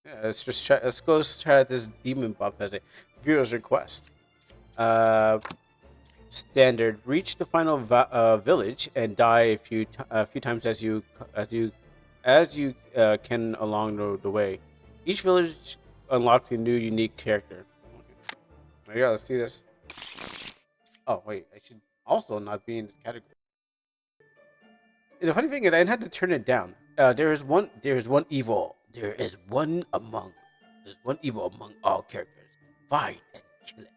Yeah, let's go try this demon buff as a viewer's request. Uh, Standard: reach the final village and die a few times as you can along the way. Each village unlocks a new unique character. Okay, yeah, let's see this. Oh wait, I should also not be in this category. The funny thing is, I had to turn it down. There is one. There is one evil. There is one among. There's one evil among all characters. Find and kill it.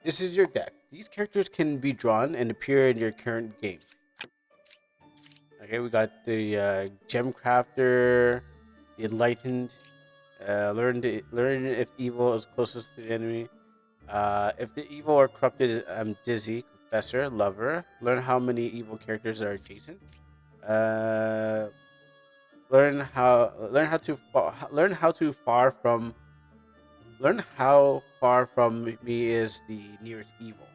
This is your deck. These characters can be drawn and appear in your current game. Okay, we got the Gem Crafter, the Enlightened. Learn if evil is closest to the enemy. If the evil or corrupted, I'm dizzy. Confessor, lover. Learn how many evil characters are adjacent. Uh, learn how to far from learn how far from me is the nearest evil.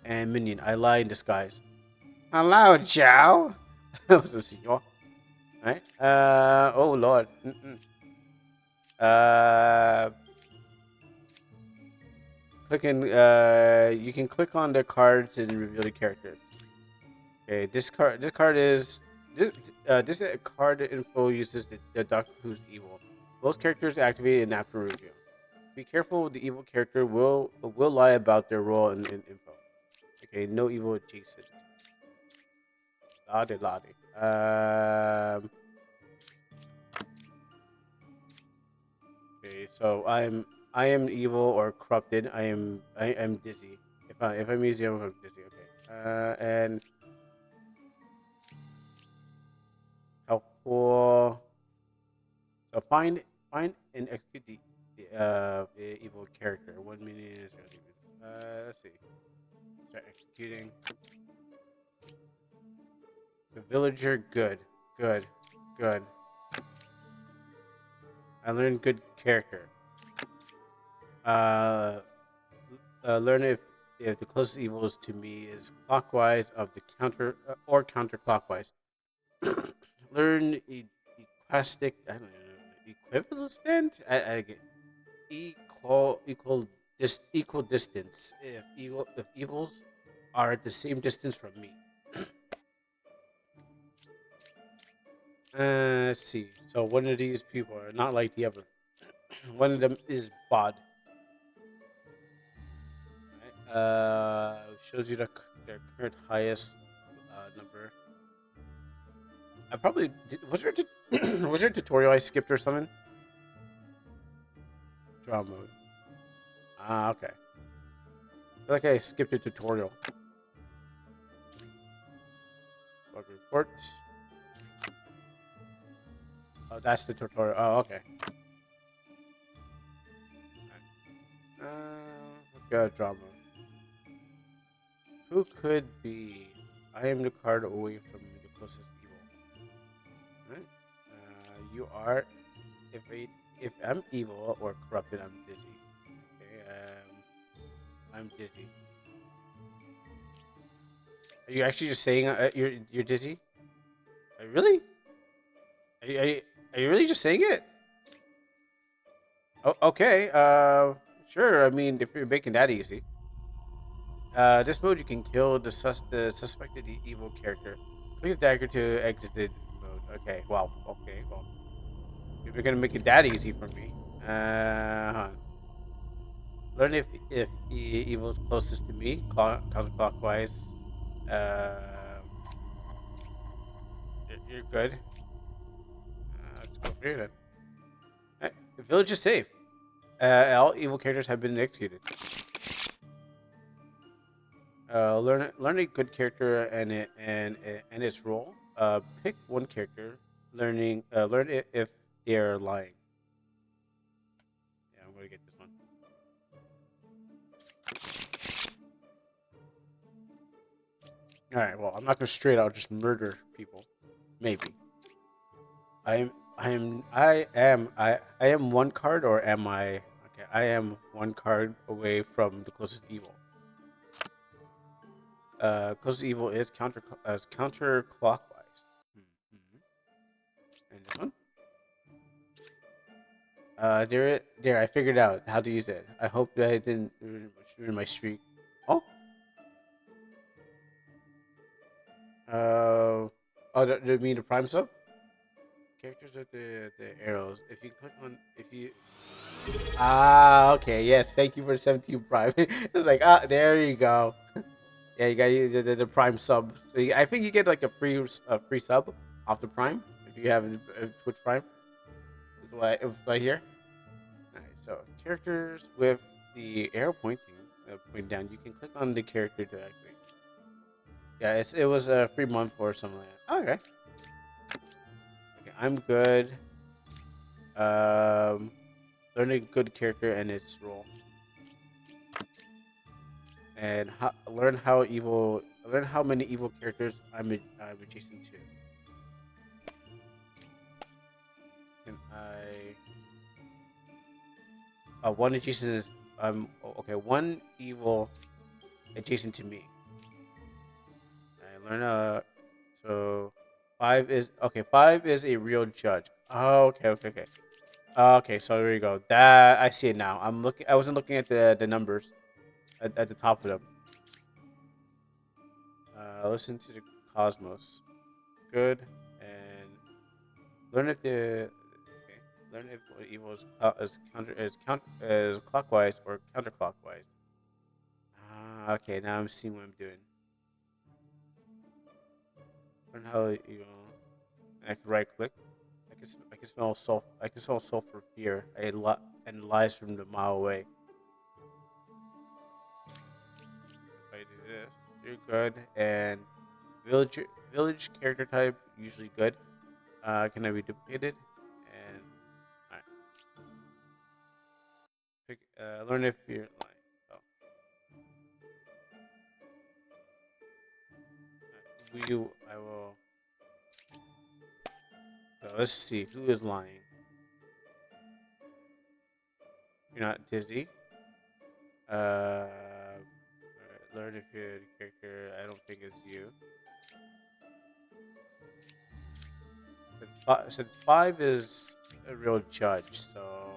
And minion, I lie in disguise. Hello, Joe. So, senor. Right? Oh lord. Mm-mm. Uh, you can click on the cards and reveal the characters. Okay, this card info uses the Doctor Who's evil. Most characters activate in after review. Be careful, the evil character will lie about their role in info. Okay, no evil adjacent. Lade lade. Okay, so I am evil or corrupted. I am dizzy. If I'm easy, I'm dizzy. Okay. And helpful. So find and execute the evil character. 1 minute is let's see. Start executing the villager. Good, good. I learned good character. Uh, Learn if the closest evil is to me is clockwise of the counter or counterclockwise. Learn equastic. I don't know. Equivalent. I get equal distance. If evils are at the same distance from me. Let's see. So one of these people are not like the other. One of them is bod. Right? Shows you their current highest number. I probably was there was there a tutorial I skipped or something? Draw mode. Ah, okay. I feel like I skipped a tutorial. Bug report. Oh, that's the tutorial. Oh, okay. Got drama. Who could be? I am the card away from the closest evil. Right? You are. If I, if I'm evil or corrupted, I'm dizzy. Okay. I'm dizzy. Are you actually just saying you're dizzy? Really? Are you really just saying it? Oh, okay. Sure. I mean, if you're making that easy. This mode you can kill the suspected evil character. Click the dagger to exit the mode. Okay. Well. Okay. Well. If you're gonna make it that easy for me. Huh. Learn if evil is closest to me, counterclockwise. Uh, you're good. Let's go for here then. The village is safe. All evil characters have been executed. Learn a good character and its role. Pick one character. Learn if they're lying. Yeah, I'm gonna get this one. All right. Well, I'm not gonna straight out just murder people. Maybe. I am one card, or am I? Okay, I am one card away from the closest evil. Closest evil is counterclockwise. Mm-hmm. And this one. There. I figured out how to use it. I hope that I didn't ruin my streak. Oh, do you mean the prime sub? Characters with the arrows. If you click on, if you okay, yes. Thank you for 17 prime. It's like there you go. Yeah, you got the prime sub. So I think you get like a free sub off the prime if you have Twitch Prime. Is what I hear. Alright, so characters with the arrow pointing down. You can click on the character to activate. Yeah, it was a free month or something like that. Okay. Okay, I'm good. Um, learn a good character and its role, and learn how many evil characters I'm adjacent to. Can I? One adjacent is okay. One evil adjacent to me. I learn so five is okay. Five is a real judge. Oh, okay. Okay, so there you go. That I see it now. I'm looking. I wasn't looking at the numbers at the top of them. Listen to the cosmos. Good and learn if the okay. Learn if evil is clockwise or counterclockwise. Okay. Now I'm seeing what I'm doing. Learn how I can right click. I can smell sulfur. I can smell sulfur fear. And lies from the mile away. If I do this, you're good. And village village character type usually good. Can I be duplicated? And alright, learn if you're lying. Oh, I will. So let's see who is lying. You're not dizzy. Alright, learn if you're the character. I don't think it's you. Since five is a real judge, so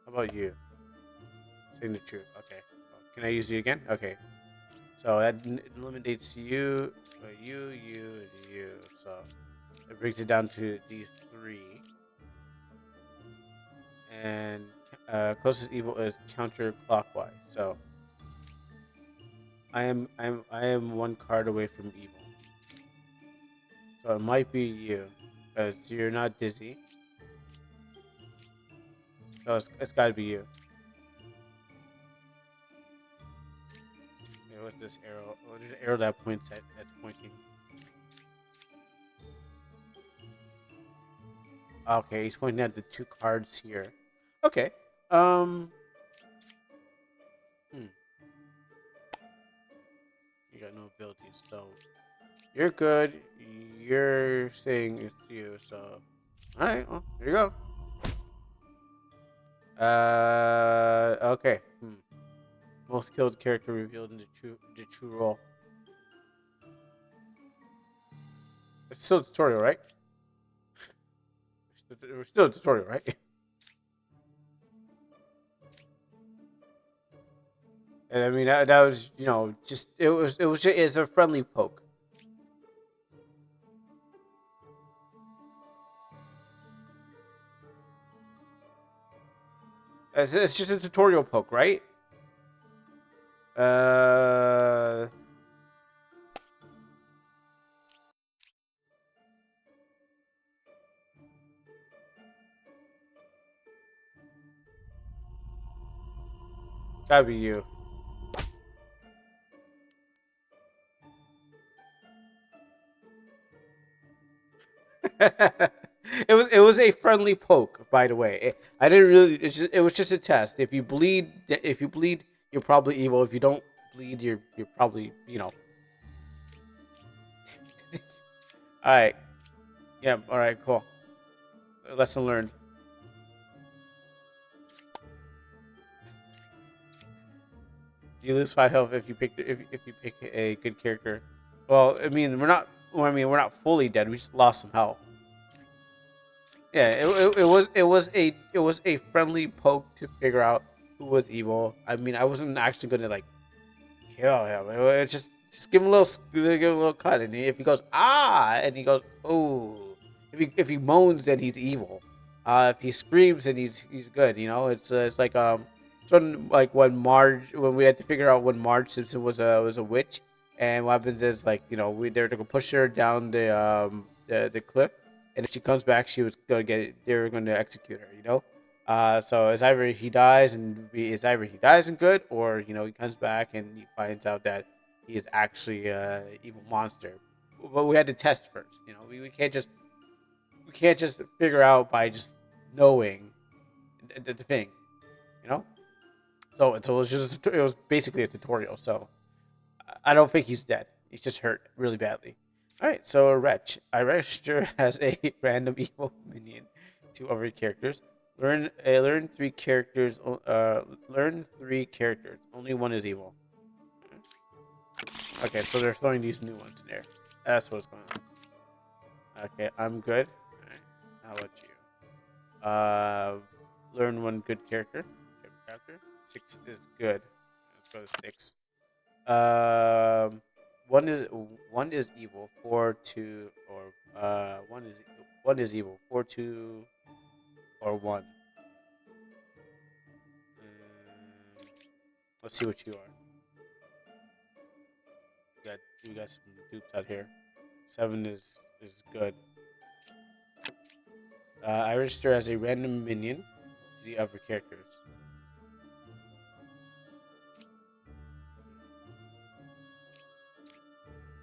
how about you? Saying the truth. Okay. Can I use you again? Okay. So that eliminates you, and you. So it brings it down to these three. And closest evil is counterclockwise. So I am one card away from evil. So it might be you, because you're not dizzy. So it's got to be you. Okay, with this arrow, there's an arrow that points that's pointing. Okay, he's pointing at the two cards here. Okay. Um. Hmm. You got no abilities, so you're good. You're saying it's you, so all right. Well, there you go. Okay. Most killed character revealed in the true role. It's still a tutorial, right? We're still a tutorial, right? And I mean that was just it's a friendly poke. It's just a tutorial poke, right? Uh, gotta be you. It was a friendly poke, by the way. I didn't really. It was just a test. If you bleed, you're probably evil. If you don't bleed, you're probably. All right. Yeah. All right. Cool. Lesson learned. You lose 5 health if you pick a good character. Well, I mean we're not. Well, I mean we're not fully dead. We just lost some health. Yeah, it was a friendly poke to figure out who was evil. I mean, I wasn't actually gonna like kill him. Just give him a little give him a little cut, and if he goes ah, and he goes oh, if he moans, then he's evil. If he screams, then he's good. You know, it's like sort like when we had to figure out when Marge Simpson was a witch, and what happens is like they're gonna push her down the cliff, and if she comes back, she was gonna they were gonna execute her. You know. So it's either he dies in good, or he comes back and he finds out that he is actually a evil monster. But we had to test first. We can't just figure out by just knowing the thing. You know. So it was basically a tutorial. So I don't think he's dead. He's just hurt really badly. All right, so Wretch. I register as a random evil minion to other characters. Learn three characters. Learn three characters. Only one is evil. Okay, so they're throwing these new ones in there. That's what's going on. Okay, I'm good. All right, how about you? Learn one good character. Character. Six is good. Let's go to six. Um, one is evil. Four two or one is evil. Four two or one. Let's see what you are. You got some dupes out here. Seven is good. I register as a random minion to the other characters.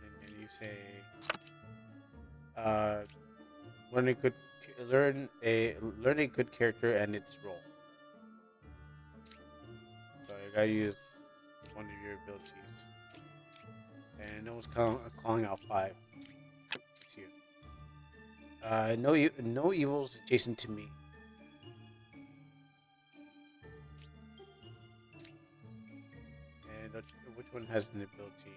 And then you say, uh, learn a good learn a good character and its role. So I gotta use one of your abilities. And no one's calling out five. It's you. No evils adjacent to me. And which one has an ability?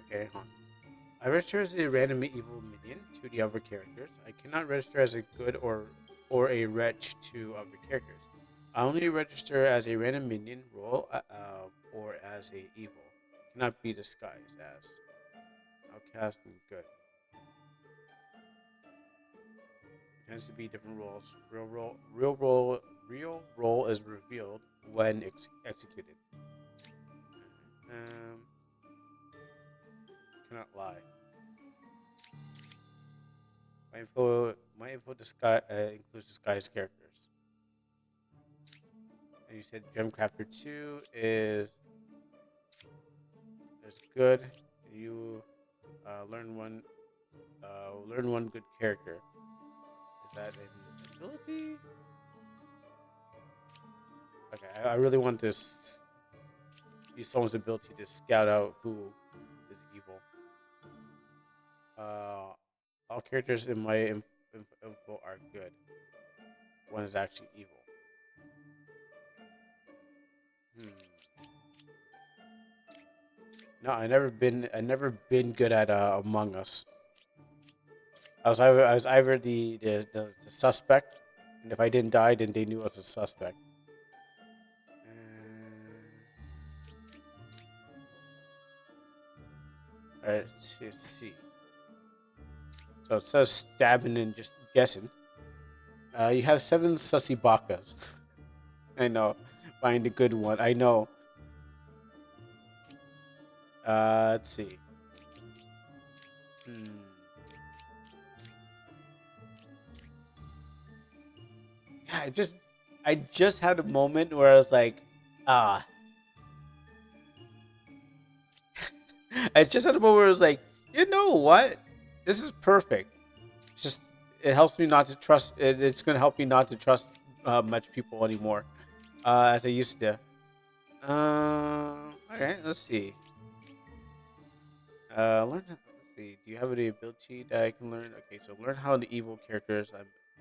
Okay, hold on. I register as a random evil minion to the other characters. I cannot register as a good or a wretch to other characters. I only register as a random minion role or as a evil. Cannot be disguised as outcast and good. It tends to be different roles. Real role is revealed when executed. Um, cannot lie. My info includes disguised characters. And you said Gemcrafter 2 is good. You learn one good character. Is that an ability? Okay, I really want this use someone's ability to scout out who is evil. All characters in my info are good. One is actually evil. Hmm. No, I never been good at Among Us. I was either the suspect, and if I didn't die, then they knew I was a suspect. Alright, let's see. So it says stabbing and just guessing. You have seven sussy bakas. I know. Find a good one. I know. Let's see. Hmm. Yeah, I just had a moment where I was like, ah. I just had a moment where I was like, you know what? This is perfect. It's just it helps me not to trust. It's gonna help me not to trust much people anymore, as I used to. Okay, let's see. Let's see. Do you have any ability that I can learn? Okay, so learn how the evil characters.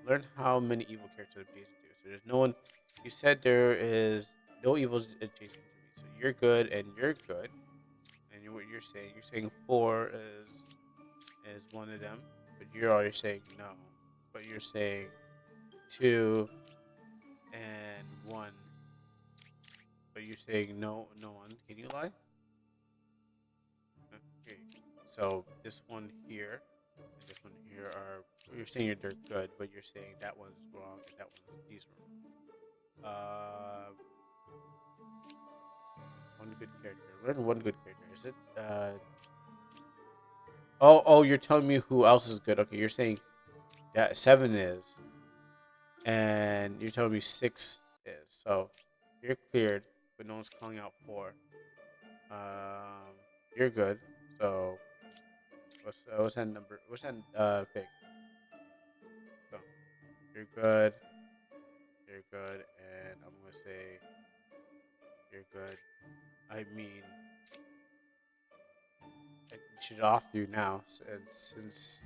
Learn how many evil characters I'm adjacent to. So there's no one. You said there is no evils adjacent to me. So you're good and you're good. And what you're saying four is one of them, but you're already saying no. but you're saying 2 and 1, but you're saying no one. Can you lie? Okay. So this one here and this one here are you're saying they're good, but you're saying that one's wrong and that one's these wrong. One good character. Learn one good character. Is it? Oh, you're telling me who else is good. Okay, you're saying that 7 is, and you're telling me 6 is. So you're cleared, but no one's calling out 4. You're good. So what's that number? What's that thing? So you're good. You're good, and I'm gonna say you're good. I mean, I should off you now, and since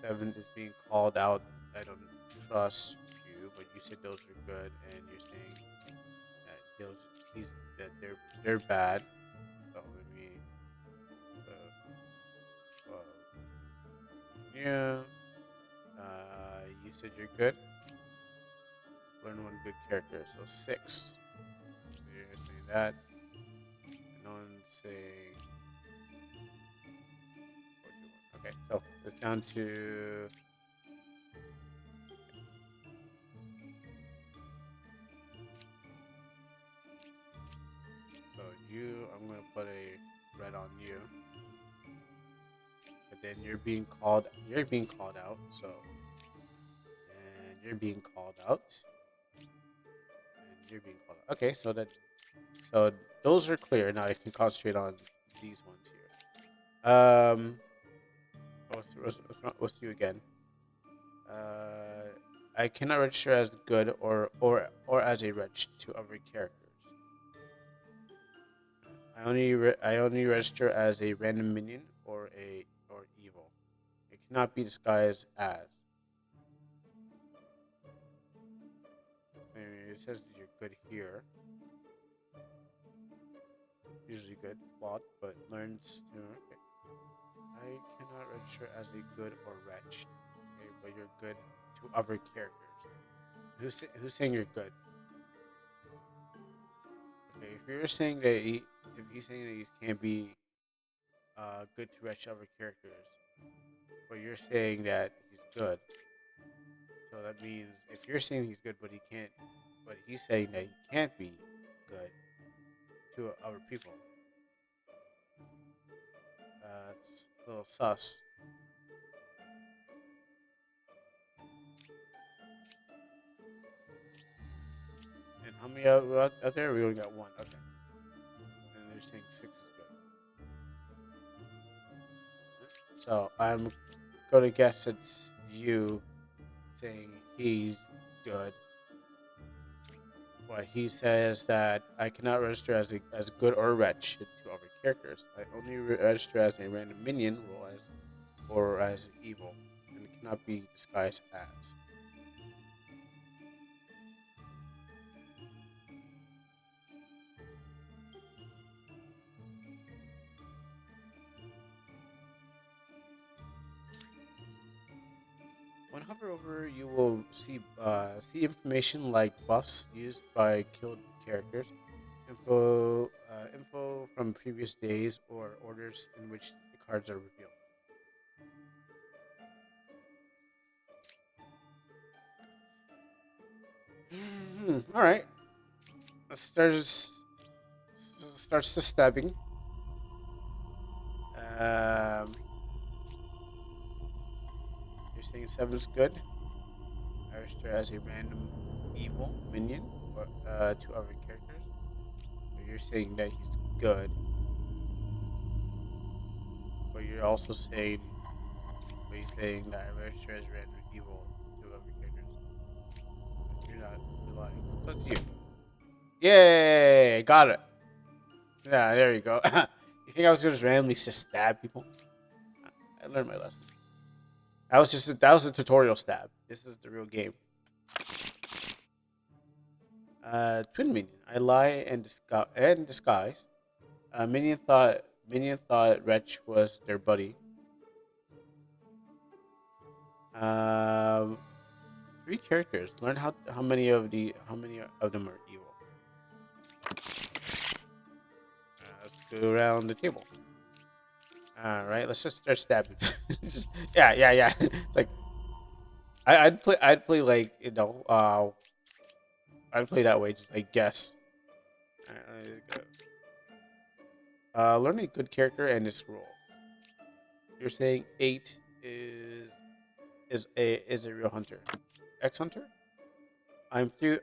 7 is being called out, I don't trust you. But you said those are good, and you're saying that those he's that they're bad. So let me uh, yeah. You said you're good. Learn one good character, so 6. So you're saying that. And no one's saying 4, 2, 1. Okay, so it's down to. So I'm gonna put a red on you, but then you're being called out. So, and you're being called out, and you're being called out. Okay, so those are clear. Now I can concentrate on these ones here. What's you again? I cannot register as good or as a wretch to other characters. I only register as a random minion or evil. It cannot be disguised as. I mean, it says that you're good here. Usually good, flawed, but learns to. Okay. I cannot register as a good or wretch. Okay, but you're good to other characters. Who's saying you're good? Okay, if you're saying that if he's saying that he can't be good to wretch other characters, but you're saying that he's good. So that means if you're saying he's good, but he can't, but he's saying that he can't be good to other people, it's a little sus. And how many out there? We only got one. Okay. And they're saying 6 is good. So I'm gonna guess it's you saying he's good. Why he says that I cannot register as good or wretch to other characters. I only register as a random minion or as evil, and it cannot be disguised as. When hover over, you will see information like buffs used by killed characters, info from previous days, or orders in which the cards are revealed. All right. Let's starts the stabbing. You're saying 7's good. I register as a random evil minion or to other characters. But you're saying that he's good. But you're also saying, that I register as random evil to other characters. But you're not relying. So it's you. Yay! Got it. Yeah, there you go. You think I was gonna just randomly just stab people? I learned my lesson. That was a tutorial stab. This is the real game. Twin minion. I lie and disguise. Minion thought Wretch was their buddy. Um, 3 characters. Learn how many of them are evil. Let's go around the table. All right, let's just start stabbing. Yeah. It's like I'd play like I'd play that way, just like guess. All right, let's go. Learn a good character and its role. You're saying 8 is a real hunter. X hunter. I am 3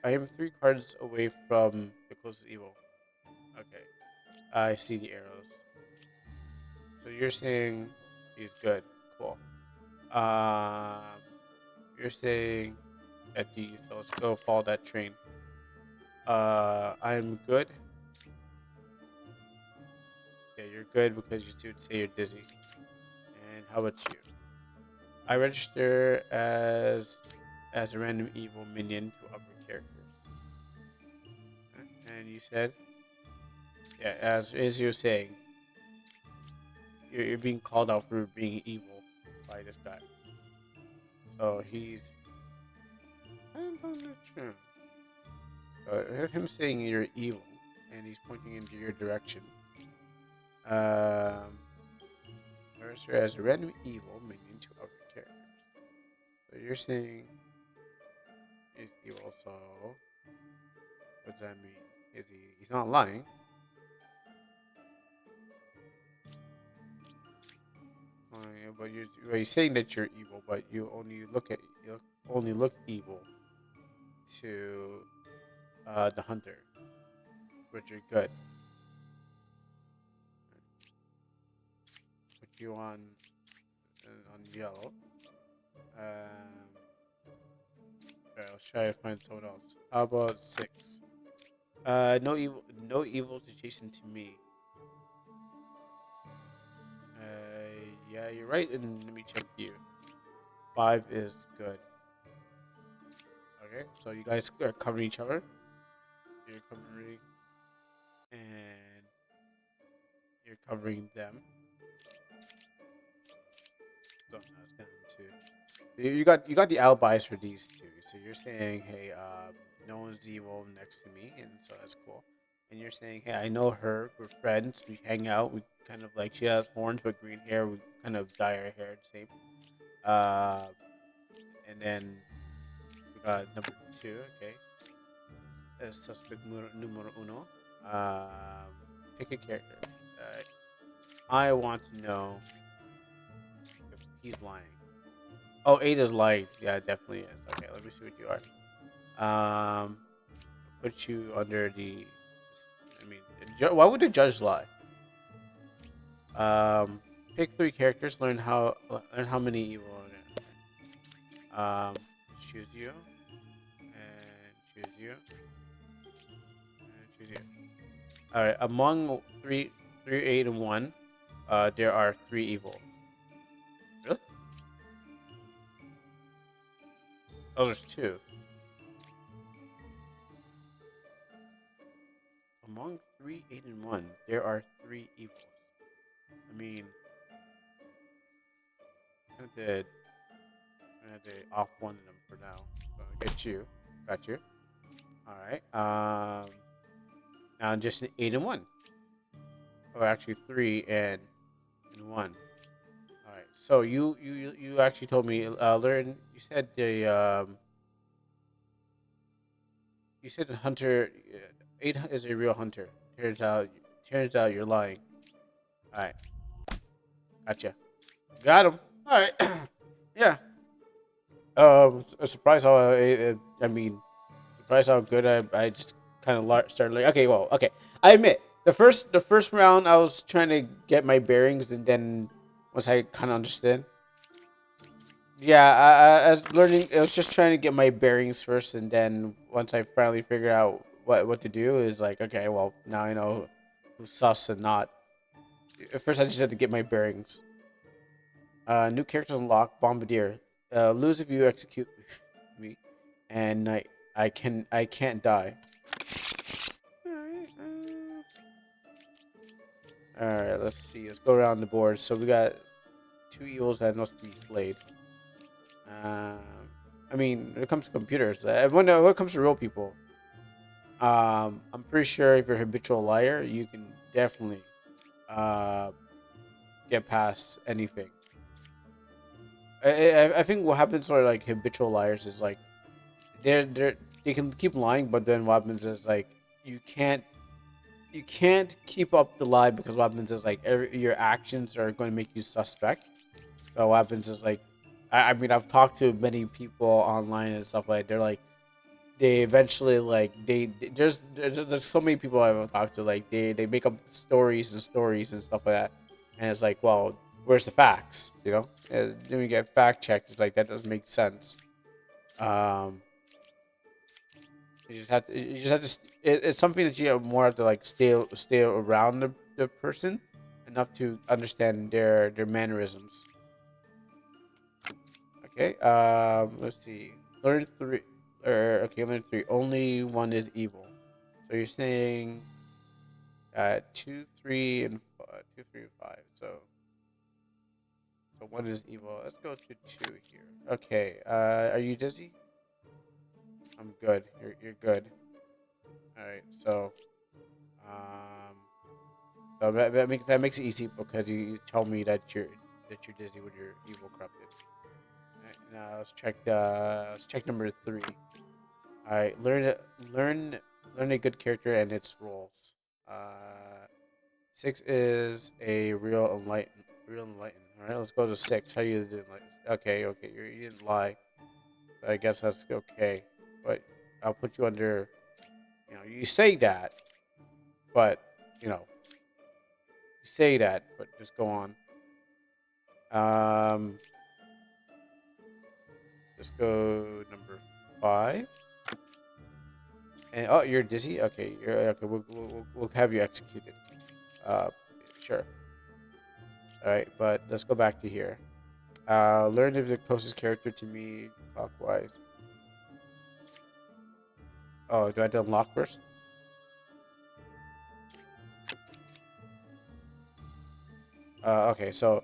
cards away from the closest evil. Okay, I see the arrows. So you're saying he's good. Cool. Um, you're saying at D. So let's go follow that train. I'm good. Okay, you're good because you would say you're dizzy. And how about you? I register as a random evil minion to upper characters. And you said, yeah, as you were saying, you're being called out for being evil by this guy. So he's him saying you're evil, and he's pointing into your direction. Register as a random evil minion to upper characters. So you're saying he's evil. So what does that mean? Is he? He's not lying. But you're saying that you're evil, but you only look evil to the hunter, but you're good. Put you on yellow. Alright, let's try to find someone else. How about 6? No evils adjacent to me. Yeah, you're right. And let me check you. 5 is good. Okay, so you guys are covering each other. You're covering, and you're covering them. So now it's down to you got the alibis for these two. So you're saying, hey, no one's evil next to me, and so that's cool. And you're saying, hey, I know her. We're friends. We hang out. We kind of like she has horns but green hair. We kind of dye our hair the same. Uh, and then we got number 2. Okay, as suspect numero uno. Pick a character. Uh, I want to know if he's lying. Oh, 8 is lying. Yeah, it definitely is. Okay, let me see what you are. Put you under the. I mean, why would a judge lie? Pick 3 characters. Learn how many evil. Um, choose you and choose you and choose you. All right. Among 8, and 1, there are 3 evil. Really? Oh, there's 2. Among 3, 8, and 1, there are 3 evils. I mean, I have to off one of them for now. So get you. Got you. All right. Now just an 8 and 1. Oh, actually 3 and 1. All right. So you actually told me learn. You said the hunter 8 is a real hunter. Turns out you're lying. All right. Gotcha. Got him. All right. Yeah. Surprised how I mean, surprised how good I just kind of started like okay. I admit the first round I was trying to get my bearings, and then once I kind of understood, yeah, I was learning. I was just trying to get my bearings first, and then once I finally figured out what to do, is like, okay, well, now I know who's sus and not. At first, I just had to get my bearings. New characters unlocked. Bombardier. Lose if you execute me, and I can't die. All right, let's see. Let's go around the board. So we got 2 evils that must be slayed. Um, I mean, when it comes to computers, when it comes to real people, I'm pretty sure if you're a habitual liar, you can definitely uh, get past anything. I think what happens for like habitual liars is like they can keep lying, but then what happens is like you can't you can't keep up the lie because what happens is like your actions are going to make you suspect. So what happens is like I mean I've talked to many people online and stuff like they're like they eventually like there's so many people I've talked to like they make up stories and stuff like that, and it's like well where's the facts then we get fact checked it's like that doesn't make sense. um you just have to it's something that you more have to like stay around the person enough to understand their mannerisms. Okay, let's see. Learn three okay, learn three. Only one is evil. So you're saying two, three, and two, three, and five. So one is evil. Let's go to two here. Okay. Are you dizzy? I'm good. You're good. All right. Um, so that makes it easy because you tell me that you're dizzy when you're evil corrupted. All right, now let's check number three. All right. Learn learn a good character and its roles. Uh, Six is a real enlightened. All right, let's go to six. How you doing? Like, okay, you didn't lie. But I guess that's okay. But I'll put you under. You say that, but you know, you say that, but just go on. Um, let's go number five. And oh, you're dizzy. Okay, you're okay. We'll have you executed. Uh, sure. All right, but let's go back to here. Learn if the closest character to me clockwise. Oh, do I do unlock first? Okay, so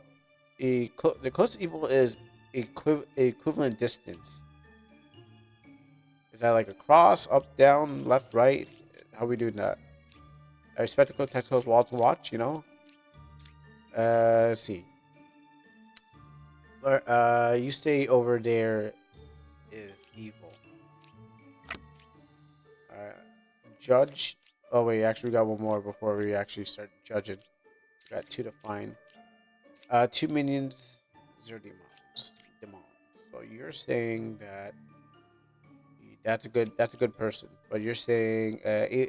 the closest evil is equivalent distance. Is that like across, up, down, left, right? How we doing that? Spectacle, tentacles, wall to watch. Let's see. You say over there is evil. Uh, judge. Oh wait, actually we got one more before we actually start judging. We got two to find. Two minions, zero demons. Demons. So you're saying that that's a good person, but you're saying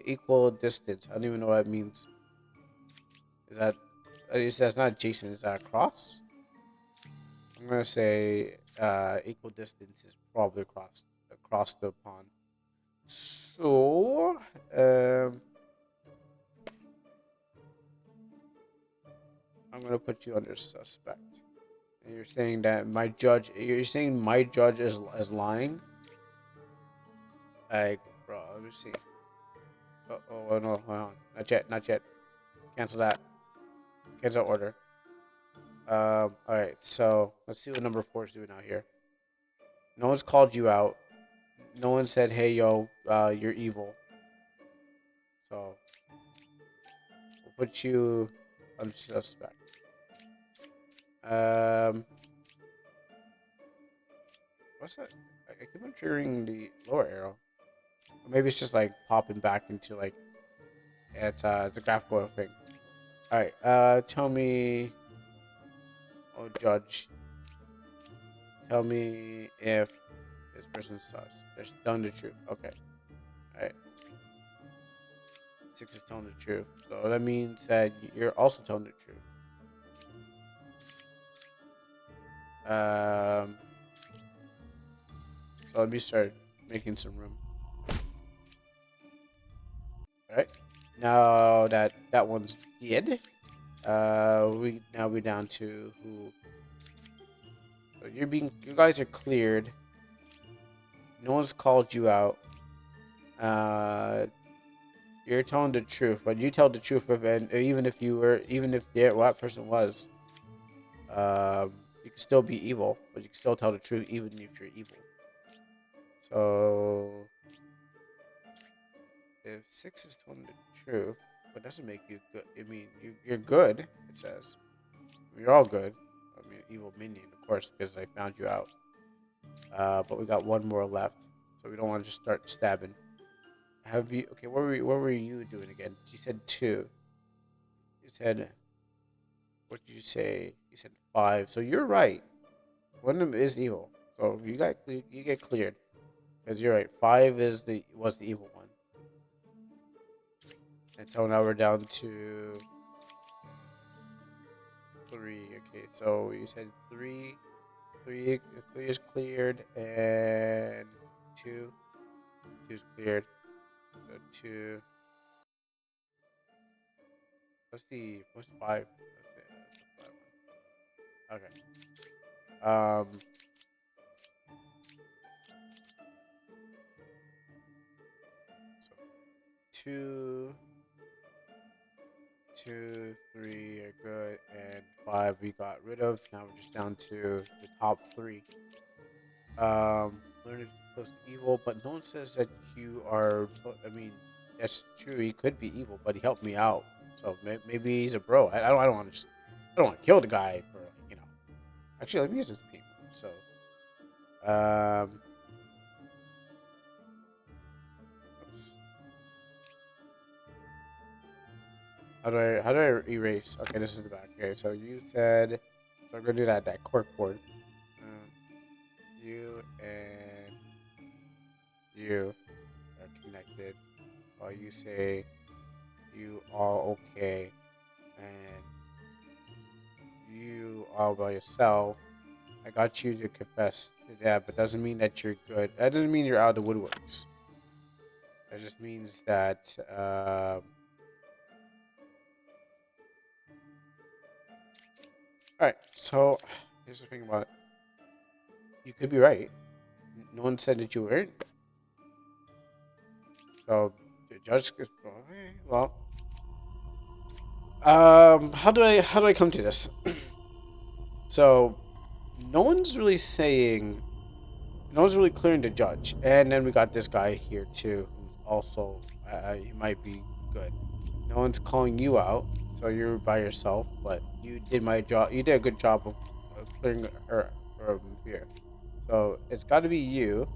equal distance. I don't even know what that means. Is that that's not Jason? Is that a cross? I'm gonna say equal distance is probably across the pond. So I'm gonna put you under suspect. And you're saying that my judge. You're saying my judge is lying. Like, bro, let me see. Oh no, hold on. Not yet, not yet. Cancel that. Cancel order. Alright, so let's see what number four is doing out here. No one's called you out. No one said, hey yo, you're evil. So we'll put you on suspect. Um what's that? I keep on triggering the lower arrow. Or maybe it's just like popping back into like it's a graphical thing. Alright, tell me oh judge. Tell me if this person's sus. They're telling the truth. Okay. Alright. Six is telling the truth. So that means that you're also telling the truth. So let me start making some room. Alright. Now that one's dead. We down to who. So you guys are cleared. No one's called you out. Uh you're telling the truth, but you tell the truth and even if that person was. You can still be evil, but you can still tell the truth even if you're evil. So if 6 is telling the truth, but doesn't make you good. I mean, you're good. It says you're all good. I mean, evil minion, of course, because I found you out. But we got one more left, so we don't want to just start stabbing. Have you? Okay, what were you doing again? You said 2. You said, what did you say? You said 5. So you're right. One of them is evil. So you get cleared because you're right. 5 was the evil one. And so now we're down to 3. Okay, so you said 3. 3 is cleared, and 2 is cleared. So 2. What's 5? That's the 5 one. Okay. So 2, 2, 3 are good, and 5 we got rid of. Now we're just down to the top 3. Learn is close to evil, but no one says that you are. I mean, that's true. He could be evil, but he helped me out, so maybe he's a bro. I don't want to just. I don't want to kill the guy for you know. Actually, let me use this people. So, oops. How do I erase? Okay, this is the back. Okay, so you said. So I'm gonna do that cork board. You and you are connected. While you say you all okay, and you all by yourself. I got you to confess to that, but doesn't mean that you're good. That doesn't mean you're out of the woodworks. That just means that. Alright, so here's the thing about it. You could be right. No one said that you weren't. So the judge could. Well, how do I come to this? So no one's really saying. No one's really clearing the judge, and then we got this guy here too, who's also he might be good. No one's calling you out, so you're by yourself. But you did my job. You did a good job of clearing her from here. So it's got to be you.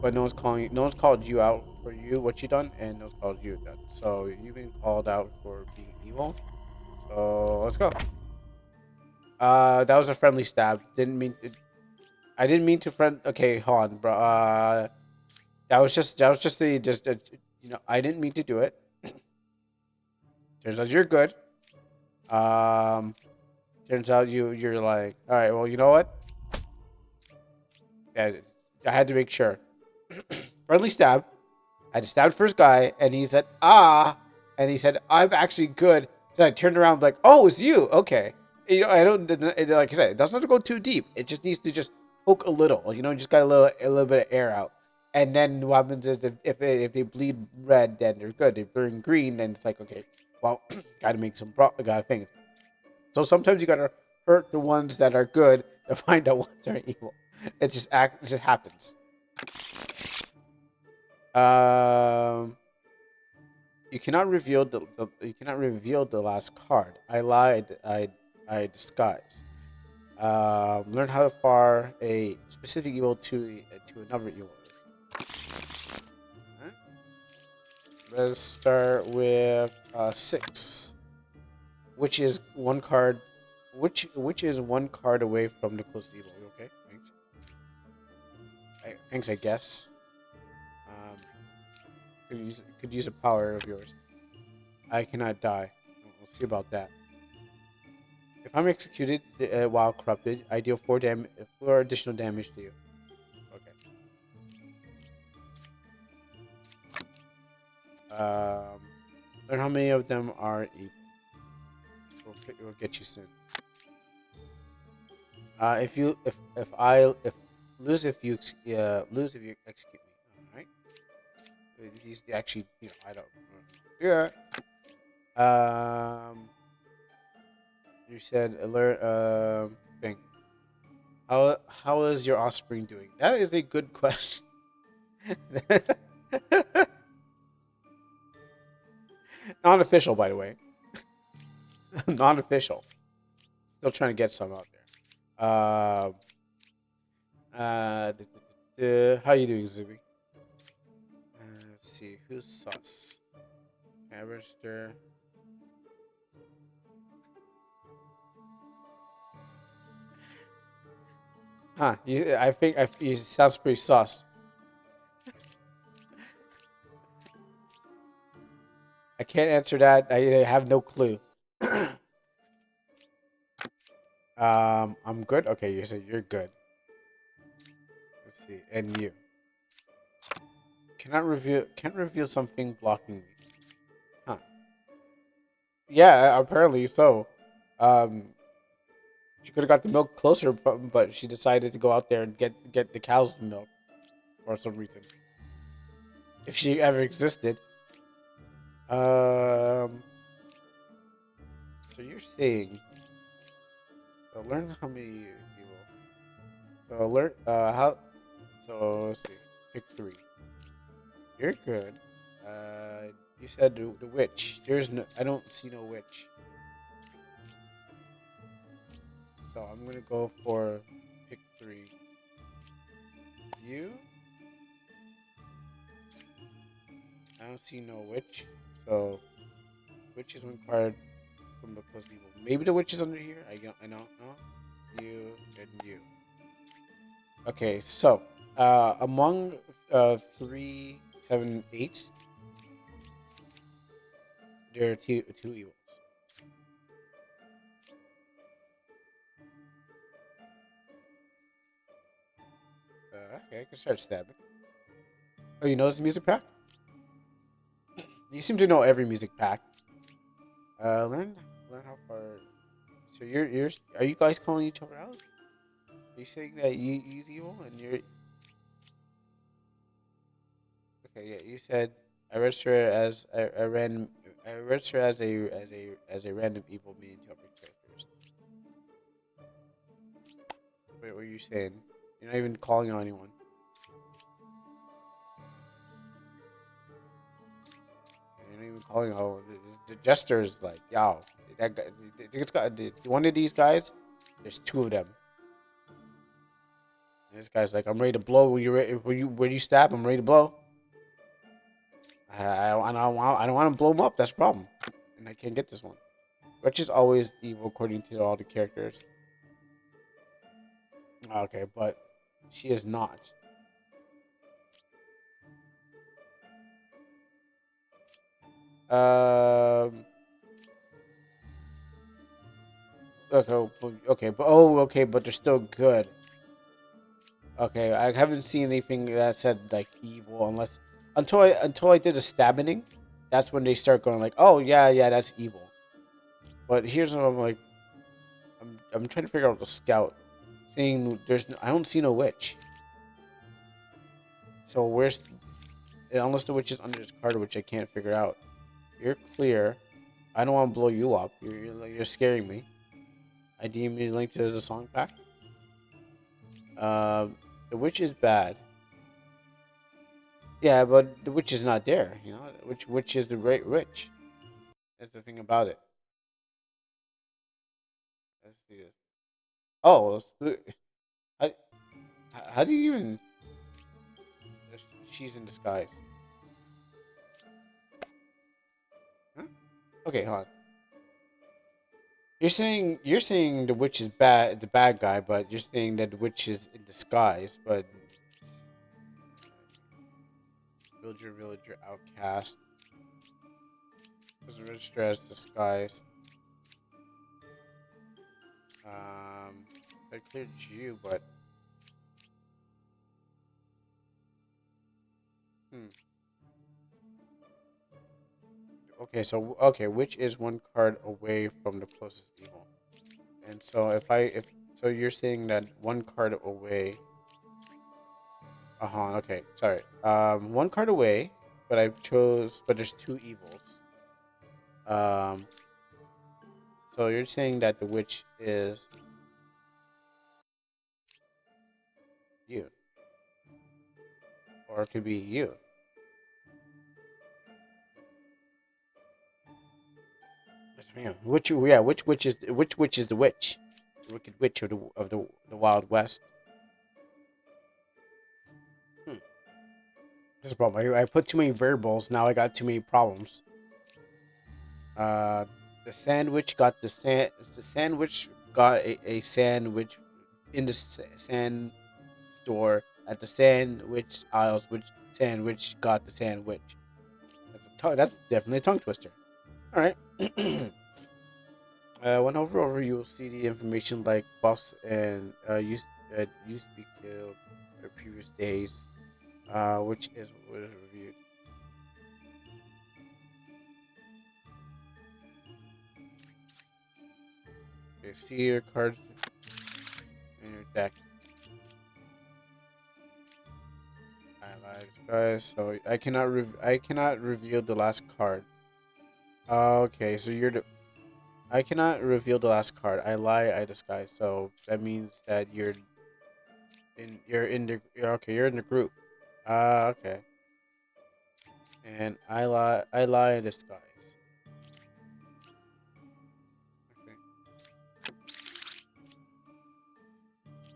But no one's calling. No one's called you out for you what you done, and no one's called you done. So you've been called out for being evil. So let's go. That was a friendly stab. Didn't mean. I didn't mean to friend. Okay, hold on, bro. That was just the you know, I didn't mean to do it. Turns out you're good. Um, turns out you're like, all right, well, you know what? Yeah, I had to make sure. Friendly stab. I had to stab the first guy, and he said, ah, and he said, I'm actually good. So I turned around, like, oh, it's you. Okay. You know, I don't, like I said, it doesn't have to go too deep. It just needs to just poke a little, you know, just got a little bit of air out. And then what happens is if they bleed red, then they're good. If they're in green, then it's like, okay, well, gotta make some gotta things. So sometimes you gotta hurt the ones that are good to find out ones that are evil. It just happens. Um, you cannot reveal you cannot reveal the last card. I lied. I disguise. Learn how to far a specific evil to another evil. Alright. Let's start with 6, which is one card, which is one card away from the closest evil. Okay, thanks. Thanks, I guess. Um, could use a power of yours. I cannot die. We'll see about that. If I'm executed while corrupted, I deal 4 additional damage to you. Okay. Learn how many of them are evil. We'll get you soon. If lose if you lose if you execute me. All right. These actually, you know, I don't. Yeah. You said alert. How is your offspring doing? That is a good question. Non-official, by the way. Non-official. Still trying to get some out there. How you doing, Zuby? Let's see. Who's sus? Register. Huh? I think you sounds pretty sus. I can't answer that. I have no clue. I'm good. Okay, you said you're good. Let's see. And you can't reveal something blocking me. Huh? Yeah, apparently so. Um, she could have got the milk closer, but she decided to go out there and get the cow's milk for some reason. If she ever existed. Um. So you're saying so learn how many you will. So learn how. So let's see. Pick three. You're good. You said the witch. There's no. I don't see no witch. So I'm gonna go for pick three. You. I don't see no witch. So witch is one card from the close evil. Maybe the witch is under here. I don't know. You and you. Okay, so among 3, 7, 8, there are two evils. Okay, I can start stabbing. Oh, you know this music pack? You seem to know every music pack. Learn how far. So you're are you guys calling each other out? Are you saying that you use evil and you're okay? Yeah, you said I register as a random. I register as a random evil meaning to other characters. Wait, what are you saying? You're not even calling on anyone. You're not even calling. Oh, the jester is like, yo, that guy. It's got one of these guys. There's two of them. And this guy's like, I'm ready to blow. When you ready, when you stab, I'm ready to blow. I don't want to blow him up. That's the problem. And I can't get this one. Which is always evil according to all the characters. Okay, but she is not. Um. Okay, but they're still good. Okay, I haven't seen anything that said like evil unless until I did a stabbing. That's when they start going like, oh yeah, that's evil. But here's what I'm like. I'm trying to figure out the scout. Saying I don't see no witch. So where's unless the witch is under this card, which I can't figure out. You're clear. I don't want to blow you up. You're scaring me. I deem you linked to the song pack. The witch is bad. Yeah, but the witch is not there. You know, which is the great witch. That's the thing about it. Let's see this. Oh, how, how do you even? She's in disguise. Huh? Okay, hold on. You're saying the witch is bad, the bad guy, but you're saying that the witch is in disguise. But villager, outcast, was registered as disguise. I cleared you, but hmm. Okay, so okay, which is one card away from the closest evil? And so if so, you're saying that one card away. Okay, sorry. One card away, but I chose, but there's two evils. Um, so you're saying that the witch is you, or it could be you. Which yeah, which witch is the witch? The wicked witch of the Wild West. Hmm. This is a problem. I put too many variables. Now I got too many problems. Uh, the sandwich got the sand. The sandwich got a sandwich in the sand store at the sandwich aisles. Which sandwich got the sandwich? That's definitely a tongue twister. All right. When over, you will see the information like buffs and used to be killed in previous days, which is what is reviewed. Okay, see your cards in your deck. I lied, guys. So I cannot reveal the last card. Okay, so I cannot reveal the last card. I lie, I disguise. So that means that you're in the group. Okay. And I lie in disguise. Okay.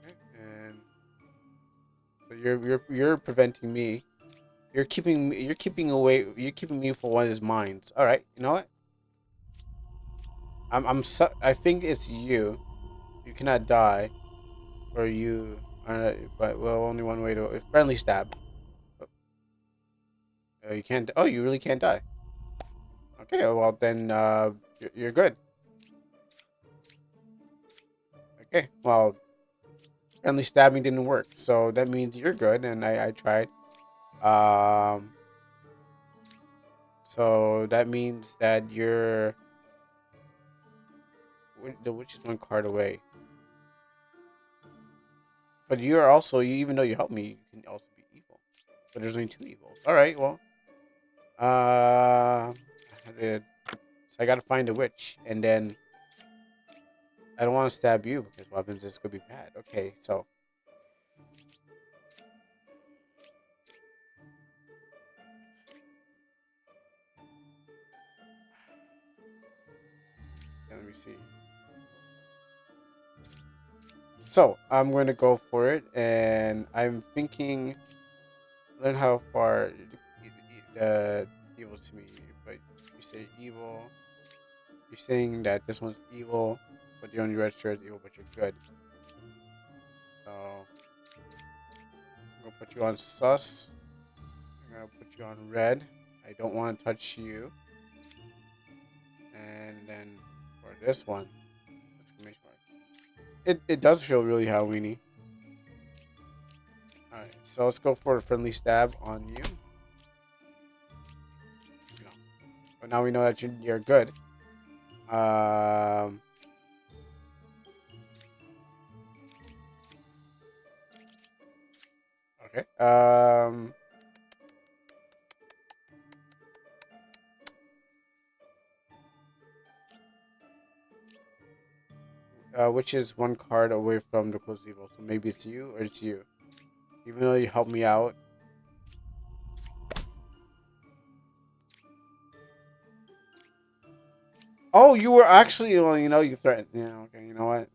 Okay. And so you're preventing me. You're keeping away. You're keeping me for one of his minds. All right. You know what? I think it's you. You cannot die, or you. But well, only one way to friendly stab. You can't. Oh, you really can't die. Okay. Well then, you're good. Okay. Well, friendly stabbing didn't work, so that means you're good, and I tried. Um. So that means that the witch is one card away. But you are also even though you help me, you can also be evil. But there's only two evils. All right, well, uh, so I gotta find a witch, and then I don't want to stab you because weapons is gonna be bad. Okay, so let me see. So I'm going to go for it, and I'm thinking, learn how far the evil to me. But you say evil. You're saying that this one's evil, but the only red shirt is evil, but you're good. So I'm gonna put you on sus. I'm gonna put you on red. I don't want to touch you. And then for this one, exclamation mark. It does feel really Halloweeny. All right, so let's go for a friendly stab on you. No. But now we know that you're good. Um. Okay. Which is one card away from the close evil. So maybe it's you or it's you. Even though you helped me out. Oh, you were actually, well, you threatened. Yeah, okay, you know what?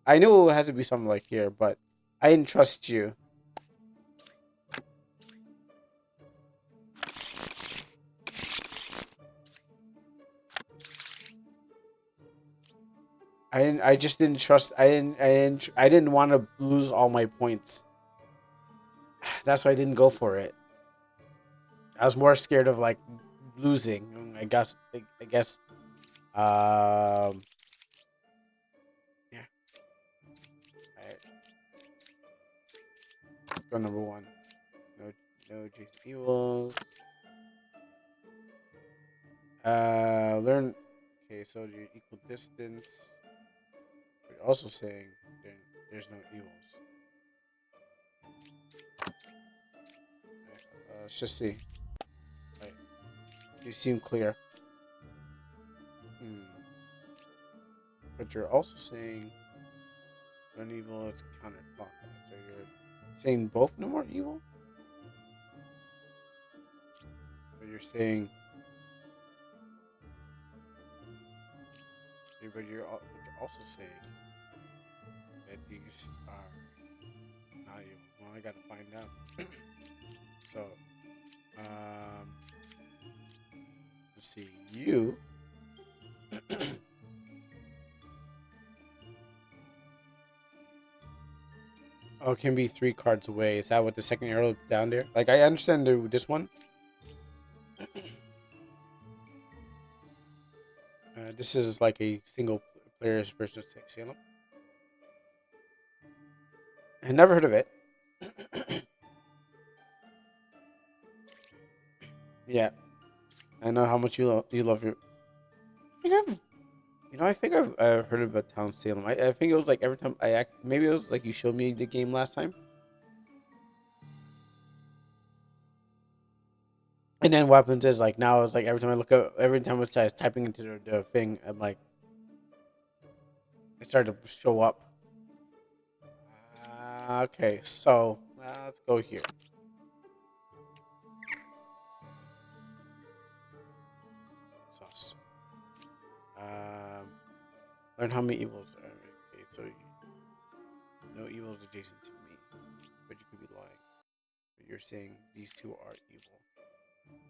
I knew it had to be something like here, but I didn't trust you. I just didn't trust. I didn't want to lose all my points. That's why I didn't go for it. I was more scared of like losing. I guess. I guess. Um. Yeah. Alright. Let's go number one. No. No Jason evils. Learn. Okay, so you're equal distance. You're also saying there's no evils. Let's just see. Right. You seem clear. Hmm. But you're also saying non evil is counterclockwise. So Saying both no more evil? Or you're saying, but you're also saying that these are not evil. Well, I gotta find out. So, um, let's see. You. Oh, it can be 3 cards away. Is that what the second arrow down there? Like, I understand this one. This is like a single player's version of Salem. I never heard of it. Yeah, I know how much you love your. I think I think I've heard about Town Salem. I think it was like every time I act. Maybe it was like you showed me the game last time. And then what happens is like now it's like every time I look up, every time I was typing into the thing, I'm like, it started to show up. Okay, so let's go here. Sus. Um, learn how many evils are. Okay, so no evils adjacent to me, but you could be lying. But you're saying these two are evil.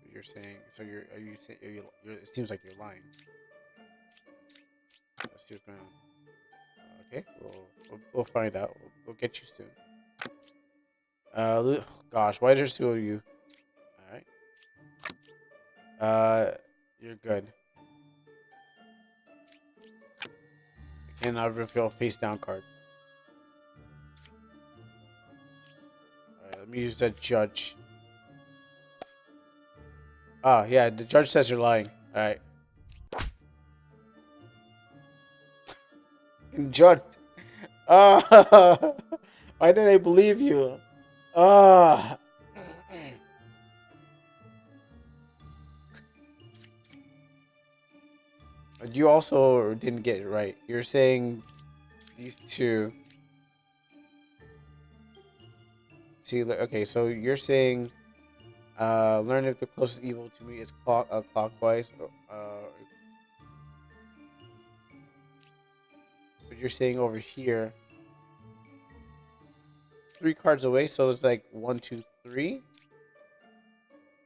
But you're saying so. Are you saying? It seems like you're lying. Let's see what's going on. Okay, we'll find out. We'll get you soon. Gosh, why there's two of you? All right. You're good. I cannot reveal a face down card. Alright, let me use that judge. Oh, yeah, the judge says you're lying. Alright. Judge. Ah, why did I believe you? Ah. But you also didn't get it right. You're saying these two. See, okay, so you're saying, learn if the closest evil to me is clockwise. But you're saying over here, 3 cards away, so it's like 1, 2, 3.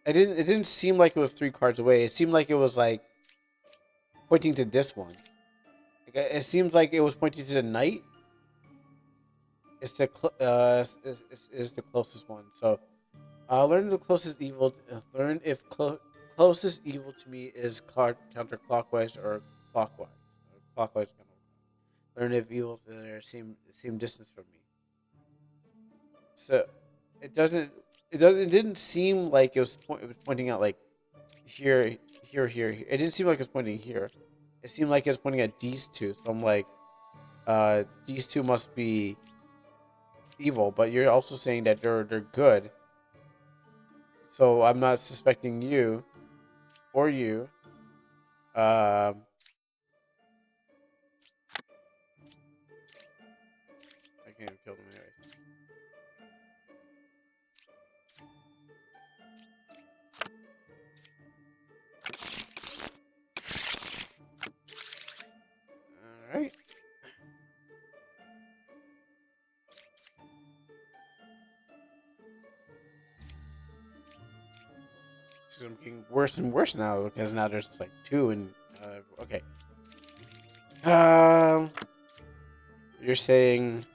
It didn't seem like it was 3 cards away. It seemed like it was like pointing to this one. Like, it seems like it was pointing to the knight. It's the is the closest one. So, learn the closest evil. Learn if closest evil to me is counterclockwise or clockwise. Clockwise. Learn if evils are same distance from me. So, it doesn't. It didn't seem like it was pointing out like here, here, here, here. It didn't seem like it was pointing here. It seemed like it was pointing at these two. So I'm like, these two must be evil. But you're also saying that they're good. So I'm not suspecting you or you. I can't even kill them anyway. All right. So I'm getting worse and worse now because now there's like 2 and okay. Um, you're saying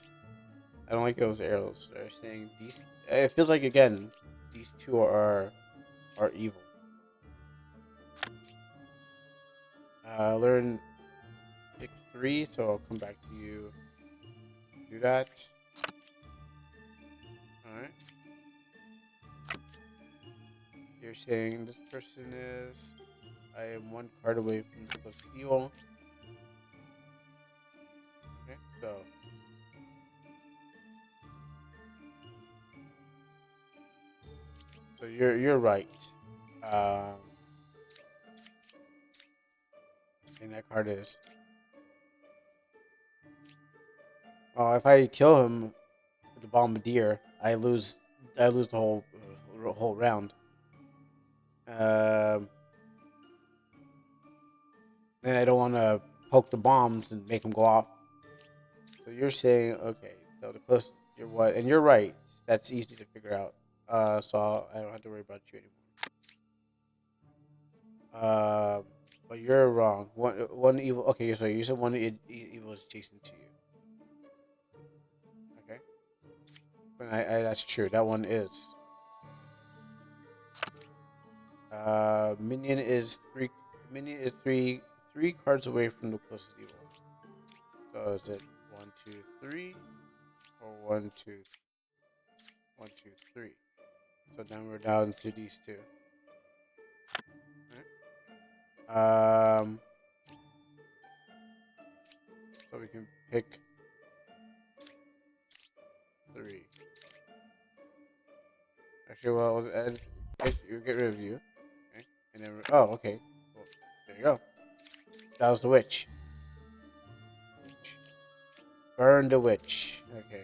I don't like those arrows. They're saying these. It feels like again these two are evil. Learn pick 3, so I'll come back to you. Do that. All right. You're saying this person is. I am 1 card away from the close evil. Okay, so you're right. Um, and that card is. Well, if I kill him with the bombardier, I lose the whole round. Um, and I don't want to poke the bombs and make them go off. So you're saying okay. So the close you're what? And you're right. That's easy to figure out. I don't have to worry about you anymore. But you're wrong. One evil. Okay, so you said evil is chasing to you. Okay, but that's true. That one is. Minion is three. Minion is three cards away from the closest evil. So is it 1, 2, 3, or 1, 2, 3? So then we're down to these two. Right. So we can pick 3. Actually, well, you get rid of you. Okay. And then okay. Well, there you go. That was the witch. Burn the witch. Okay.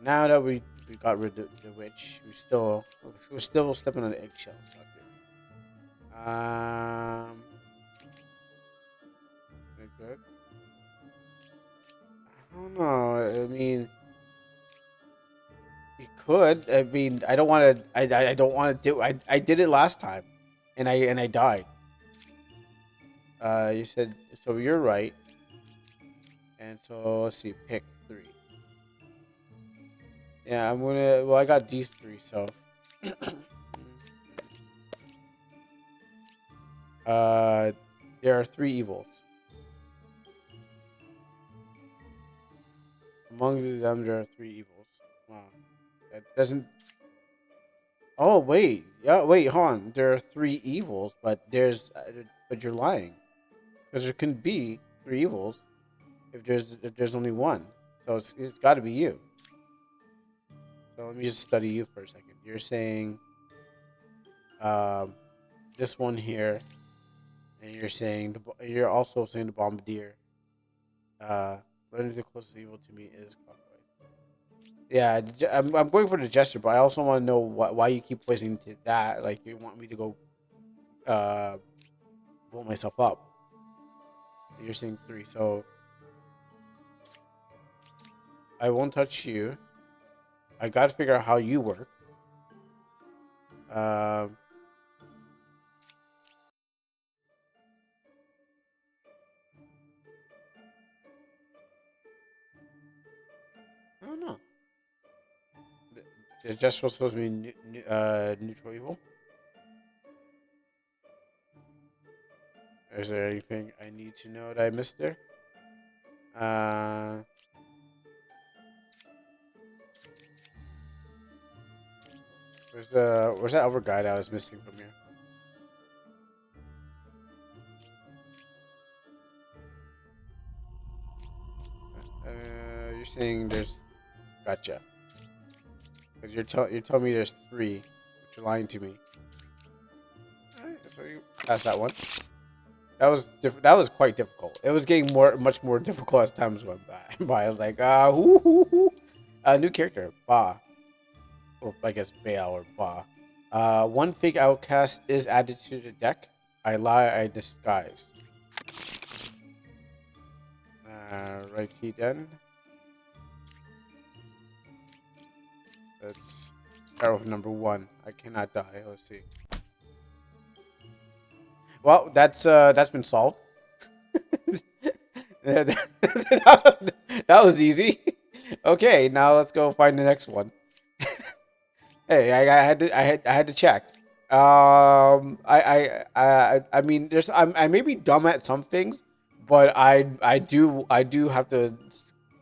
Now that we got rid of the witch, we're still stepping on the eggshells out here. Good. I don't know. I mean, you could. I mean, I don't want to. I don't want to do. I did it last time, and I died. You said so. You're right. And so let's see. Pick 3. Yeah, I'm gonna. Well, I got these 3. So, uh, there are 3 evils. Among them, there are 3 evils. Wow, that doesn't. Oh wait, yeah, wait, hold on. There are 3 evils, but you're lying because there can be 3 evils if there's only one. So it's got to be you. So let me just study you for a second. You're saying um this one here, and you're also saying the bombardier. Uh, learning the closest evil to me is clockwise. Yeah, I'm going for the gesture, but I also want to know why you keep pointing to that. Like you want me to go uh blow myself up. You're saying 3, so I won't touch you. I got to figure out how you work. Um, I don't know. The gesture was supposed to be neutral evil. Is there anything I need to know that I missed there? Uh, where's that other guy that I was missing from here? You're saying there's gotcha because you're telling me there's 3, but you're lying to me. Alright, so you pass that one. That was quite difficult. It was getting much more difficult as times went by. I was like, a new character, Ba. Well, I guess Baal or Ba. One fake outcast is added to the deck. I lie, I disguise. Righty then. Let's start with number 1. I cannot die. Let's see. Well, that's been solved. that was easy. Okay, now let's go find the next one. Hey, I had to check. I mean, I may be dumb at some things, but I do have to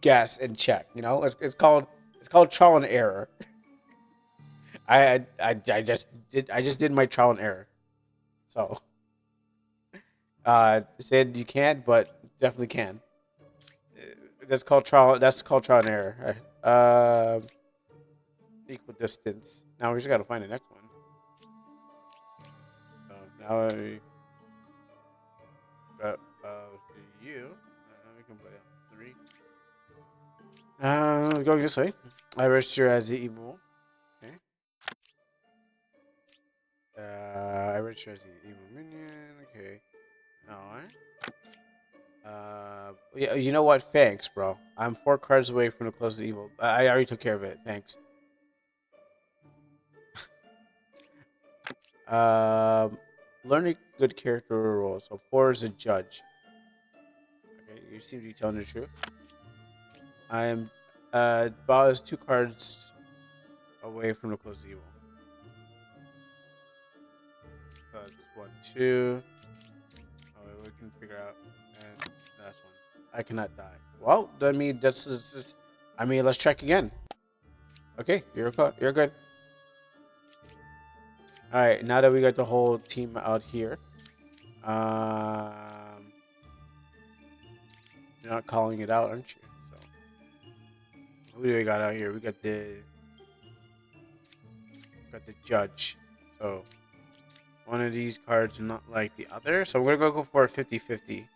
guess and check. You know, it's called trial and error. I just did my trial and error. So said you can't, but definitely can. That's called trial. That's called trial and error. Equal distance. Now we just gotta find the next one. So now I got to you. We can put it on 3. Going this way. I register as the evil. Okay. I register as the evil minion. Okay. Alright. Yeah, you know what? Thanks, bro. I'm 4 cards away from the closest evil. I already took care of it. Thanks. Um, learning good character roles. So 4 is a judge. Okay, you seem to be telling the truth. I am Ba is 2 cards away from the closest evil. So it's 1, 2. Oh, we can figure out. And last one. I cannot die. Well, I mean, I mean, let's check again. Okay, you're good. All right, now that we got the whole team out here, um, you're not calling it out, aren't you? So, who do we got out here? We got the judge. So, one of these cards are not like the other. So, we're gonna go for a 50-50.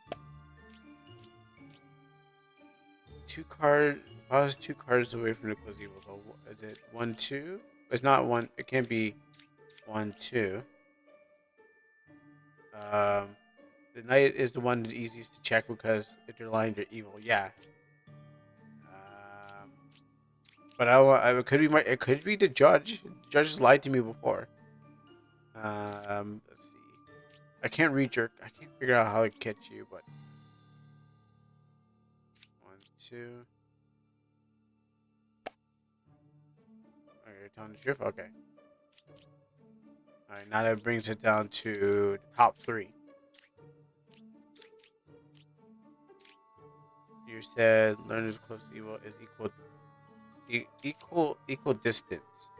2 card. I was 2 cards away from the close evil. So, is it 1, 2? It's not one. It can't be 1, 2. Um, the knight is the one that's easiest to check because if they're lying, they're evil. Yeah. Um, but it could be it could be the judge. The judge has lied to me before. Let's see. I can't read your. I can't figure out how to catch you, but 1, 2. Oh, you're telling the truth. Okay. All right. Now that brings it down to the top 3. You said learners close to evil is equal distance.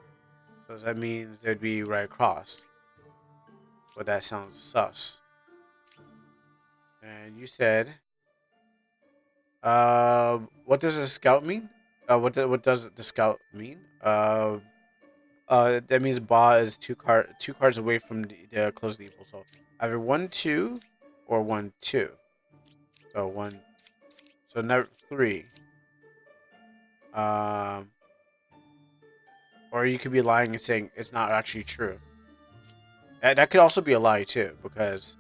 So that means they'd be right across. But that sounds sus. And you said, what does a scout mean? What does the scout mean? That means Ba is 2 cards away from the close to evil. So either 1, 2, or 1, 2. So one. So never 3. Um, or you could be lying and saying it's not actually true. That could also be a lie too, because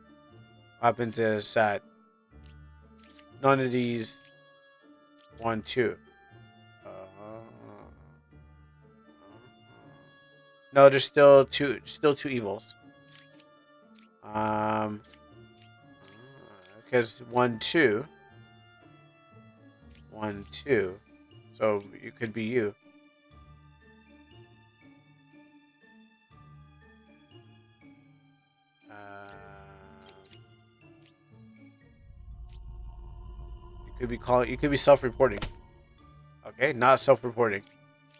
what happens is that none of these 1, 2. No, there's still two evils. Um, because 1, 2, 1, 2. So it could be you. You could be self-reporting. Okay, not self-reporting.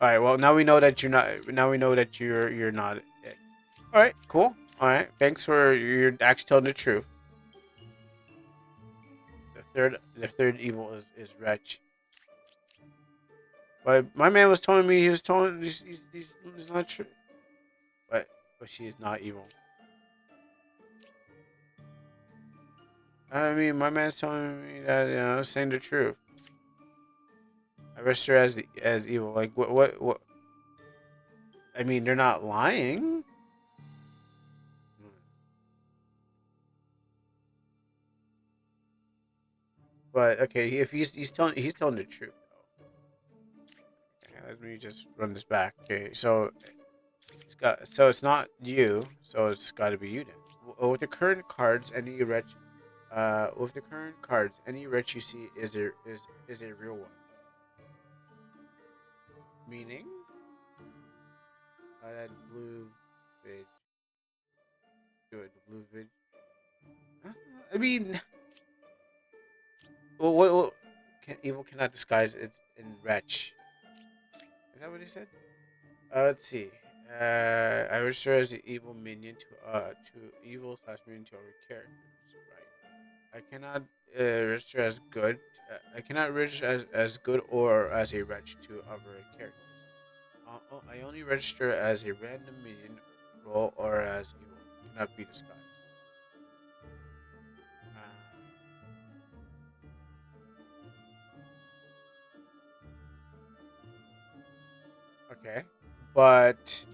All right. Well, now we know that you're not. Now we know that you're not it. All right. Cool. All right. Thanks for you're actually telling the truth. The third evil is wretch. But my man was telling me he was telling he's not true. But she is not evil. I mean, my man's telling me that saying the truth. I register as evil. Like what? I mean, they're not lying. But okay, if he's telling the truth though. Okay, let me just run this back. Okay, so it's not you, so it's got to be you then. With the current cards, any wretch you see is a real one. Meaning, that blue vid, good blue vid. Huh? I mean, what evil cannot disguise its in wretch. Is that what he said? Let's see. I refer as the evil minion to evil slash minion to our characters. Right. I cannot register as good. I cannot register as good or as a wretch to other characters. I only register as a random minion role or as evil. Cannot be disguised. Okay, but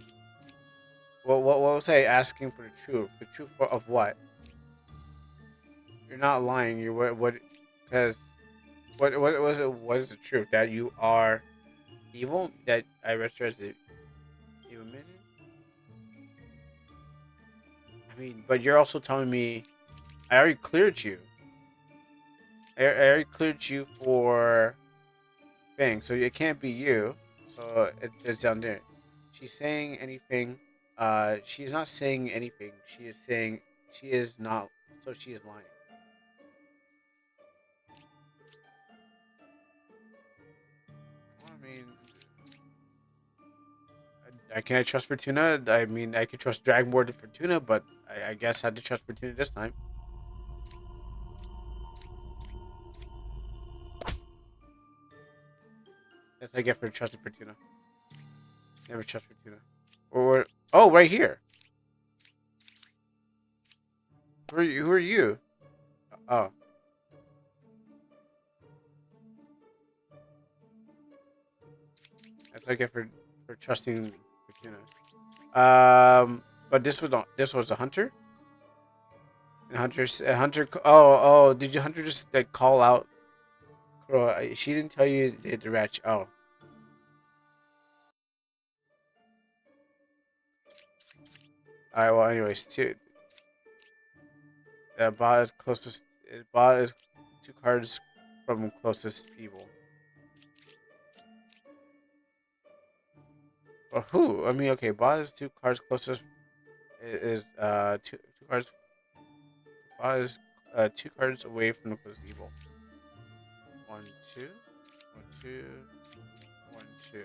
what was I asking for the truth? The truth of what? You're not lying. You what? Because what was it? What is the truth that you are evil? That I register as the evil minion? I mean, but you're also telling me I already cleared you. I already cleared you for thing, so it can't be you. So it's down there. She's saying anything. She is not saying anything. She is saying she is not. So she is lying. I mean, I can't trust Fortuna. I mean, I could trust Dragon Board Fortuna, but I guess I had to trust Fortuna this time. That's what I get for trusting Fortuna. Never trust Fortuna. Or oh, right here. Who are you? Who are you? Oh, that's what I get for trusting Fortuna. But this was not. This was a hunter. And Hunter. Oh, did you Hunter just like call out? She didn't tell you the ratch. Oh, all right. Well, anyways, Ba is closest. Ba is 2 cards from closest evil. Or who? I mean, okay. Ba is 2 cards closest. Is two cards. Ba is 2 cards away from the closest evil. 1, 2, 1, 2, 1, 2.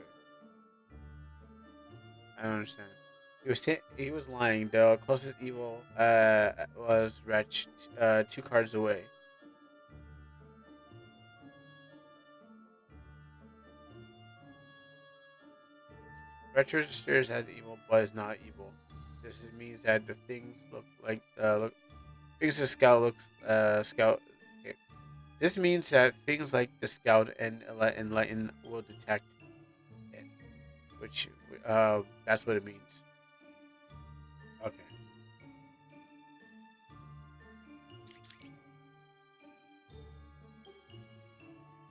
I don't understand. He was lying. The closest evil was Wretch, 2 cards away. Wretch registers as evil, but is not evil. Means that the things look like things the scout looks scout. Okay. This means that things like the scout and enlighten will detect it, which that's what it means. Okay.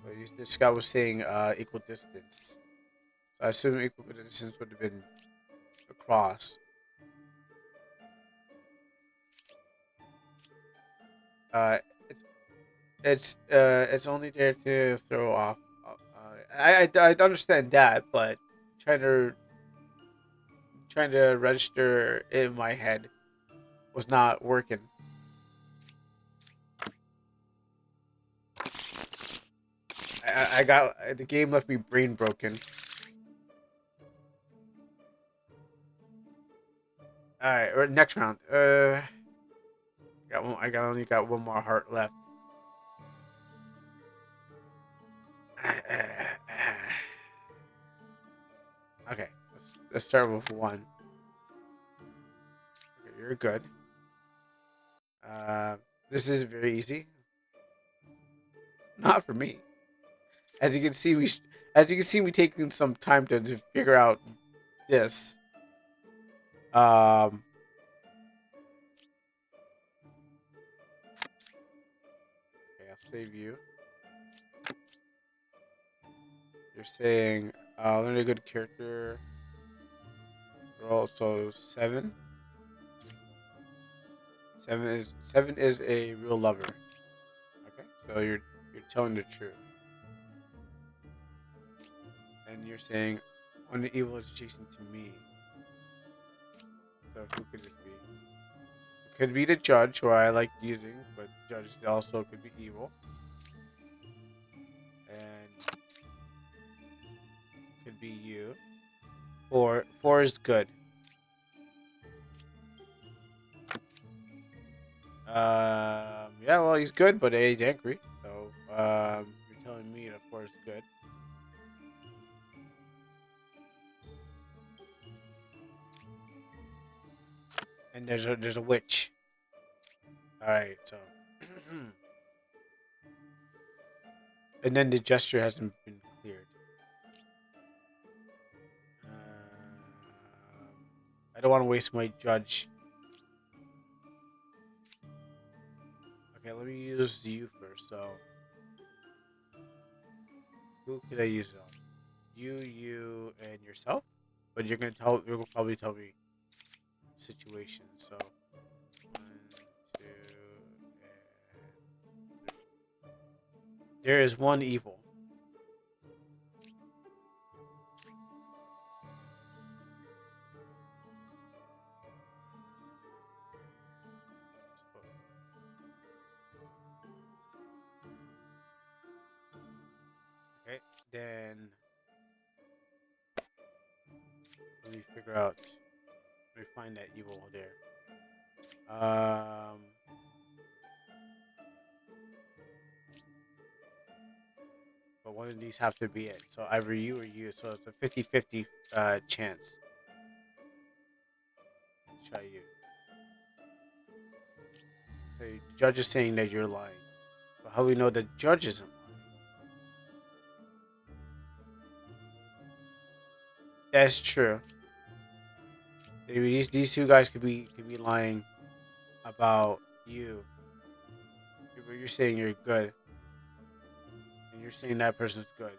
So the scout was saying equal distance. So I assume equal distance would have been across. Uh, it's only there to throw off. I understand that, but trying to trying to register in my head was not working. I got the game left me brain broken. All right, next round. Got one. I got only got one more heart left. Okay, let's start with one. Okay, you're good. Uh, this is very easy. Not for me. As you can see, we taking some time to figure out this. Um, okay, I'll save you. You're saying learn a good character. Roll so 7. 7 is a real lover. Okay, so you're telling the truth, and you're saying when the evil is adjacent to me. So who could this be? It could be the judge, who I like using, but the judge also could be evil, and could be you. Four is good. Yeah, well, he's good, but he's angry. So, you're telling me that 4 is good. And there's a witch. All right, so, and then the gesture hasn't been cleared. I don't want to waste my judge. Okay, let me use you first. So, who could I use it on? You, and yourself. But you're gonna probably tell me situation. So, 1, 2, and there is one evil. Okay, then let me figure out. Let me find that evil there. Um, but one of these have to be it. So either you or you. So it's a 50-50 chance. Let's try you. So the judge is saying that you're lying. But how do we know the judge isn't lying? That's true. Maybe these two guys could be lying about you. But you're saying you're good, and you're saying that person's good.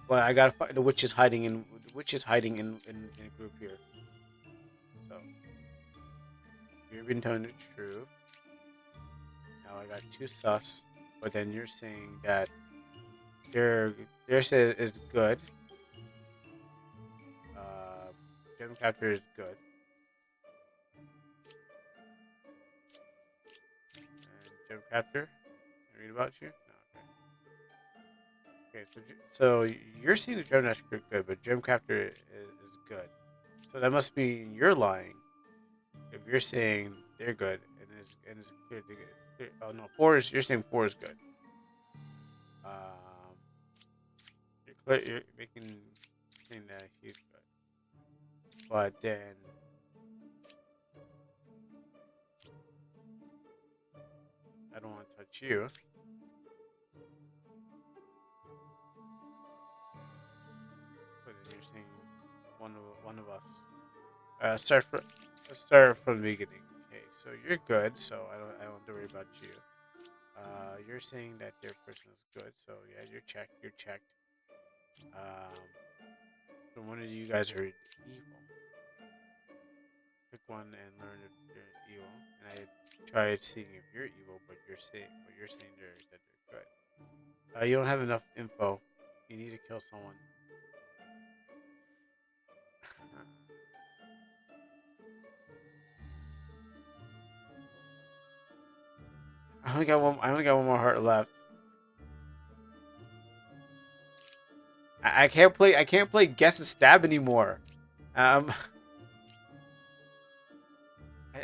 But I gotta find the witch is hiding in in a group here. So you've been telling the truth. Now I got two sus, but then you're saying that theirs is good. Gem capture is good, and gem capture. Can I read about you? No. Okay. So you're saying the gem capture is good, but gem capture is good. So that must mean you're lying if you're saying they're good and it's clear to get. Oh no, four is you're saying four is good. Um, you're making saying that he's good, but then I don't want to touch you. But then you're saying one of us. Start from let's start from the beginning. Okay, so you're good, so I don't have to worry about you. You're saying that their person is good, so yeah, you're checked. You're checked. Um, so one of you guys are evil. Pick one and learn if you're evil. And I tried seeing if you're evil, but you're saying that they're good. You don't have enough info. You need to kill someone. I only got one. I only got one more heart left. I can't play. I can't play guess and stab anymore. Um,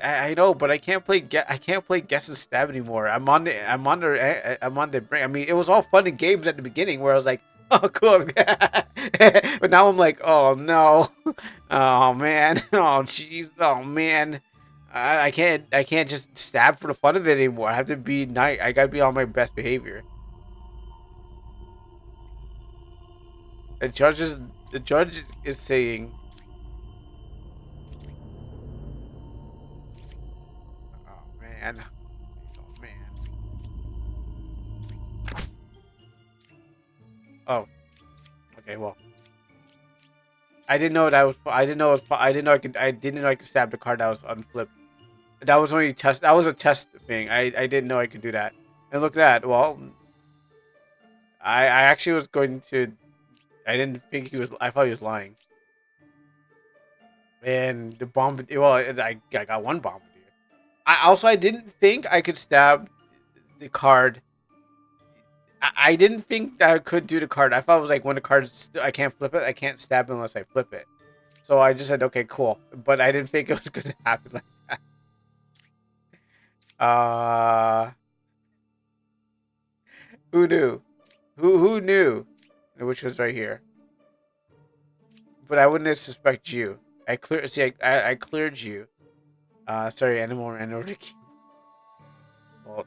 I know, but I can't play get. I can't play guess and stab anymore. I'm on the brink. I mean, it was all fun and games at the beginning where I was like, oh cool, but now I'm like, oh no, oh man, oh jeez, oh man. I can't just stab for the fun of it anymore. I have to be nice. I gotta be on my best behavior. The judge is the judge is saying, oh man, oh man, oh okay, well. I didn't know that was. I didn't know. It was, I didn't know I could. I didn't know I could stab the card that was unflipped. That was only test. That was a test thing. I didn't know I could do that. And look at that. Well, I actually was going to. I didn't think he was. I thought he was lying. And the bomb. Well, I got one bomb. I didn't think I could stab the card. I didn't think that I could do the card. I thought it was like when the card. I can't flip it. I can't stab it unless I flip it. So I just said, okay, cool. But I didn't think it was going to happen like that. Uh, who knew? Who knew? Which was right here. But I wouldn't suspect you. I clear. See, I cleared you. Sorry, animal ran over the key. Well,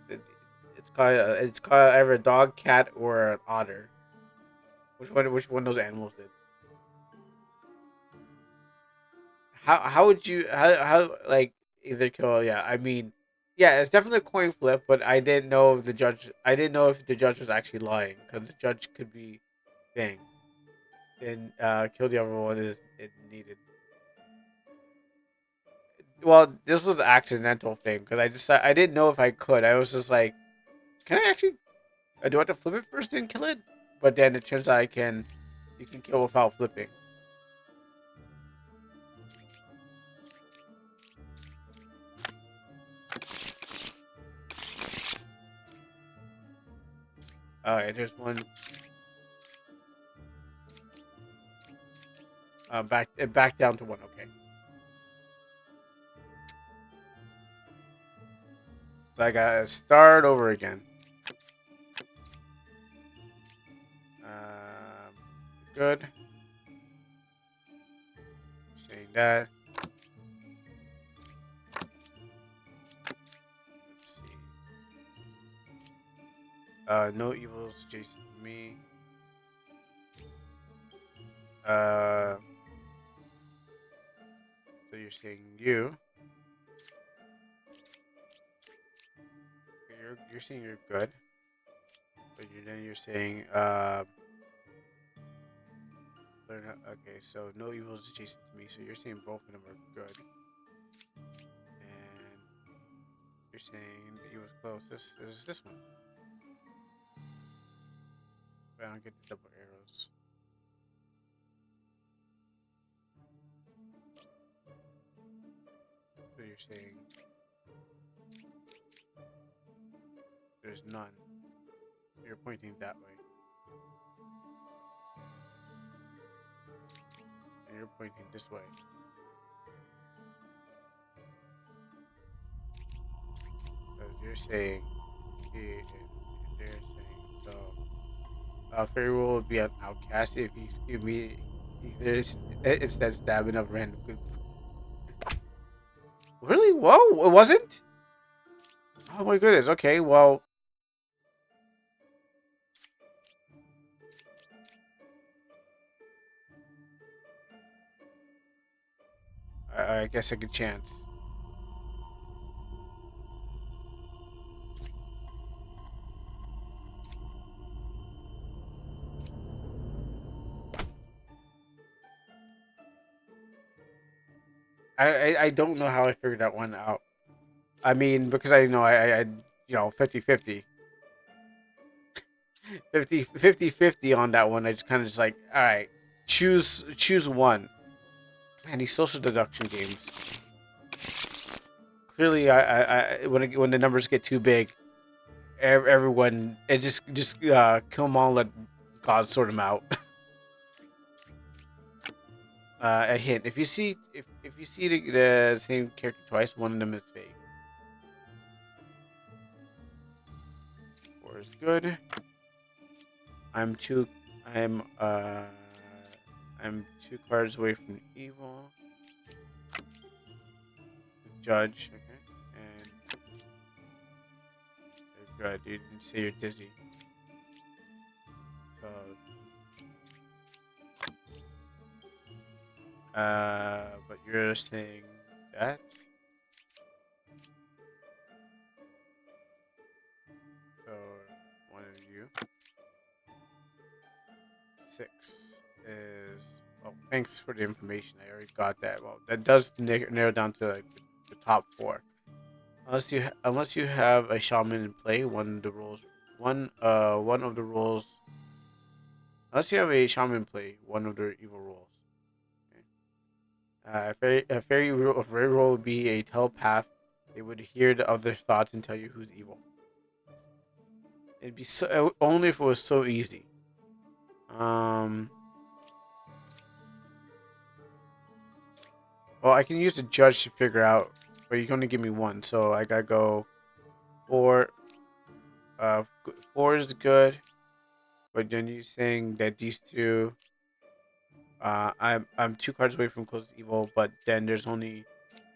It's called either a dog, cat, or an otter. Which one of those animals did? How would you how like either kill? Yeah, I mean, yeah, it's definitely a coin flip, but I didn't know if the judge. I didn't know if the judge was actually lying because the judge could be saying, then kill the other one is it needed. Well, this was an accidental thing because I didn't know if I could. I was just like, can I actually? Do I have to flip it first and kill it? But then it turns out I can. You can kill without flipping. All right, there's one. Back down to one. Okay, so I gotta start over again. Good. Saying that. Let's see. No evils chasing me. Uh, so you're saying you're saying you're good, but then you're saying okay, so no evils adjacent to me. So you're saying both of them are good, and you're saying the evils closest is this one. But I don't get the double arrows. So you're saying there's none. You're pointing that way, and you're pointing this way. Because you're saying he and they're saying so. Fairy will be an outcast if he's give me there's instead stabbing up random good. Really? Whoa! It wasn't? Oh my goodness. Okay, well, I guess I could chance. I don't know how I figured that one out. I mean, because I know I 50-50. 50-50 on that one. I just kind of just like, all right, choose one. Man, these social deduction games. Clearly, when the numbers get too big, everyone it just kill them all. Let God sort them out. A hint: if you see the same character twice, one of them is fake. 4 is good. I'm two. I'm uh. I'm 2 cards away from evil. Judge. Okay. And you're good. You didn't say you're dizzy. So. But you're saying that. So one of you. 6 is. Oh, thanks for the information. I already got that. Well, that does narrow down to like the top 4. Unless you have a shaman in play, one of the rules. One of the rules. Unless you have a shaman in play, one of the evil rules. Okay. A fairy rule would be a telepath. They would hear the other thoughts and tell you who's evil. It'd be so only if it was so easy. Um. Well, I can use the judge to figure out, but you can only give me one, so I gotta go 4. 4 is good, but then you're saying that these two. I'm 2 cards away from closest evil, but then there's only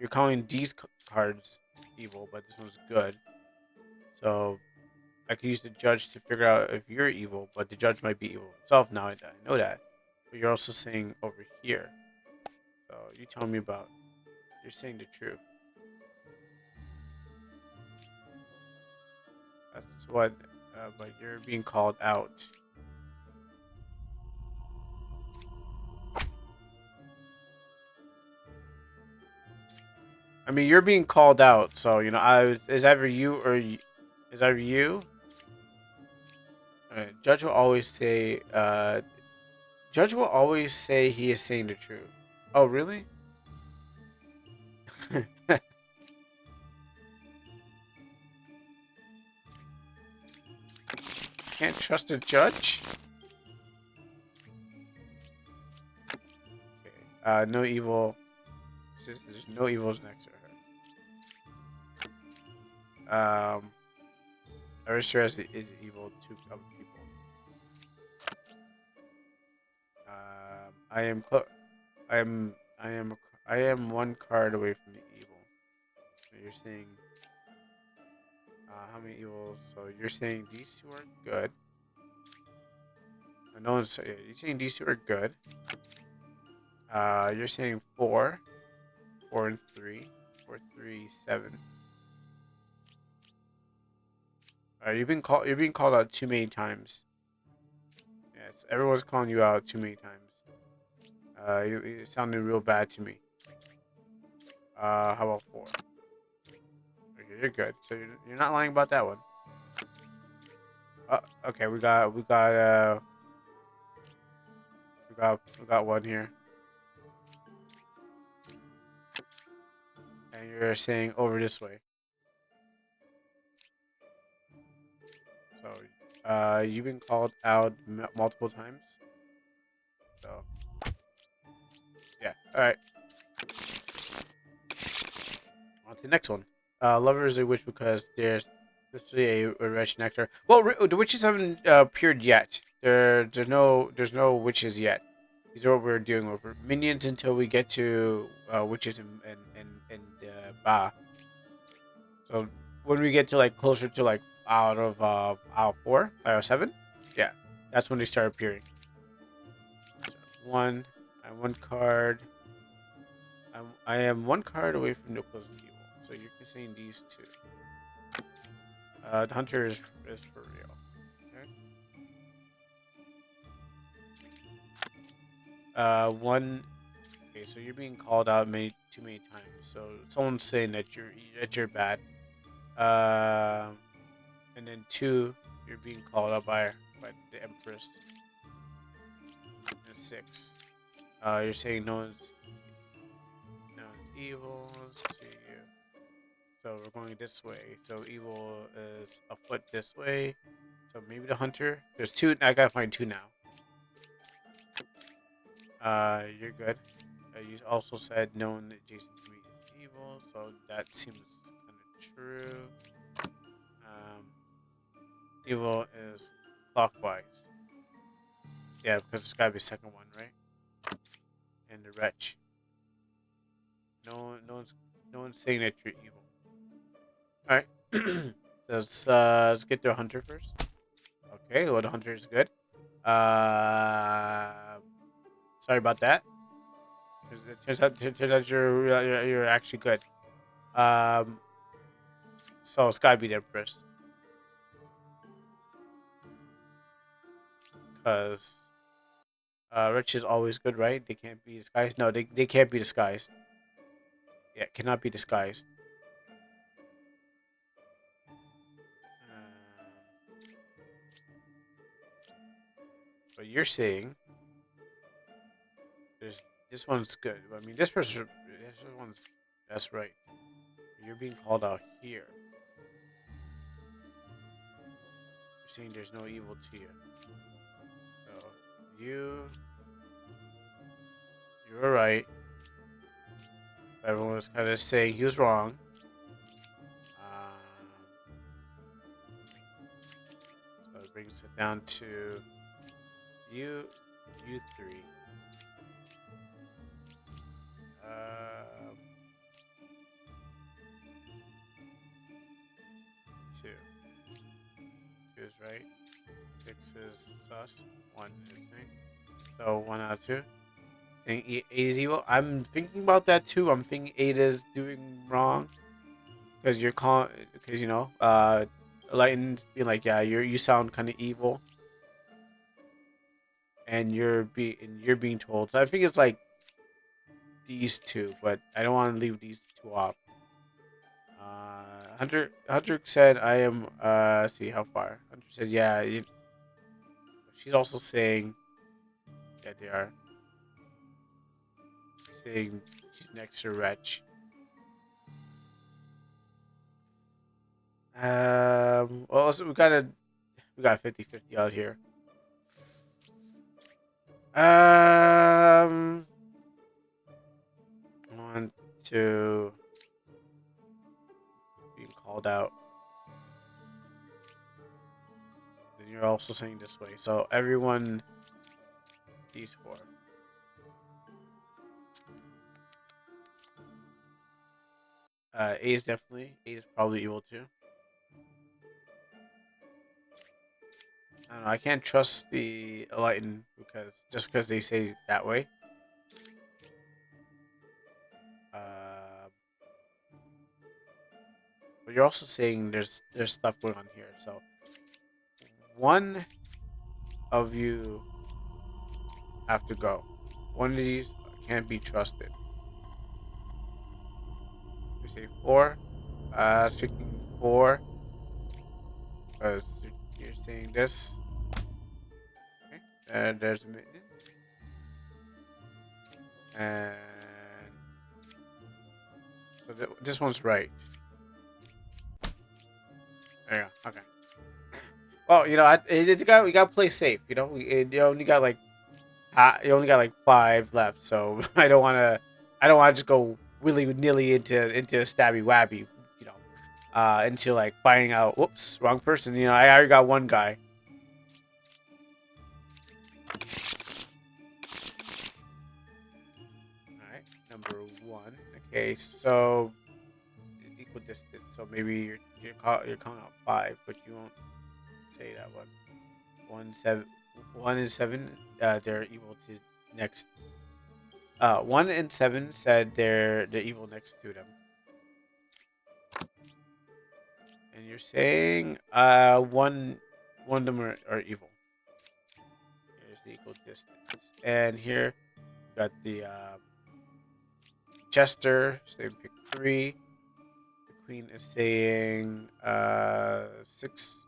you're calling these cards evil, but this one's good. So I could use the judge to figure out if you're evil, but the judge might be evil himself. Now I know that. But you're also saying over here. So you tell me about. You're saying the truth. That's what. But you're being called out. I mean, you're being called out. So is either you or is either you. Judge will always say. Judge will always say he is saying the truth. Oh, really? Can't trust a judge? Okay. No evil. There's no evils next to her. Arister is evil to other people. I am I am. I am. I am one card away from the evil. So you're saying. How many evils? So you're saying these two are good. No one's. Yeah, you're saying these two are good. You're saying 4, 4 and 3, 4, 3, 7. You've been called. You're being called out too many times. Yes, everyone's calling you out too many times. You sounded real bad to me. How about 4? Okay, you're good. So you're not lying about that one. Okay, we got one here. And you're saying over this way. So, you've been called out multiple times. So, yeah. All right. On to the next one. Lover is a witch because there's literally a wretched nectar. Well, the witches haven't appeared yet. There's no witches yet. These are what we're dealing with. We're minions until we get to witches and Ba. So when we get to like closer to like out 4, out 7, yeah, that's when they start appearing. So one, I have one card. I am one card away from no closest evil. So you're saying these two. The hunter is for real. Okay. One. Okay, so you're being called out too many times. So someone's saying that you're bad. And then 2, you're being called out by the Empress. And 6, you're saying no one's evil. Let's see you. So we're going this way. So evil is afoot this way. So maybe the hunter. There's 2. I gotta find 2 now. You're good. You also said no one adjacent to me is evil, so that seems kind of true. Evil is clockwise. Yeah, because it's gotta be the second one, right? And the wretch. No one's saying that you're evil. All right. Let's get the hunter first. Okay, well the hunter is good. Sorry about that. Turns out you're actually good. Um, so it's gotta be the Empress. Because rich is always good, right? They can't be disguised. No, they can't be disguised. Yeah, cannot be disguised. But you're saying there's this one's good. I mean, this one's that's right. You're being called out here. You're saying there's no evil to you. So you're right. Everyone was kind of saying he was wrong. So it brings it down to you 3. Um, 2. right? 6 is sus. 1 is right. So 1 out of 2. Saying 8 is evil. I'm thinking about that too. I'm thinking 8 is doing wrong because you're calling because Lightning's being like, yeah, you sound kind of evil, and you're being told. So I think it's like these two, but I don't want to leave these two off. Hunter said I am. Let's see how far. Hunter said yeah. She's also saying yeah they are saying she's next to Wretch. Well, so we got 50-50 out here. Want to being called out. Then you're also saying this way. So everyone, these four. A is definitely. A is probably evil too. I don't know. I can't trust the Enlightened because they say that way. Uh, but you're also saying there's stuff going on here. So one of you have to go. One of these can't be trusted. You say 4. Speaking 4 because you're saying this. Okay. There's a mitten. And so this one's right. There you go. Okay. Well, we got to play safe. You only got like 5 left, so I don't want to just go willy nilly into stabby wabby, into like finding out. Whoops, wrong person. I already got one guy. All right, number 1. Okay, so equal distance. So maybe you're calling out 5, but you won't say that one. 1 and 7. They're equal to next. 1 and 7 said they're evil next to them. And you're saying one of them are evil. Here's the equal distance. And here we got the Chester saying pick 3. The Queen is saying 6.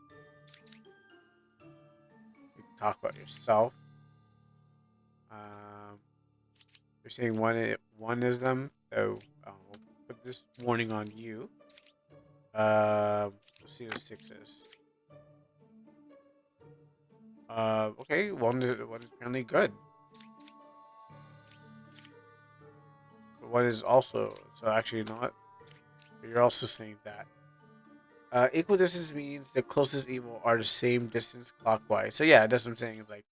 You can talk about yourself. You're saying one is them. So we'll put this warning on you. We'll see what 6 is. Okay, one is apparently good. But one is also so actually not. You're also saying that. Equal distance means the closest evil are the same distance clockwise. So yeah, that's what I'm saying. It's like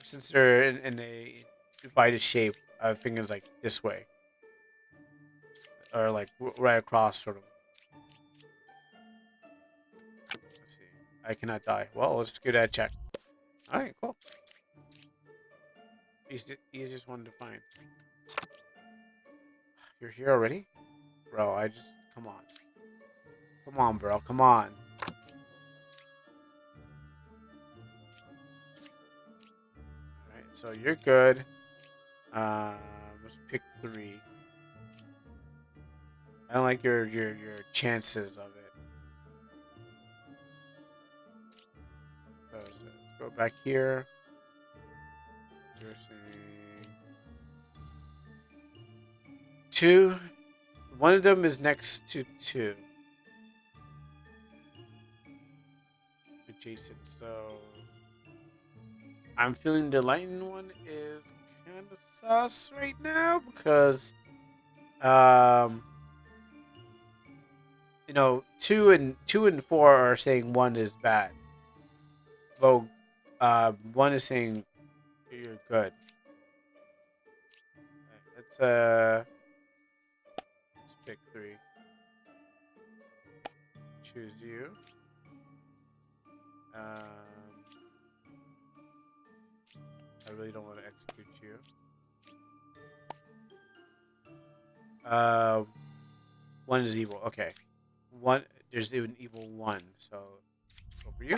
since they're in a divided shape, I think it's like this way or like right across sort of. Let's see. I cannot die. Well, let's give that a check. All right, cool. Easiest one to find. You're here already, bro. Come on, bro. Come on. All right, so you're good. Let's pick 3. I don't like your chances of it. So let's go back here. You're saying 2. One of them is next to 2. Adjacent. So I'm feeling the lightning one is kind of sus right now because um 2 and 4 are saying 1 is bad. Well, 1 is saying you're good. Let's pick 3. Choose you. I really don't want to execute you. Uh, one is evil. Okay. One. There's an evil one. So go for you.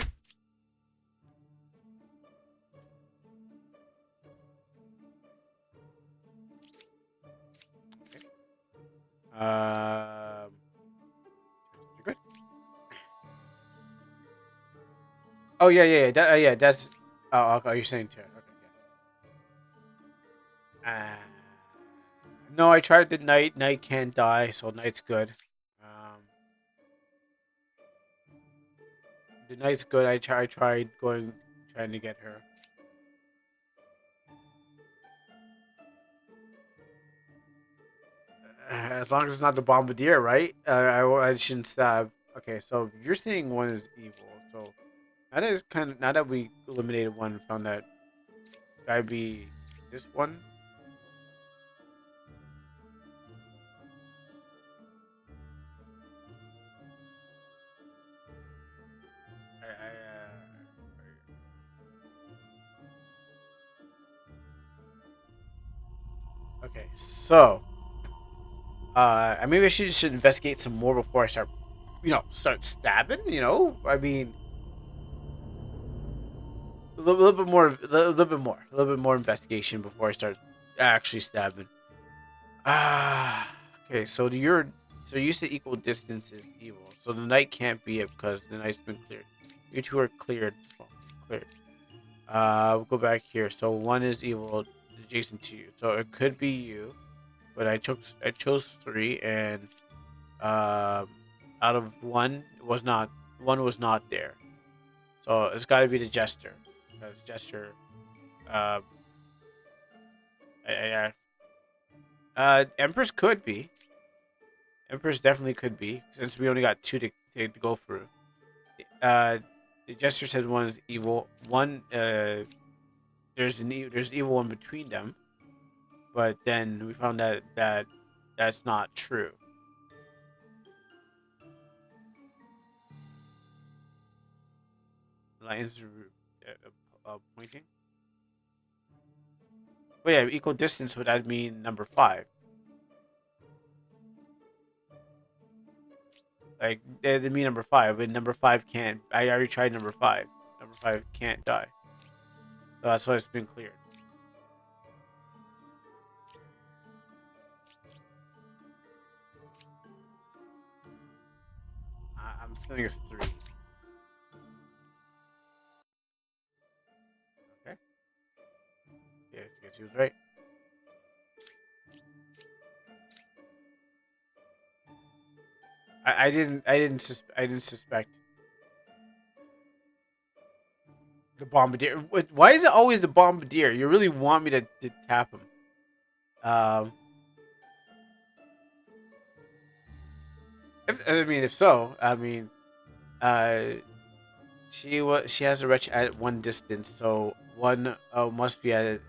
Okay. You're good. Oh yeah, yeah, yeah. Yeah, that's. Oh, okay. You're saying two. Okay, yeah. No, I tried the knight. Knight can't die, so knight's good. Um, the knight's good. I tried trying to get her. As long as it's not the bombardier, right? I shouldn't stab. Okay, so you're saying one is evil. So now that we eliminated one and found that guy be this one. Okay, so maybe I should investigate some more before I start stabbing. I mean, little bit more, a little bit more investigation before I start actually stabbing. Ah, okay. So you said equal distance is evil. So the knight can't be it because the knight's been cleared. You two are cleared. Well, cleared. We'll go back here. So one is evil adjacent to you. So it could be you, but I chose three, and um, out of one was not there. So it's got to be the jester, because jester. Um, Empress could be. Empress definitely could be, since we only got two to go through. Uh, the jester says one is evil. One, there's evil one between them, but then we found that that's not true. Lions pointing. But yeah, equal distance would that mean number five? Like they mean number five, but number five can't. I already tried number five. Number five can't die. So that's why it's been cleared. I'm feeling it's three. Okay. Yeah, I guess he was right. I didn't suspect the bombardier. Why is it always the bombardier? You really want me to tap him? Um, if so, uh, she has a wretch at one distance, so one must be at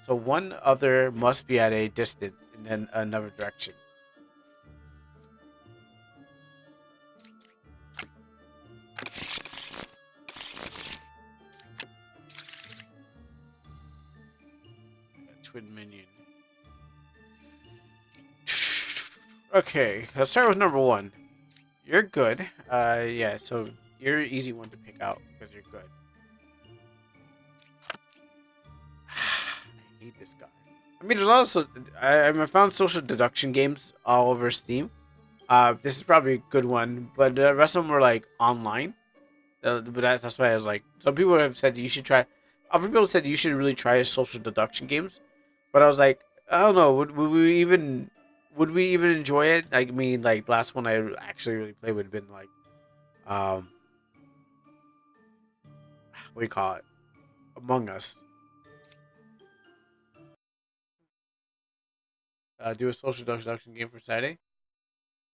so one other must be at a distance and then another direction. A twin minion. Okay, let's start with number one. You're good. Yeah, so you're an easy one to pick out because you're good. I hate this guy. I mean, there's also I found social deduction games all over Steam. This is probably a good one, but the rest of them were like online. But that's why I was like, some people have said you should try. Other people said you should really try social deduction games, but I was like, I don't know. Would we even enjoy it? Like, I mean, like last one I actually really played would have been like, um, what do you call it? Among Us. Do a social deduction game for Saturday.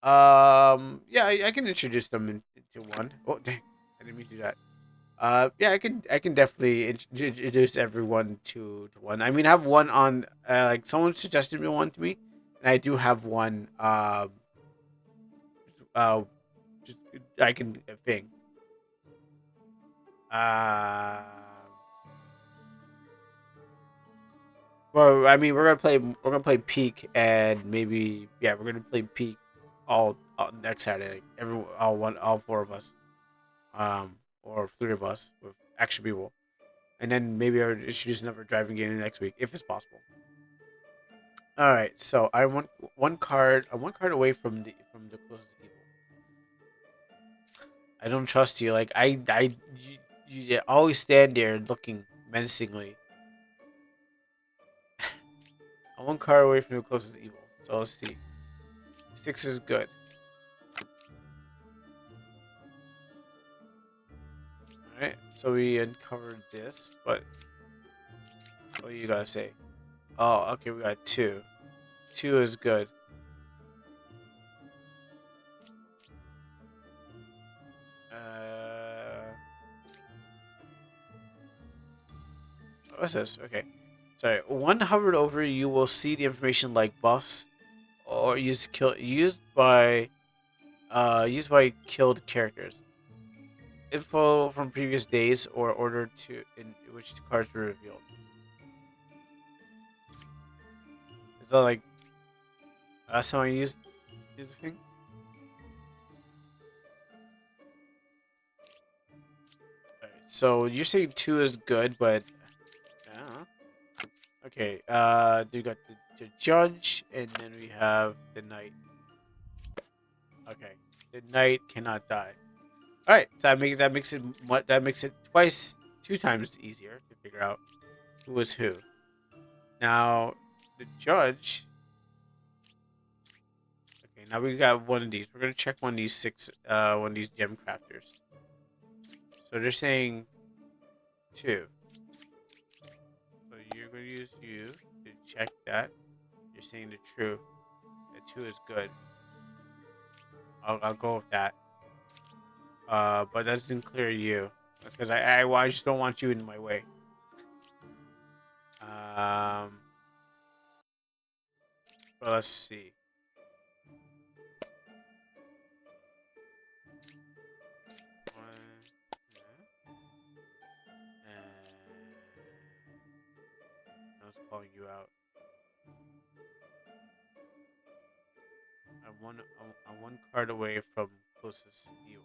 Yeah, I can introduce them into one. Oh, dang, I didn't mean to do that. Yeah, I can definitely introduce everyone to one. I mean, I have one on. Like someone suggested me one to me, and I do have one. Um, uh, uh, just I can thing. Uh, well, I mean, we're gonna play Peak, and maybe yeah, we're gonna play Peak all next Saturday. All four of us, or three of us with extra people, and then maybe I would introduce another driving game next week if it's possible. All right, so I want one card. I'm one card away from the closest evil. I don't trust you. Like you always stand there looking menacingly. I'm one card away from the closest evil. So let's see. Six is good. All right. So we uncovered this, but what do you gotta say? Oh, okay. We got two. Two is good. Uh, what's this? Okay. Sorry. One hovered over, you will see the information like buffs or used by killed characters. Info from previous days or order to in which the cards were revealed. Is that like last time I used the thing? Alright, so you're saying two is good, but I don't know. Okay, we got the judge, and then we have the knight. Okay, the knight cannot die. All right, so that makes it twice, two times easier to figure out who is who. Now, the judge. Okay, now we got one of these. We're gonna check one of these gem crafters. So they're saying two. So you're gonna use you to check that. You're saying the true. That two is good. I'll go with that. But that doesn't clear you because I just don't want you in my way. Um, but let's see. One, and I was calling you out. I'm one card away from closest evil.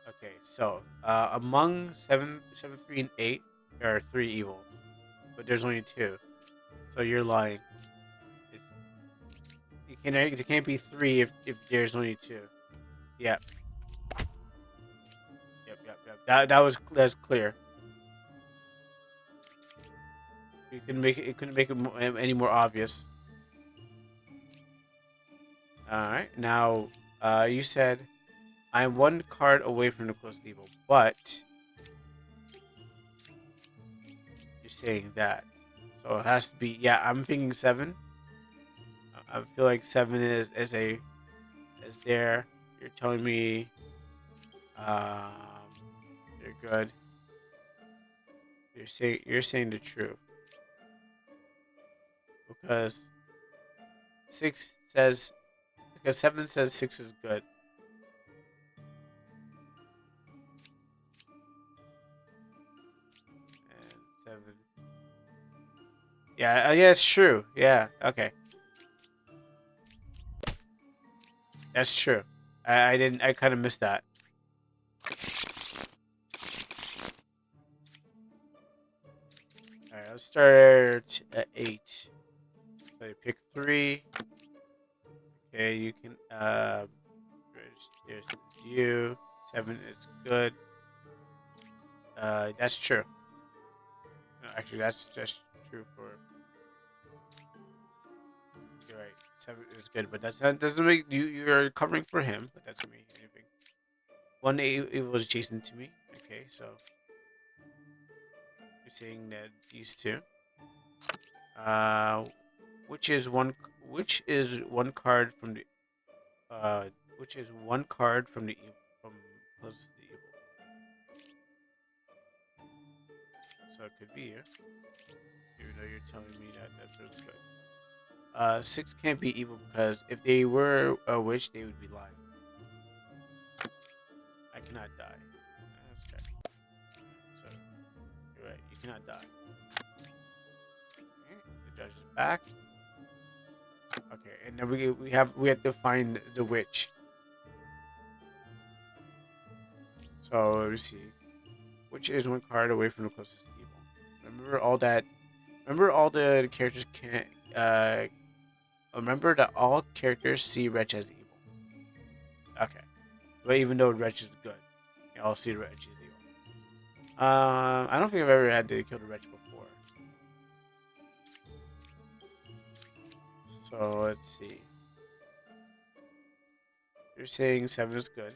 Okay, so among seven, three, and eight, there are three evils, but there's only two. So you're lying. It's, it can't be three if there's only two. Yep, yep. That's clear. You can make it. It couldn't make it any more obvious. All right. Now, you said I'm one card away from the closest evil, but you're saying that, so it has to be. Yeah, I'm thinking seven. I feel like seven is there. You're telling me, you're good. You're saying the truth because six says because seven says six is good. And seven. Yeah, yeah, it's true. Yeah, okay, that's true. I didn't. I kind of missed that. All right, let's start at eight. So you pick three. Okay, you can. There's you. Seven is good. That's true. No, actually, that's just true for. You're right. Seven is good, but that doesn't make you. You're covering for him, but that doesn't make anything. One it was adjacent to me. Okay, so you're saying that these two. Uh, which is one. Which is one card from the. Uh, which is one card from from closest to the evil. So it could be here, even though you're telling me that feels good. Six can't be evil because if they were a witch, they would be lying. cannot die. Let's check. So you're right. You cannot die. Okay, the judge is back. Okay, and then we have to find the witch. So let me see. Which is one card away from the closest evil. Remember all that. Remember all the characters can. Remember that all characters see Wretch as evil. Okay, but even though Wretch is good, they all see Wretch as evil. I don't think I've ever had to kill the Wretch before. So let's see. You're saying 7 is good.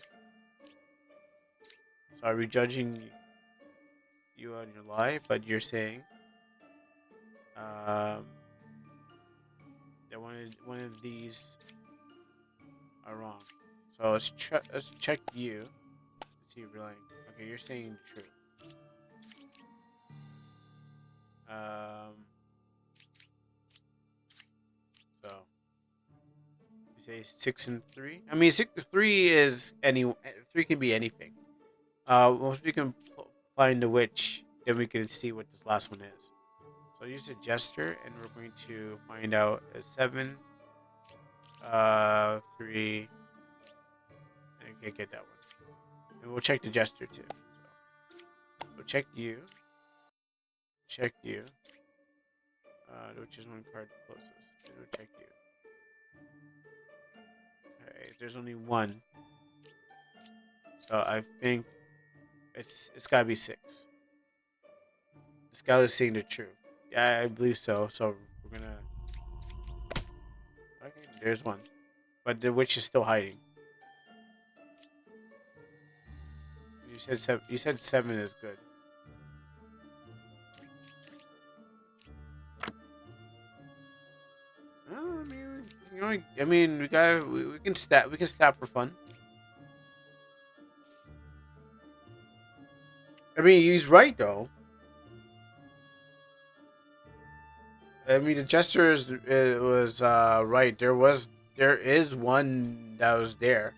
So are we judging you on your lie? But you're saying that one of these are wrong. So let's check you. Let's see if you're lying. Okay, you're saying true. Um, so you say 6 and 3. I mean, 3 is any 3 can be anything. Once we can find the witch, then we can see what this last one is. So use a gesture, and we're going to find out 7, 3. I can't get that one. And we'll check the gesture too. So we'll check you. Check you. Which is one card closest. And we'll check you. Okay, there's only one. So I think it's gotta be 6. The scout is seeing the truth. Yeah, I believe so. So we're gonna. Okay, there's one, but the witch is still hiding. You said 7. You said 7 is good. I mean, I mean, we can stab. We can stab for fun. I mean, he's right though. I mean, the jester was right. There is one that was there.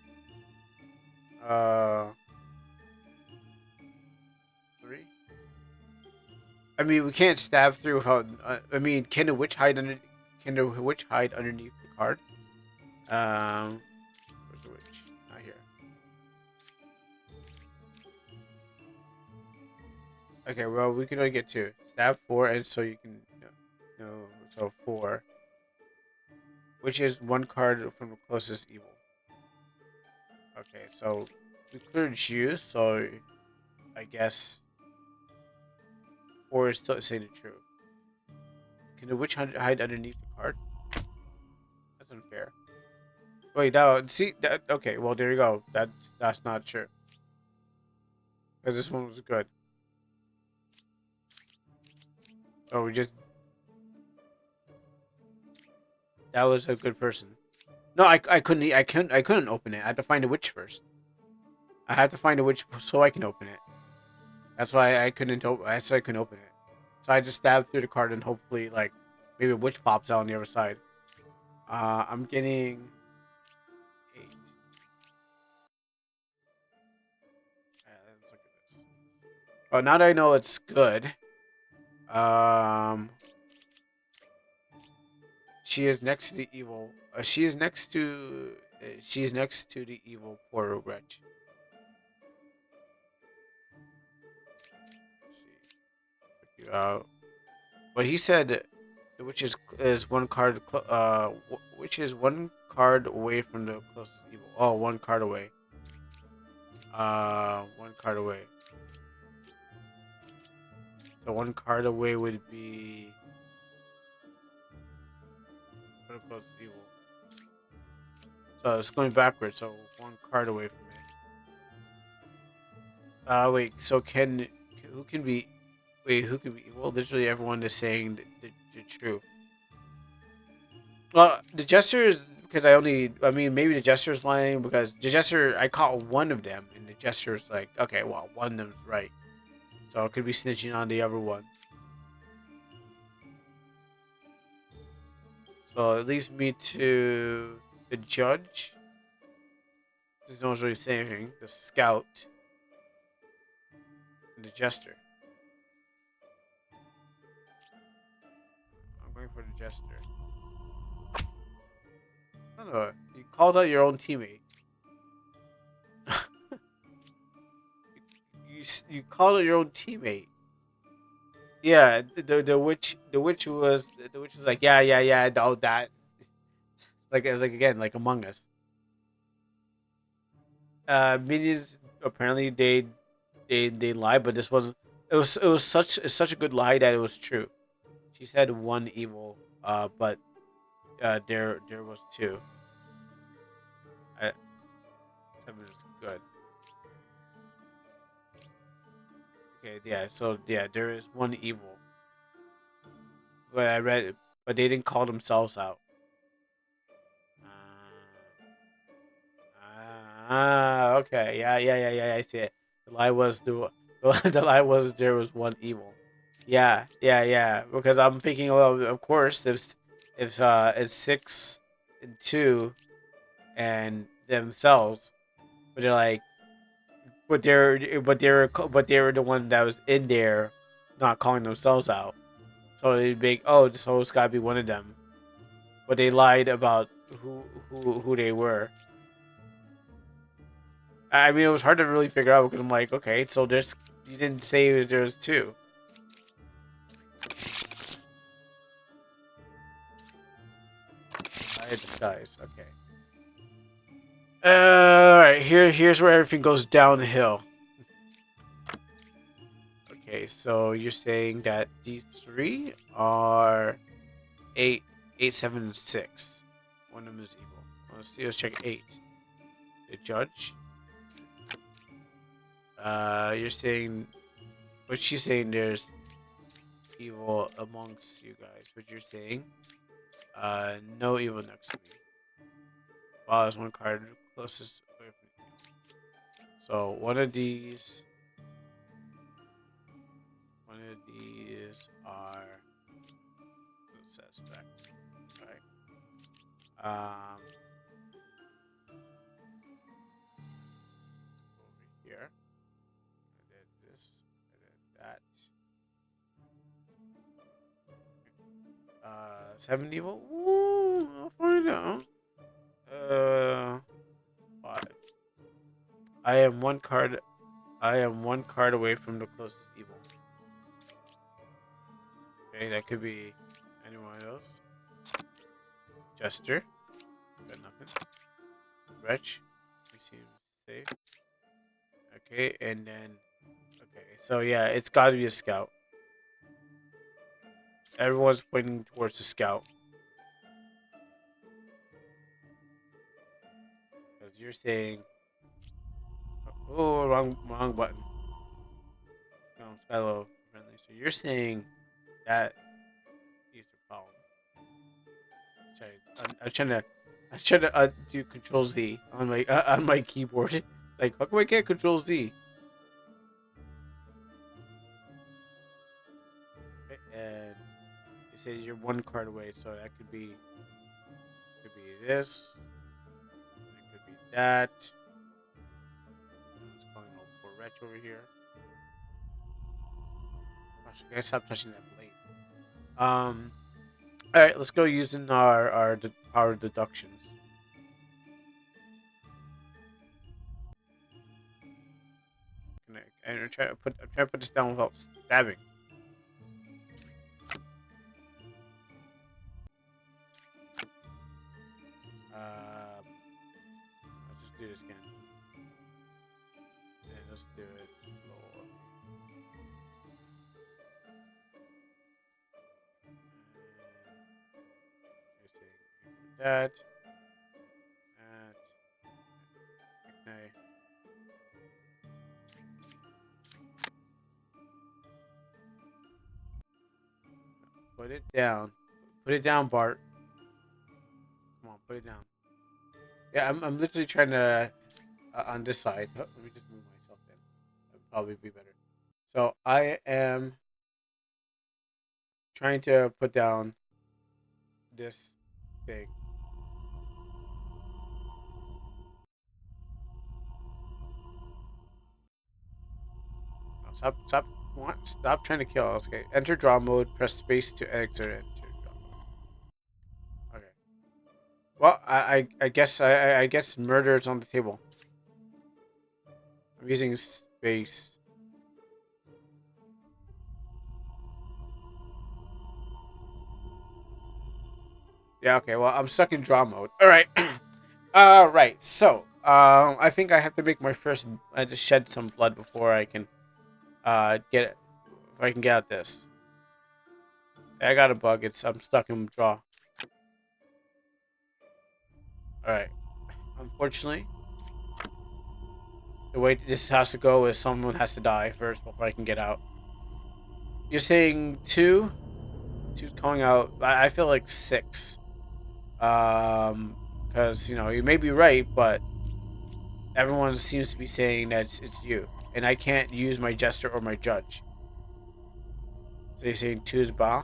Uh, 3. I mean, we can't stab through without. I mean, can the witch hide under? Can the witch hide underneath the card? Where's the witch? Not here. Okay, well, we can only get 2. Stab 4, and so you can. No, so 4. Which is one card from the closest evil. Okay, so we cleared you, so I guess 4 is still saying the truth. Can the witch hide underneath the card? That's unfair. Wait, no, see that? Okay, well there you go. That's not true because this one was good. Oh, we just that was a good person. No, I couldn't open it. I had to find a witch first. I had to find a witch so I can open it. That's why I couldn't open. That's why I couldn't open it. So I just stabbed through the card and hopefully like maybe a witch pops out on the other side. I'm getting 8. Let's look at this. Oh, now that I know it's good. Um, she is next to the evil. She is next to. She is next to the evil poor wretch. Let's see. Check you out. But he said, which is one card. Which is one card away from the closest evil. Oh, one card away. One card away. So one card away would be from the closest evil. So it's going backwards. So one card away from it. Wait. So who can be? Wait, who can be? Well, literally everyone is saying the truth. Well, the jester is because I mean, maybe the jester is lying because the jester. I caught one of them, and the jester is like, okay, well, one of them's right, so it could be snitching on the other one. So it leads me to the judge. No one's really saying anything. The scout. the jester. I'm going for the jester. I don't know. You called out your own teammate. You called out your own teammate. Yeah, the witch was like, yeah, all that. Like it was like again like Among Us. Minions apparently they lie, but this wasn't. It was such a good lie that it was true. She said one evil, but there was two. Uh, 7 is good. Okay, yeah. So yeah, there is one evil. But I read it, but they didn't call themselves out. Okay. Yeah. I see it. The lie was the lie was there was one evil. Yeah. Because I'm thinking, well, of course, if it's 6 and 2 and themselves, but they're like, but they were the one that was in there, not calling themselves out. So they'd be, oh, so it's gotta be one of them. But they lied about who they were. I mean, it was hard to really figure out because I'm like, okay, so there's you didn't say there's two. I had disguise. Okay. All right. Here's where everything goes downhill. Okay, so you're saying that these three are eight, 7, and 6. One of them is evil. Let's check 8. The judge. You're saying, but she's saying there's evil amongst you guys, but you're saying, no evil next to me. Wow, there's one card closest away from you. So one of these are suspect. Right. Let's go over here. I did this. I did that. 7 evil. Ooh, I'll find out. 5. I am one card. I am one card away from the closest evil. Okay, that could be anyone else. Jester. Got nothing. Wretch. We seem safe. Okay, and then okay, so yeah, it's got to be a scout. Everyone's pointing towards the scout because you're saying, oh, wrong button. No, Skylo friendly. So you're saying that is a problem. Sorry, I'm trying to do Control Z on my keyboard. Like, how come I can't Control Z? Okay, and it says you're one card away, so that could be this. It could be that. It's calling out poor wretch over here. Gosh, I gotta stop touching that blade. All right, let's go using our deductions. And I'm trying to put this down without stabbing. Let's just do this again. And let's do it slow. That. Okay. Put it down. Put it down, Bart. Come on, put it down. Yeah, I'm literally trying to on this side. Oh, let me just move myself in. That would probably be better. So I am trying to put down this thing. Stop trying to kill. Okay, enter draw mode. Press space to exit. Enter draw mode. Okay. Well, I guess murder is on the table. I'm using space. Yeah. Okay. Well, I'm stuck in draw mode. All right. Right. So, I think I have to make my first. I just shed some blood before I can, get. If I can get out this. I got a bug. I'm stuck in draw. All right. Unfortunately, the way this has to go is someone has to die first before I can get out. You're saying two? Two's calling out. I feel like six. Because you may be right, but everyone seems to be saying that it's you, and I can't use my jester or my judge. So you're saying two is Ba,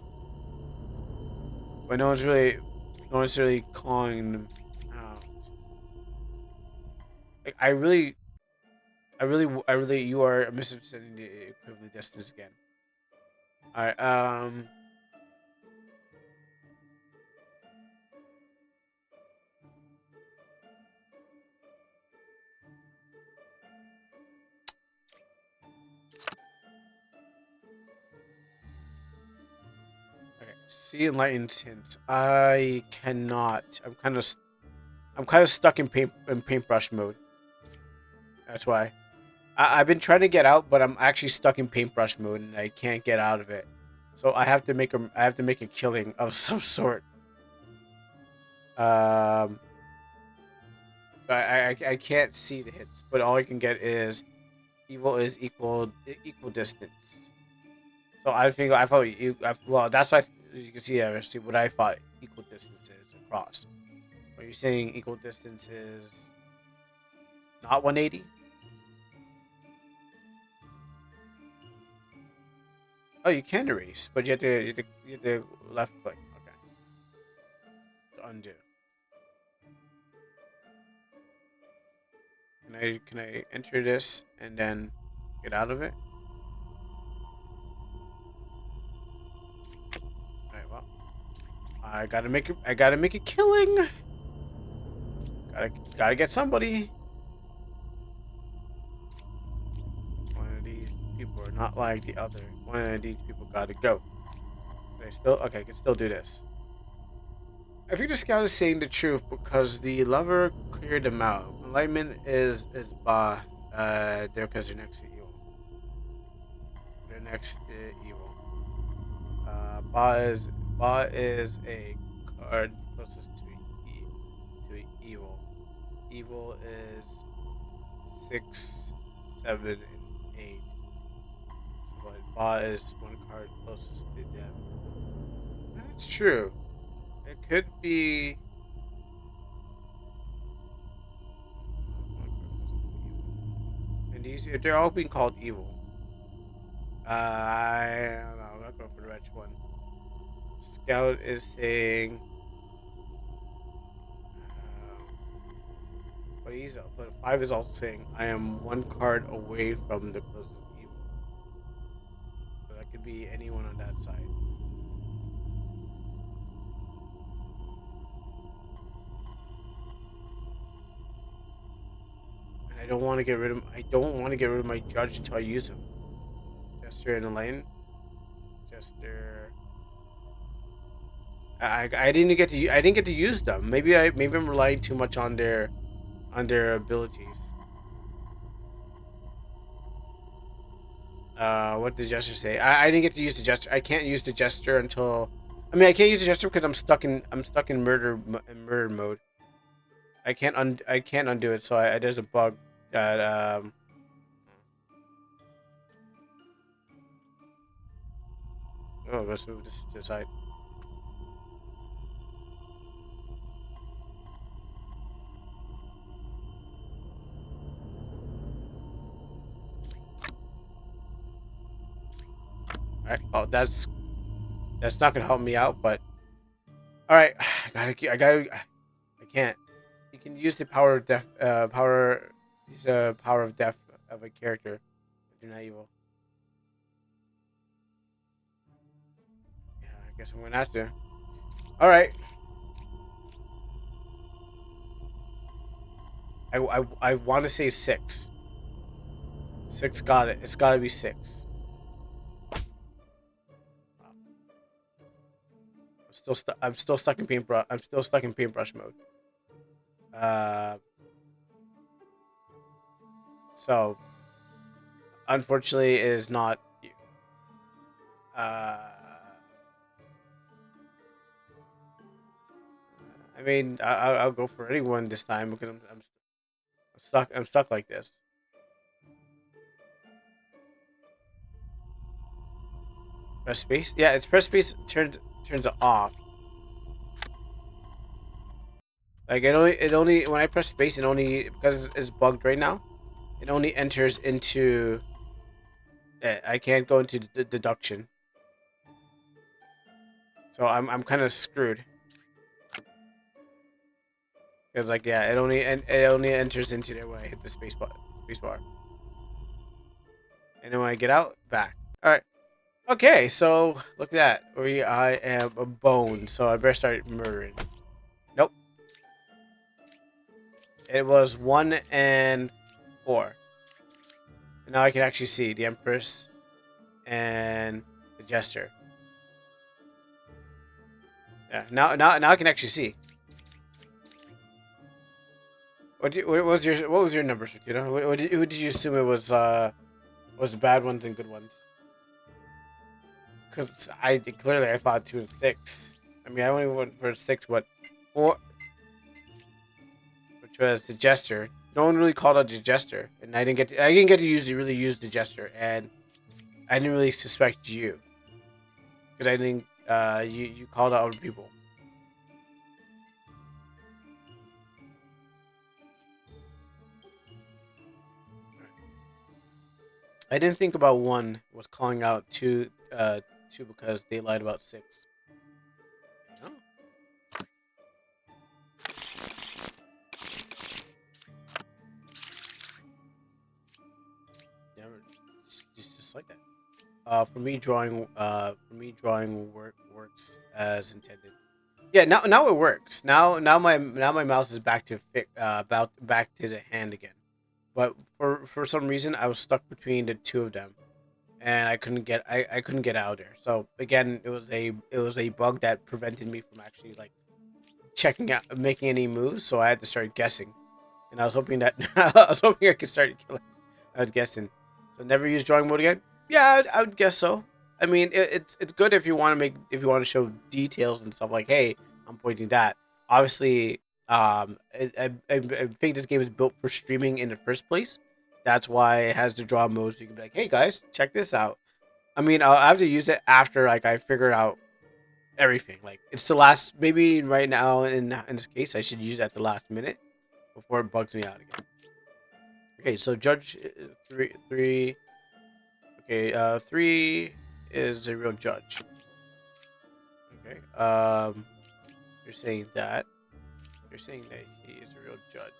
but no one's really calling them out. Like, you are misrepresenting the equivalent distance again. All right. Okay. See enlightened hints. I cannot. I'm kind of stuck in paintbrush mode. That's why. I've been trying to get out, but I'm actually stuck in paintbrush mode and I can't get out of it. So I have to make a killing of some sort. Um, I can't see the hits, but all I can get is evil is equal distance. So I thought well, that's why you can see actually what I thought equal distance is across. Are you saying equal distance is not 180? Oh, you can erase, but you have to left click. Okay, to undo. Can I enter this and then get out of it? Alright, well. I gotta make a killing. Gotta get somebody. One of these people are not like the other. One of these people gotta go. I can still do this. I think the scout is saying the truth because the lover cleared them out. Enlightenment is Ba. They're because they're next to evil. They're next to evil. Ba is a card closest to evil. Evil is 6, 7, and 8. So Ba is one card closest to them. That's true. It could be. And they're all being called evil. I don't know. I'm not going for the red one. Scout is saying. But 5 is also saying I am one card away from the closest evil. So that could be anyone on that side. And I don't want to get rid of. I don't want to get rid of my judge until I use him. Jester in the lane. Jester. I didn't get to use them. Maybe I'm relying too much on their abilities. What did the gesture say? I didn't get to use the gesture. I can't use the gesture until. I mean, I can't use the gesture because I'm stuck in murder mode. I can't undo it. So there's a bug that Oh, let's move this to the side. All right. Oh, that's not gonna help me out, but all right. I can't. You can use the power of death. Use the power of death of a character. If you're not evil. guess I'm gonna have to. All right. I want to say 6. 6 got it. It's got to be 6. I'm still stuck in paintbrush. I'm still stuck in paintbrush mode. Uh, so unfortunately, it is not you. I mean, I'll go for anyone this time because I'm stuck. I'm stuck like this. Press space. Yeah, it's press space turns it off. Like it only when I press space, it only because it's bugged right now. It only enters into. I can't go into the deduction, so I'm kind of screwed. Because like yeah, it only enters into there when I hit the space bar, and then when I get out, back. All right. Okay, so look at that. I am a bone, so I better start murdering. Nope. It was 1 and 4. And now I can actually see the Empress and the Jester. Yeah. Now I can actually see. What was your number, Fortuna? Who did you assume it was bad ones and good ones? Because I thought 2 and 6. I mean, I only went for 6. What 4, which was the Jester. No one really called out the Jester, and I didn't get to really use the Jester, and I didn't really suspect you because I think you called out other people. I didn't think about 1 was calling out 2 because they lied about 6. Oh, yeah, just like that. For me, drawing works as intended. Yeah, now it works. Now my mouse is back to about back to the hand again. But for some reason, I was stuck between the two of them, and I couldn't get out of there. So again, it was a bug that prevented me from actually like checking out making any moves. So I had to start guessing, and I was hoping that I was hoping I could start killing. I was guessing. So never use drawing mode again. Yeah, I would guess so. I mean, it's good if you want to show details and stuff like, hey, I'm pointing that. Obviously, I think this game is built for streaming in the first place. That's why it has the draw mode. So you can be like, hey guys, check this out. I mean, I'll have to use it after like I figure out everything. Like it's the last. Maybe right now in this case, I should use it at the last minute before it bugs me out again. Okay, so judge three. Okay, 3 is a real judge. Okay. You're saying that. You're saying that he is a real judge.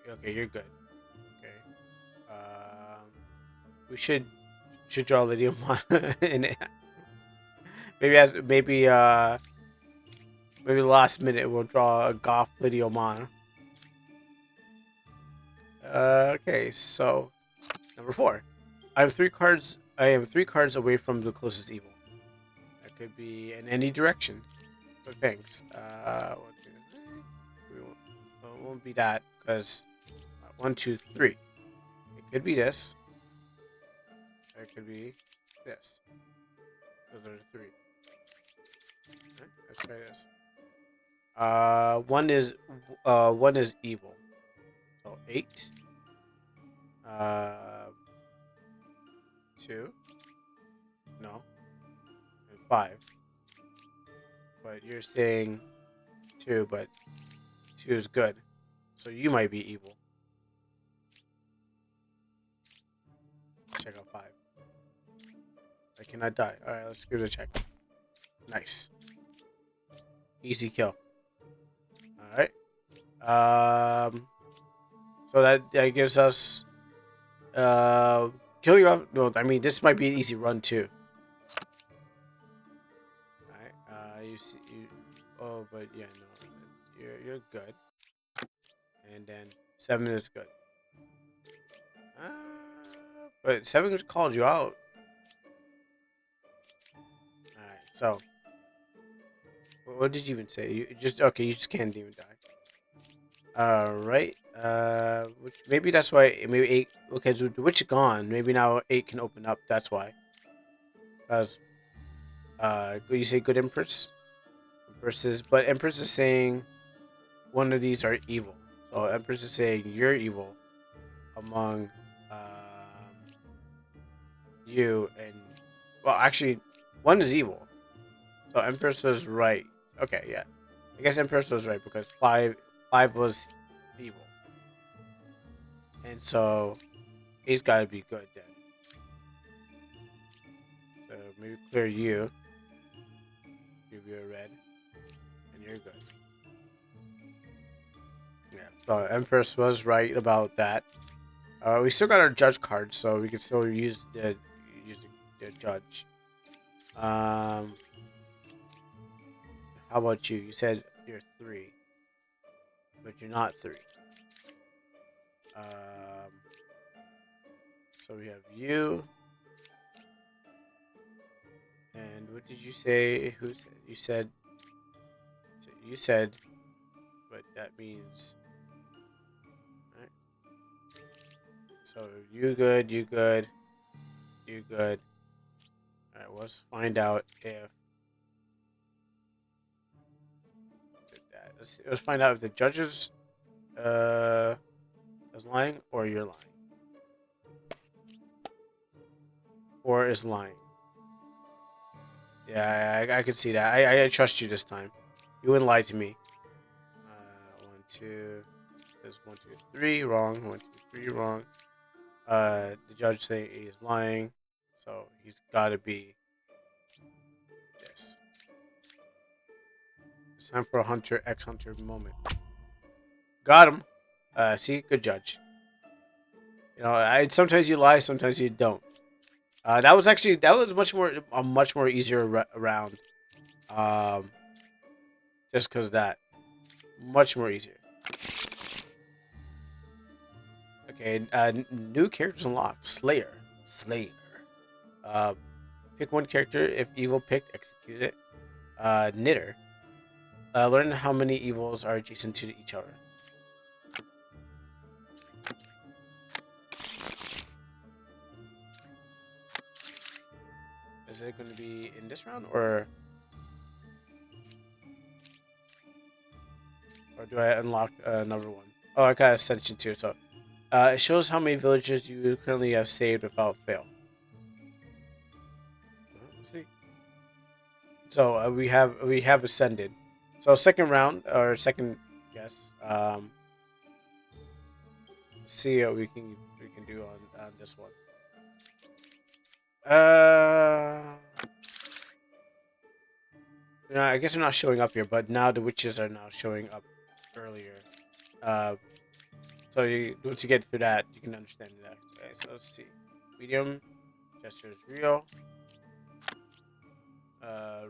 Okay, you're good. Okay. Um, we should draw Lydia Mana in it. Maybe last minute we'll draw a Goth Lydia Mana. Okay, so number 4. I am 3 cards away from the closest evil. That could be in any direction. But thanks. Well, it won't be that because 1, 2, 3. It could be this. It could be this. Those are the 3. Okay, let's try this. One is evil. So 8. 2. No. And 5. But you're saying 2, but 2 is good. So you might be evil. Check out 5. I cannot die. Alright, let's give it a check. Nice. Easy kill. Alright. So that gives us Uh, kill you off. Well, I mean, this might be an easy run too. All right. You see, you. Oh, but yeah, no, you're good. And then 7 is good. But 7 just called you out. All right. So, what did you even say? You just okay. You just can't even die. Right. Which maybe that's why maybe 8. Okay, so the witch is gone. Maybe now 8 can open up. That's why. Because you say good empress. But empress is saying one of these are evil. So empress is saying you're evil among you and well, actually, one is evil. So empress was right. Okay, yeah. I guess empress was right because five was evil, and so he's got to be good then. So maybe clear you, give you a red, and you're good. Yeah. So empress was right about that. We still got our judge card, so we can still use the judge. Um, how about you? You said you're 3, but you're not 3. Um, so we have you, and what did you say? Who said you said, but that means. Right? So you good, you good, you good. All right, let's find out if let's find out if the judges uh is lying or you're lying or is lying. Yeah, I can see that. I trust you this time. You wouldn't lie to me. 1, 2. There's 1, 2, 3 wrong. 1, 2, 3 wrong. The judge saying he is lying, so he's got to be this. It's time for a hunter X hunter moment. Got him. See, good judge. You know, sometimes you lie, sometimes you don't. That was much more a much more easier round. Um, just because that much more easier. Okay, new characters unlocked. Slayer. Uh, pick one character. If evil picked, execute it. Knitter. Learn how many evils are adjacent to each other. Is it going to be in this round or do I unlock another one? Oh, I got Ascension too. So it shows how many villages you currently have saved without fail. Let's see. So we have ascended. So second round or second guess. See what we can do on this one. Uh, I guess they're not showing up here, but now the witches are now showing up earlier. Uh, so once you get through that, you can understand that. Okay, so let's see. Medium gesture is real.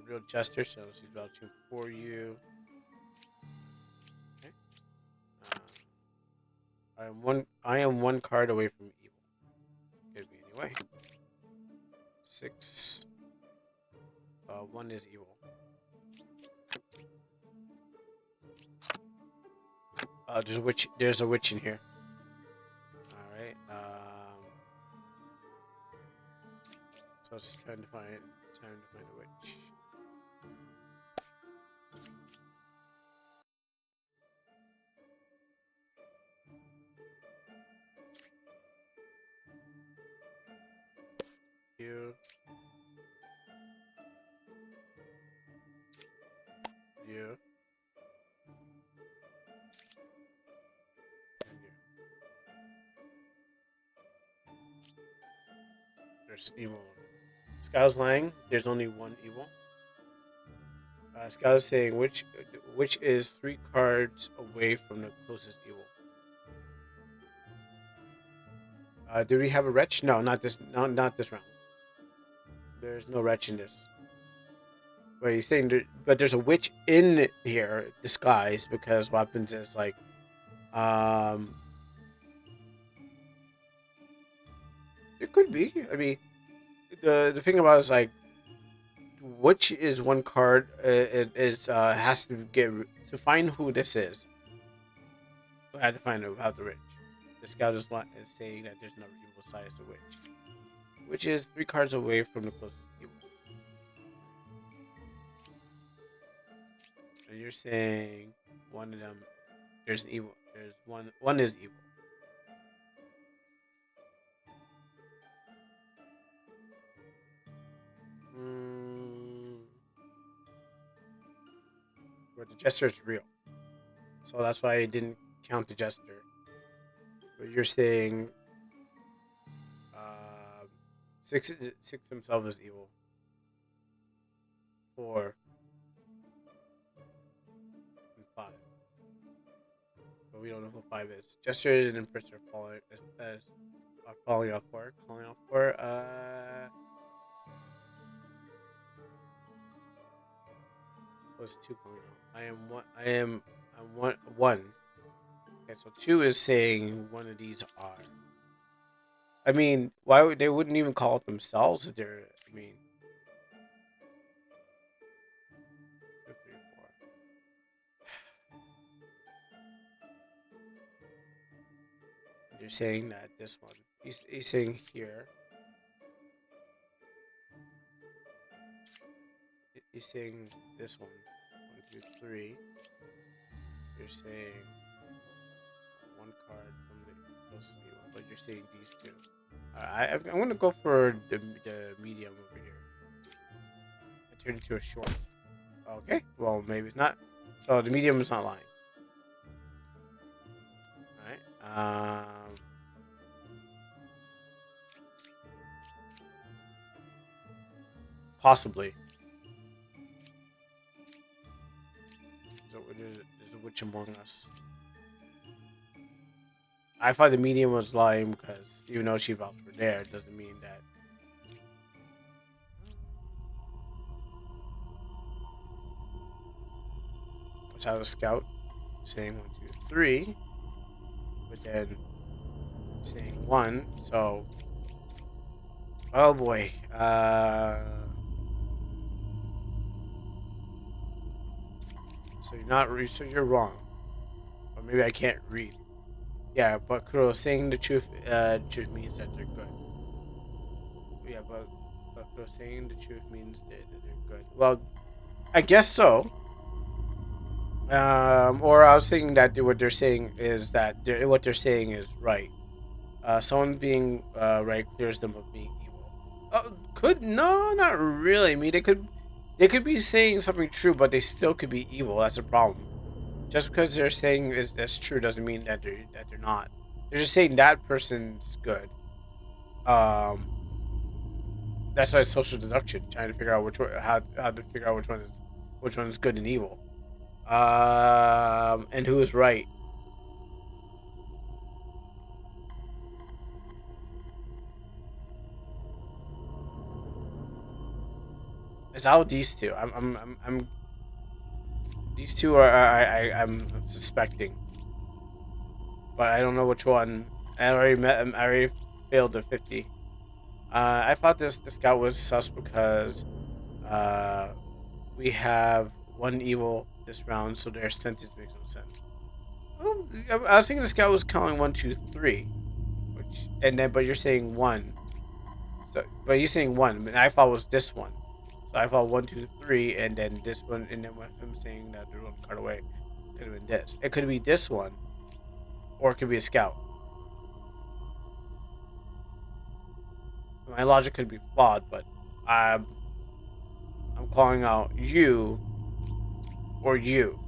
Real gesture, so she's vouching for you. Okay. I am one card away from evil. Could be anyway. 6. 1 is evil. There's a witch in here. All right. So it's time to find a witch. You. You. And you. There's evil. Scout's lying. There's only one evil. Scout is saying which is 3 cards away from the closest evil. Do we have a wretch? No, not this. No, not this round. There's no wretch in this. But you're saying, but there's a witch in here disguised because what happens is like, um, it could be. I mean, the thing about it is like, witch is one card. It is has to get to find who this is. I have to find out about the witch. The scout is saying that there's another evil side as the witch, which is 3 cards away from the closest evil. And you're saying one of them, there's an evil. There's one. One is evil. But the jester is real, so that's why I didn't count the jester. But you're saying six himself is evil. 4 and 5. But we don't know who 5 is. Jester is an impressor calling off 4. Calling off 4. Was 2 calling off? I am one. I'm one. 1. Okay, so 2 is saying one of these are. I mean, why would they wouldn't even call it themselves if they're? I mean, 2, 3, 4. You're saying that this one. He's saying here. He's saying this one. 1, 2, 3. You're saying 1 card from the closest evil, but you're saying these 2. I'm gonna go for the medium over here. I turned into a short. Okay, well maybe it's not. So the medium is not lying. All right. Possibly. There's a witch among us. I thought the medium was lying because even though she vouched for there, it doesn't mean that. Let's have a scout saying 1, 2, 3, but then saying 1. So, oh boy. So you're not. So you're wrong, or maybe I can't read. Yeah, but Kuro saying the truth means that they're good. Yeah, but Kuro saying the truth means that they're good. Well, I guess so. Or I was thinking that what they're saying is that what they're saying is right. Someone being right clears them of being evil. No, not really. I mean, they could be saying something true, but they still could be evil. That's a problem. Just because they're saying that's true doesn't mean that they're not. They're just saying that person's good. Um, that's why it's social deduction, trying to figure out how to figure out which one is good and evil. And who is right. It's out these two. I'm these two are I'm suspecting, but I don't know which one. I already failed the 50. I thought the scout was sus because we have 1 evil this round, so their sentence makes no sense. Oh, I was thinking the scout was counting 1, 2, 3, but you're saying 1. So, but you're saying 1, and I thought it was this one. So I thought 1, 2, 3, and then this one, and then with him saying that they're 1 card away, could have been this. It could be this one, or it could be a scout. My logic could be flawed, but I'm calling out you or you.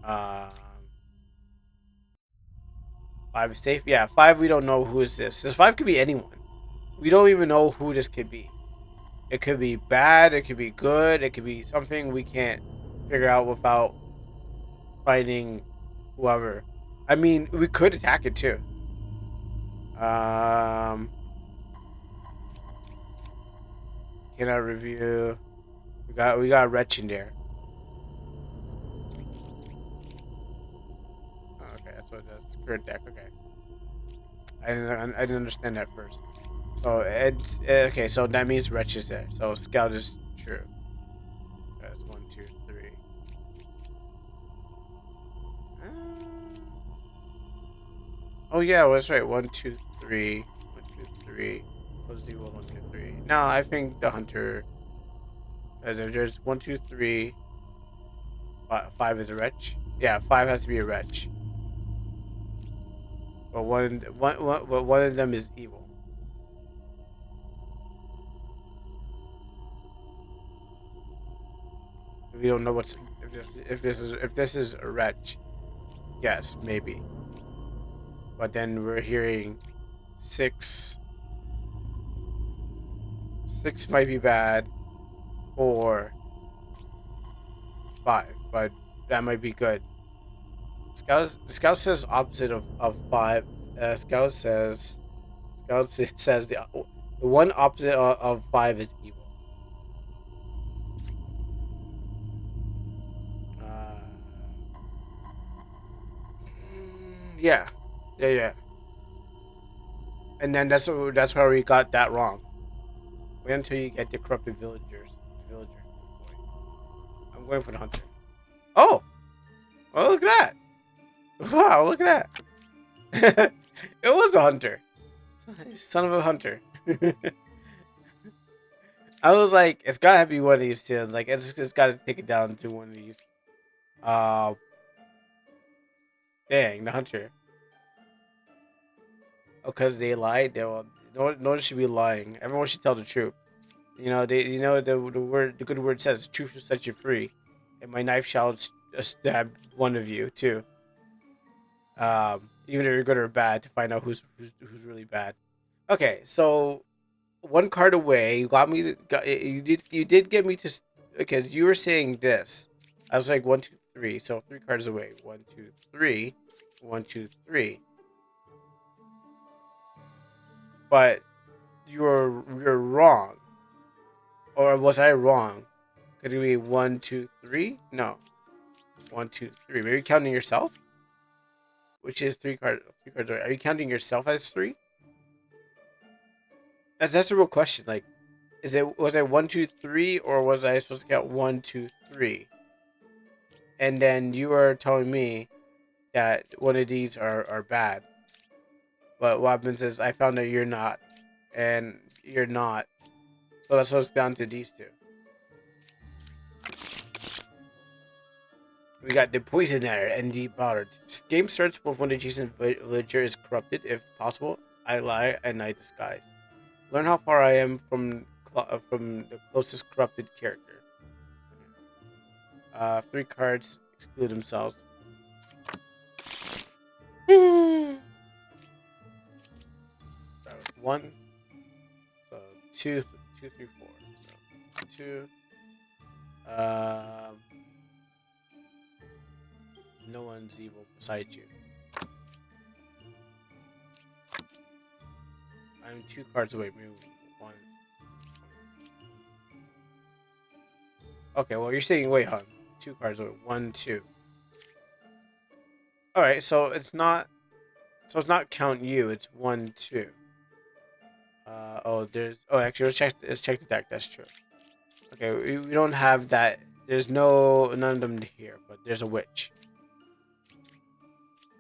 5 is safe. Yeah, 5. We don't know who is this. This 5 could be anyone. We don't even know who this could be. It could be bad. It could be good. It could be something we can't figure out without fighting whoever. I mean, we could attack it too. Um, cannot review. We got Wretch in there. Oh, okay, that's what it does. Current deck. Okay, I didn't understand that first. So it's okay. So that means Wretch is there. So Scout is true. That's 1, 2, 3. Oh yeah, well, that's right. 1, 2, 3. 1, 2, 3. Close the roll. 1, 2, 3. No, I think the hunter. As if there's 1, 2, 3. 5 is a wretch. Yeah, 5 has to be a wretch. But one of them is evil. We don't know what's if this is a wretch. Yes, maybe. But then we're hearing 6. 6 might be bad. 4, 5, but that might be good. Scout says opposite of 5. Scout says the one opposite of 5 is evil. Uh, yeah, yeah. And then that's where we got that wrong. Wait until you get the corrupted villagers. Villager. Oh boy. I'm going for the hunter. Oh! Oh, look at that! Wow, look at that! It was a hunter. Son of a hunter. I was like, it's gotta be one of these two. Like, it's gotta take it down to one of these. Uh, Dang, the hunter. Oh, cause they lied. No one should be lying. Everyone should tell the truth. The good word says, "The truth will set you free," and my knife shall stab one of you too. Even if you're good or bad, to find out who's really bad. Okay, so one card away. You got me. You did get me to because you were saying this. I was like 1, 2, 3. So 3 cards away. 1, 2, 3. 1, 2, 3. But you're wrong, or was I wrong? Could it be 1, 2, 3? No, 1, 2, 3. Maybe counting yourself, which is 3 cards away. Are you counting yourself as 3? That's a real question. Like, was I 1, 2, 3, or was I supposed to count 1, 2, 3? And then you are telling me that one of these are bad. But what happens is I found that you're not, and you're not. So that's what's down to these two. We got the poisoner and the bothered. Game starts with when adjacent villager is corrupted. If possible, I lie and I disguise. Learn how far I am from the closest corrupted character. 3 cards exclude themselves. Start with 1. So 2, 2, 3, 4. So 2. Um, no one's evil besides you. I'm 2 cards away. Maybe 1. Okay, well you're saying wait, hon. 2 cards away. 1, 2. All right, so it's not. So it's not count you. It's 1, 2. There's. Oh, actually, let's check the deck. That's true. Okay, we don't have that. There's none of them here, but there's a witch.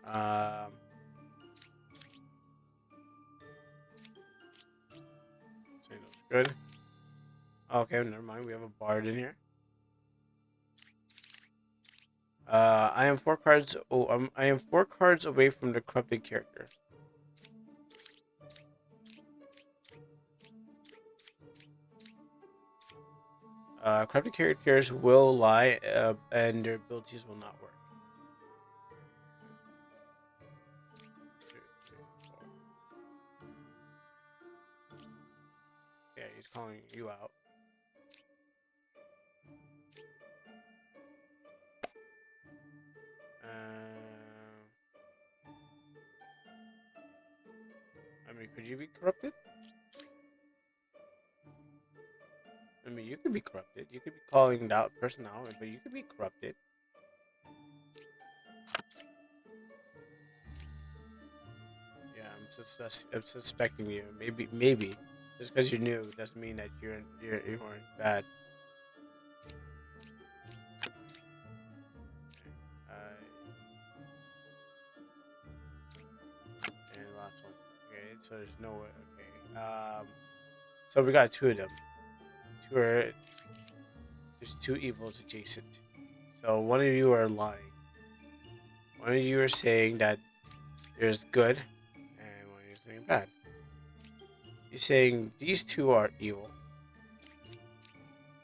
Um, so that's good. Okay, never mind. We have a bard in here. I am 4 cards. I am 4 cards away from the corrupted character. Corrupted characters will lie, and their abilities will not work. 2, 3, 4. Yeah, he's calling you out. Could you be corrupted? I mean, you could be corrupted. You could be calling that person out, but you could be corrupted. Yeah, I'm suspecting you. Maybe. Just because you're new doesn't mean that you weren't bad. Uh, and last one. Okay, so there's no way. Okay. So we got two of them. There's two evils adjacent. So one of you are lying. One of you are saying that there's good, and one of you is saying bad. You're saying these two are evil,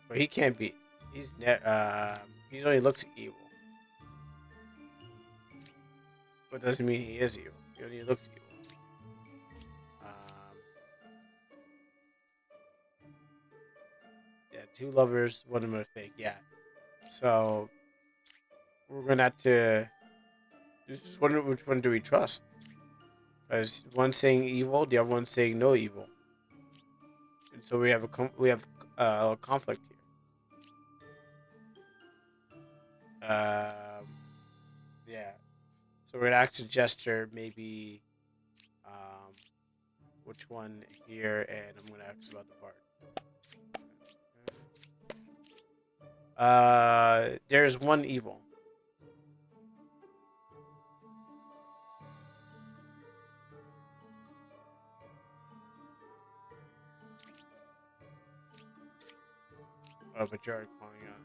but he can't be. He only looks evil, but doesn't mean he is evil. He only looks evil. Um, yeah, two lovers, one of them are fake. Yeah, so we're gonna have to. Just wonder which one do we trust? Because one saying evil, the other one saying no evil, and so we have a conflict here. Yeah. So we're gonna ask a gesture, maybe um, which one here, and I'm gonna ask about the part. There's one evil. Oh, but you're already calling out.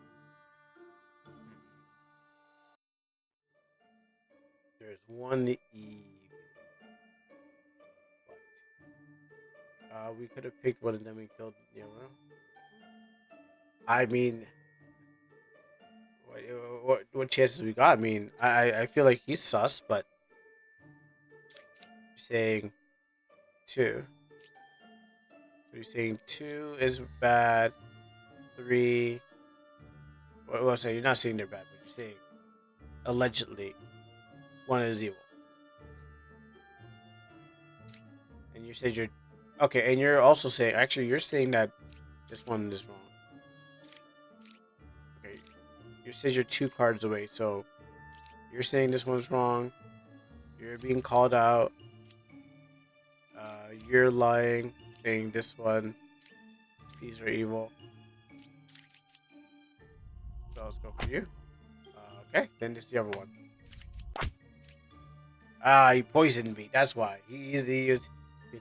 There's one evil. We could have picked one and then we killed the other. I mean, what chances we got? I mean, I feel like he's sus, but you're saying two. So you're saying two is bad. Three. Well, so you're not saying they're bad, but you're saying allegedly one is evil. And you said you're okay, and you're also saying actually you're saying that this one is wrong. Okay, you said you're two cards away, so you're saying this one's wrong. You're being called out. You're lying, saying this one. These are evil. So let's go for you. Okay, then this is the other one. He poisoned me. That's why he was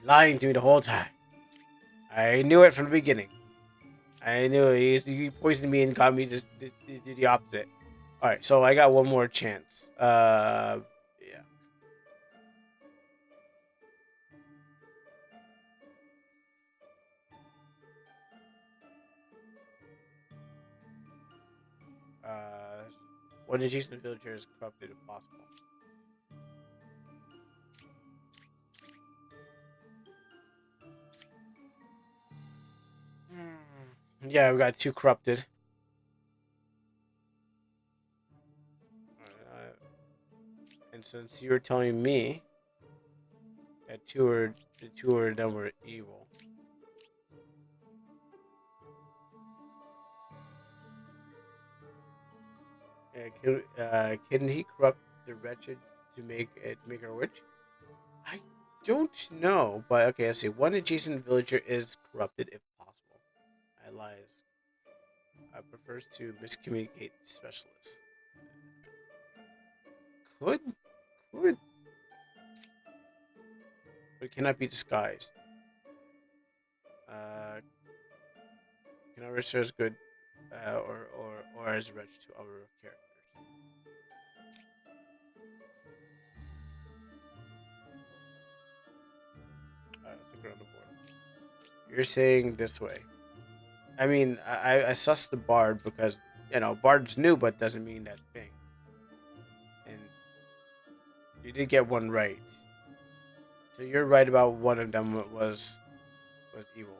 lying to me the whole time. I knew it from the beginning. I knew it. He poisoned me and got me to do the opposite. All right, so I got one more chance. Yeah. Uh, one adjacent villager is corrupted if possible. Yeah, we got two corrupted. And since you were telling me that the two of them were evil, can he corrupt the wretched to make her a witch? I don't know, but okay, let's see. One adjacent villager is corrupted if possible. I lies. Prefers to miscommunicate specialist. Could, could, but cannot be disguised. Uh, cannot register as good, or as wretched to other characters. Let's look around the board. You're saying this way. I mean, I sussed the bard because bard's new, but doesn't mean that thing. And you did get one right, so you're right about one of them was evil.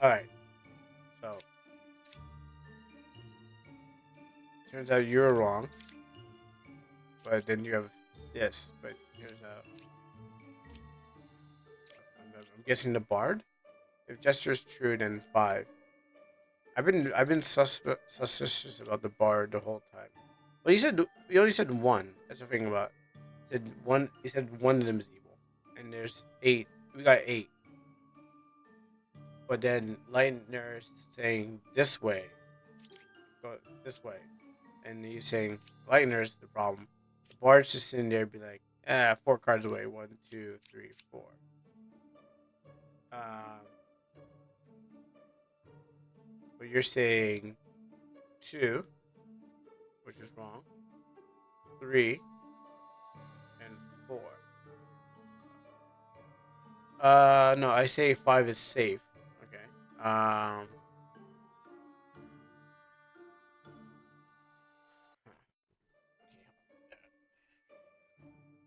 Alright, so turns out you're wrong, but then you have this, but turns out I'm guessing the bard? If gesture is true, then 5. I've been suspicious about the bard the whole time. Well, you only said one. That's the thing about said one. He said one of them is evil, and there's 8. We got 8. But then Lightner's saying this way, go this way, and he's saying Lightner's the problem. The bard's just sitting there, be like, 4 cards away. 1, 2, 3, 4. But you're saying 2, which is wrong. 3 and 4. No, I say 5 is safe. Okay.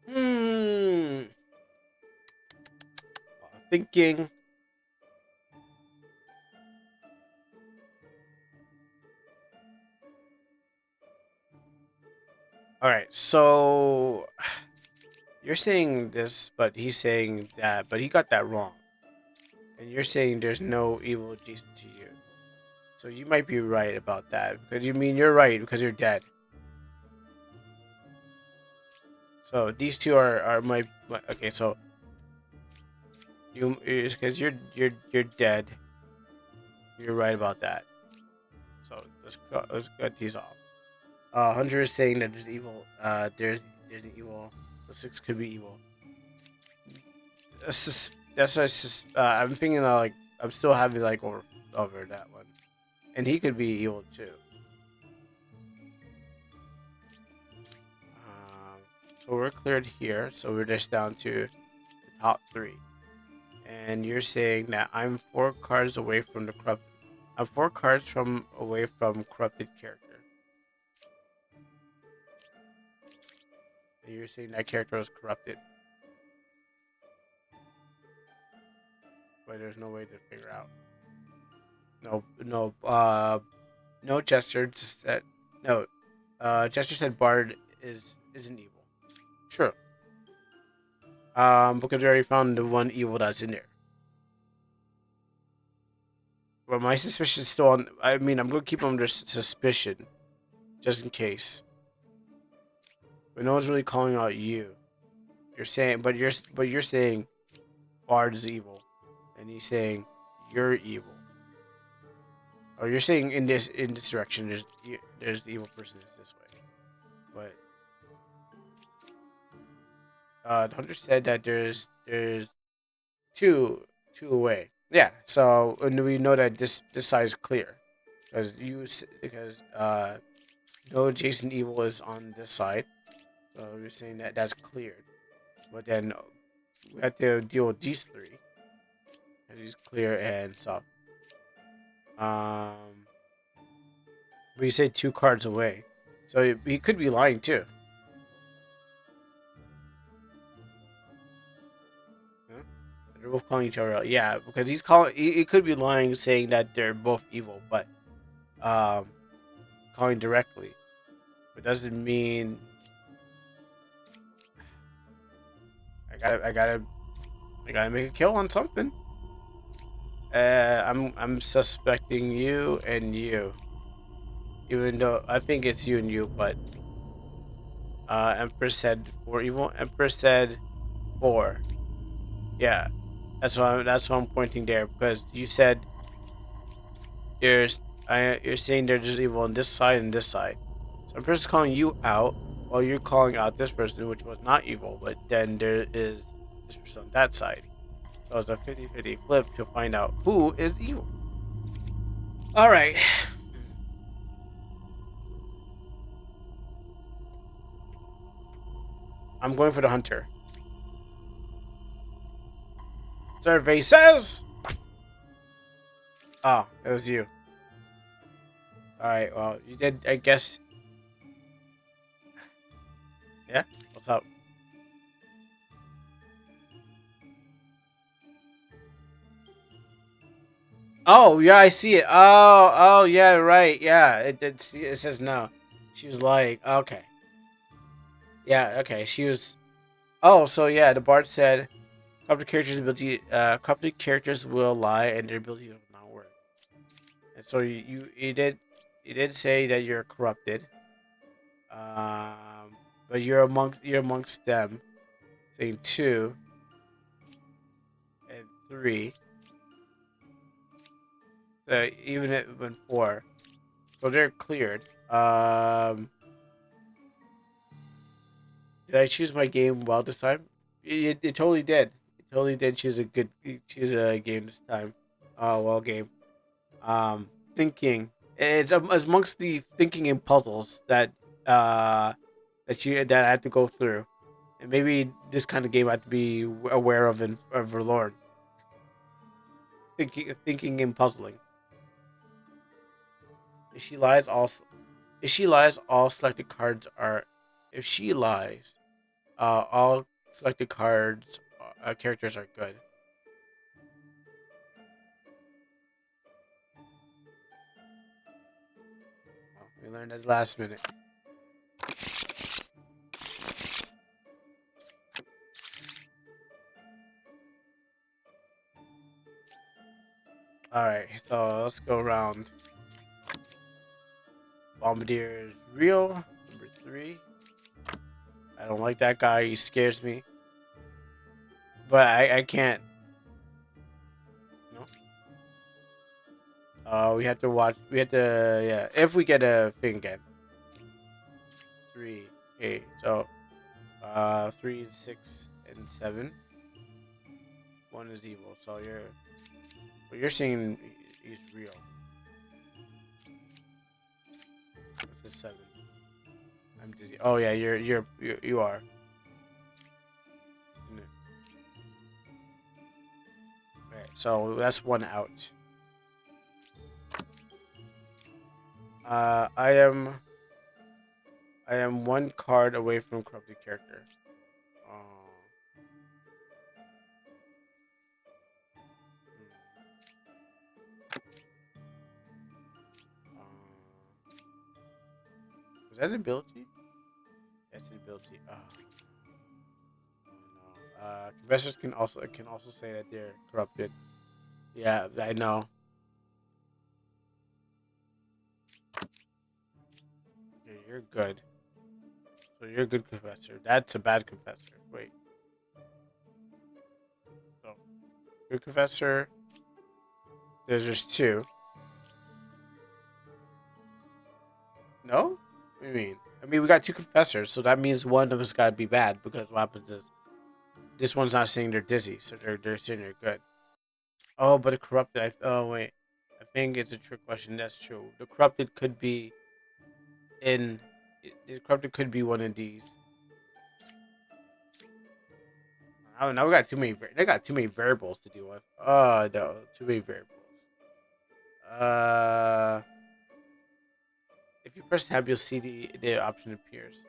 Hmm. Thinking. All right. So you're saying this, but he's saying that, but he got that wrong. And you're saying there's no evil adjacent to you. So you might be right about that. Because you mean you're right because you're dead. So these two are my okay. So you because you're dead. You're right about that. So let's cut these off. Hunter is saying that there's evil. There's an evil. The 6 could be evil. That's just. I'm thinking like I'm still having like over that one, and he could be evil too. So we're cleared here. So we're just down to the top 3, and you're saying that I'm 4 cards away from the corrupt. I'm 4 cards from away from corrupted character. And you're saying that character was corrupted, but there's no way to figure out. No. Chester said no. Chester said Bard isn't evil. True. Because we already found the one evil that's in there. But my suspicion is still on. I mean, I'm gonna keep him under suspicion, just in case. But no one's really calling out you. You're saying, but you're saying Bard is evil, and he's saying you're evil. Or you're saying in this direction, there's the evil person is this way. But the hunter said that there's two away. Yeah. So and we know that this side is clear because no Jason evil is on this side. So we're saying that that's cleared. But then we have to deal with these 3 because he's clear and soft. We say 2 cards away, so he could be lying too. Huh? They're both calling each other out. Yeah, because he's calling. He could be lying, saying that they're both evil, but um, calling directly. But doesn't mean I gotta make a kill on something. I'm suspecting you and you, even though I think it's you and you, but Empress said 4 evil. Empress said 4. Yeah, that's why I'm pointing there because you said you're saying there's just evil on this side and this side. So Empress is calling you out while you're calling out this person, which was not evil, but then there is this person on that side. So it's a 50-50 flip to find out who is evil. All right. I'm going for the hunter. Survey says. Oh, it was you. All right. Well, you did. I guess. Yeah. What's up? Oh yeah, I see it. Oh yeah, right. Yeah, it says no. She was lying. Okay. Yeah. Okay. She was. Oh, so yeah, the bard said corrupted characters will lie and their ability will not work. And so you did say that you're corrupted. But you're amongst them, saying two and three. So even if when four, so they're cleared. Did I choose my game well this time? It totally did. It totally did choose a game this time. Well game. Thinking. It's amongst the thinking and puzzles uh that I had to go through, and maybe this kind of game I have to be aware of and overlord. Thinking and puzzling. If she lies, if she lies, all selected cards are. If she lies, all selected cards characters are good. Well, we learned at the last minute. All right, so let's go around. Bombardier is real. Number three. I don't like that guy. He scares me. But I can't. No. We have to watch. We have to. Yeah. If we get a thing again. Three. Okay. So, 3, 6, and 7. One is evil. So what you're seeing is real. This is 7. I'm dizzy. Oh yeah, you are. Okay, so that's one out. Uh, I am I am one card away from corrupted character. Oh, was that an ability? That's an ability. Oh no. Confessors can also say that they're corrupted. Yeah, I know. Yeah, you're good. So you're a good confessor. That's a bad confessor. Wait. So good confessor. There's just two. No? What do you mean? I mean, we got two confessors, so that means one of us got to be bad because what happens is this one's not saying they're dizzy, so they're saying they're good. Oh, but the corrupted. Oh wait, I think it's a trick question. That's true. The corrupted could be in. The corrupted could be one of these. Oh, now we got too many. They got too many variables to deal with. Oh no, too many variables. Uh, if you press tab, you'll see the option appears.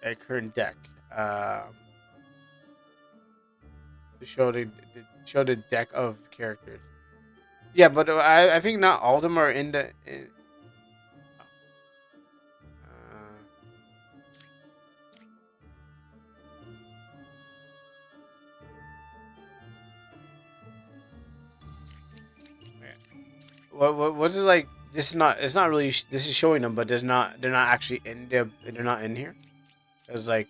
A current deck. To show the deck of characters. Yeah, but I think not all of them are in the. Yeah. What's it like? This is not. It's not really. This is showing them, but there's not. They're not actually in the. They're not in here. It's like.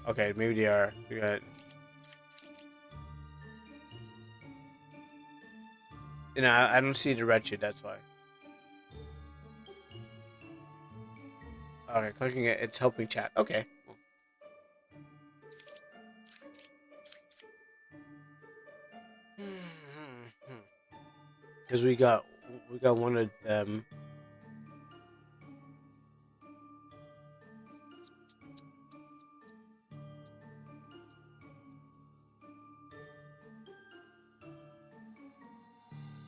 Okay, maybe they are. We got. You know, I don't see the wretched. That's why. Okay, clicking it. It's helping chat. Okay. Because we got one of them.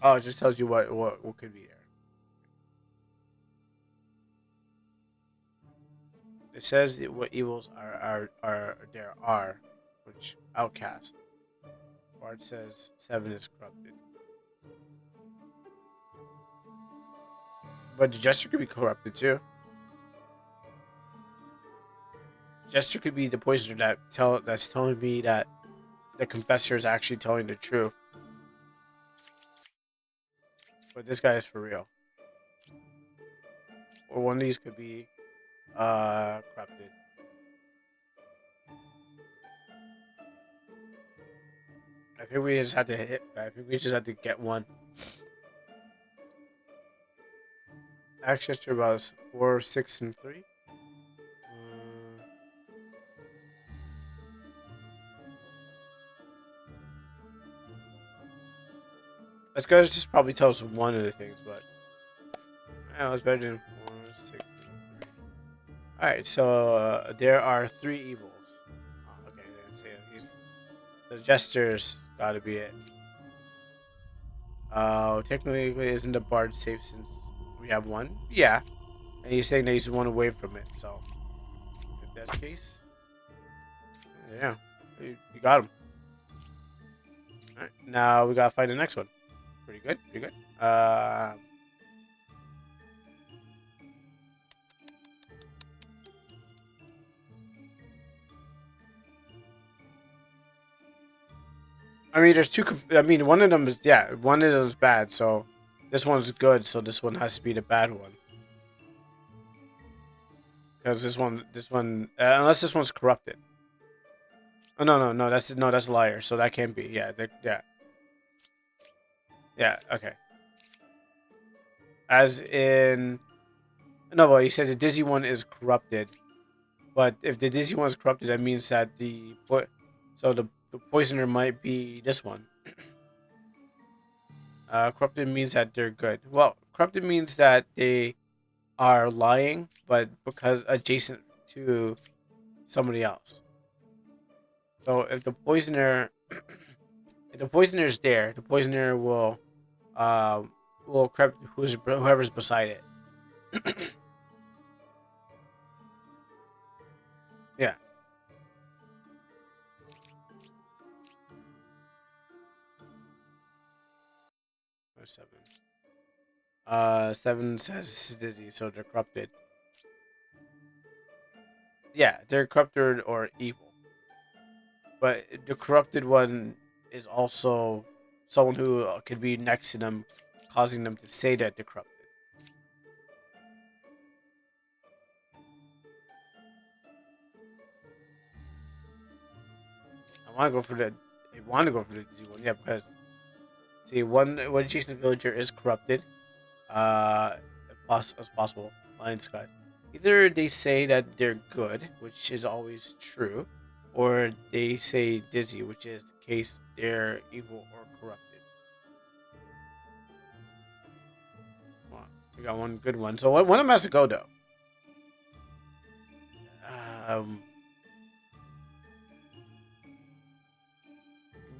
Oh, it just tells you what could be there. It says what evils are there are. which outcast. Bard says 7 is corrupted. But the Jester could be corrupted too. Jester could be the poisoner that's telling me that the confessor is actually telling the truth. But this guy is for real. Or one of these could be corrupted. I think we just have to hit. I think we just have to get one. Axe was 4, 6, and 3. This guy just probably tells us one of the things, but yeah, it was better than 4, 6, and 3. All right, so there are 3 evils. Oh, okay, they didn't say it. The jester's got to be it. Technically, isn't the bard safe since we have one? Yeah, and he's saying that he's one away from it. So, if that's the case, yeah, you got him. All right, now we gotta find the next one. Pretty good, pretty good. I mean, there's two. I mean, one of them is one of them is bad. So this one's good. So this one has to be the bad one. Because this one, unless this one's corrupted. Oh no, that's a liar. So that can't be. Yeah. Okay. As in, no, but he said the dizzy one is corrupted. But if the dizzy one is corrupted, that means that the poisoner might be this one. Corrupted means that they're good. Well, corrupted means that they are lying, but because adjacent to somebody else. So if the poisoner, if the poisoner is there, the poisoner will corrupt whoever's beside it. Yeah. Or 7. 7 says dizzy, so they're corrupted. Yeah, they're corrupted or evil. But the corrupted one is also someone who could be next to them, causing them to say that they're corrupted. I want to go for the dizzy one, yeah, because see, one adjacent villager is corrupted, as possible. Lion skies. Either they say that they're good, which is always true, or they say dizzy, which is the case they're evil or corrupted. Come on, we got one good one. So one of them has to go though. Um,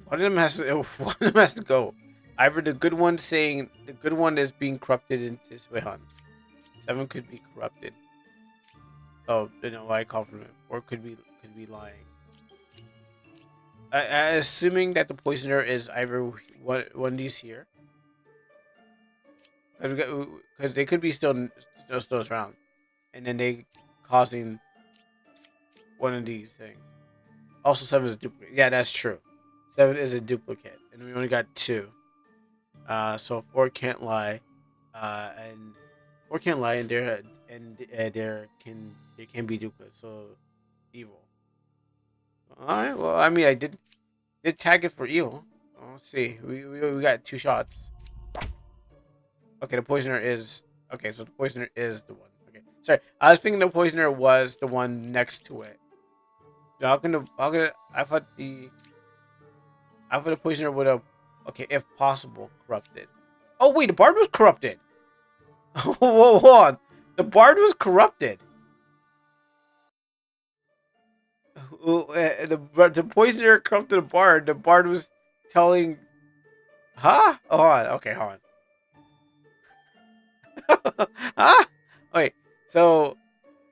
one of them has to. One of them has to go. Either the good one saying the good one is being corrupted into Suehan. 7 could be corrupted. Oh, you know, I call from it, or could be lying. Assuming that the poisoner is either one of these here, because they could be still around, and then they causing one of these things. Also, 7 is a duplicate. Yeah, that's true. 7 is a duplicate, and we only got 2. So 4 can't lie, and 4 can't lie, and there can be duplicates. So evil. All right. Well, I mean, I did tag it for evil. Well, let's see. We got 2 shots. Okay, the poisoner is okay. So the poisoner is the one. Okay, sorry. I was thinking the poisoner was the one next to it. So I thought the poisoner would have. Okay, if possible, corrupted. Oh wait, the bard was corrupted. Whoa, hold on. The bard was corrupted. The poisoner corrupted the bard. The bard was telling. Huh? Hold on. Okay, hold on. Huh? Wait. So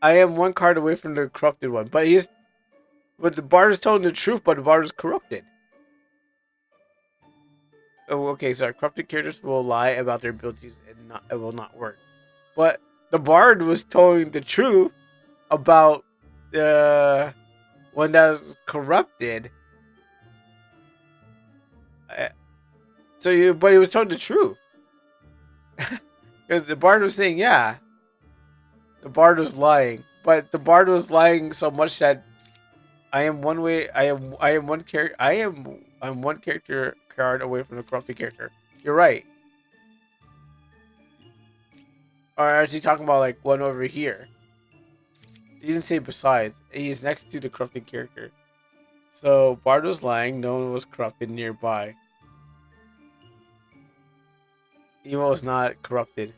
I am one card away from the corrupted one, but he's But the bard is telling the truth, but the bard is corrupted. Oh, okay, sorry. Corrupted characters will lie about their abilities and it will not work. But the bard was telling the truth about the one that was corrupted. Uh, but he was telling the truth because the bard was saying, "Yeah, the bard was lying," but the bard was lying so much that I am one way. I am one character. I'm one character card away from the corrupted character. You're right. Or is he talking about like one over here? He didn't say besides. He's next to the corrupted character. So Bard was lying. No one was corrupted nearby. Emo was not corrupted.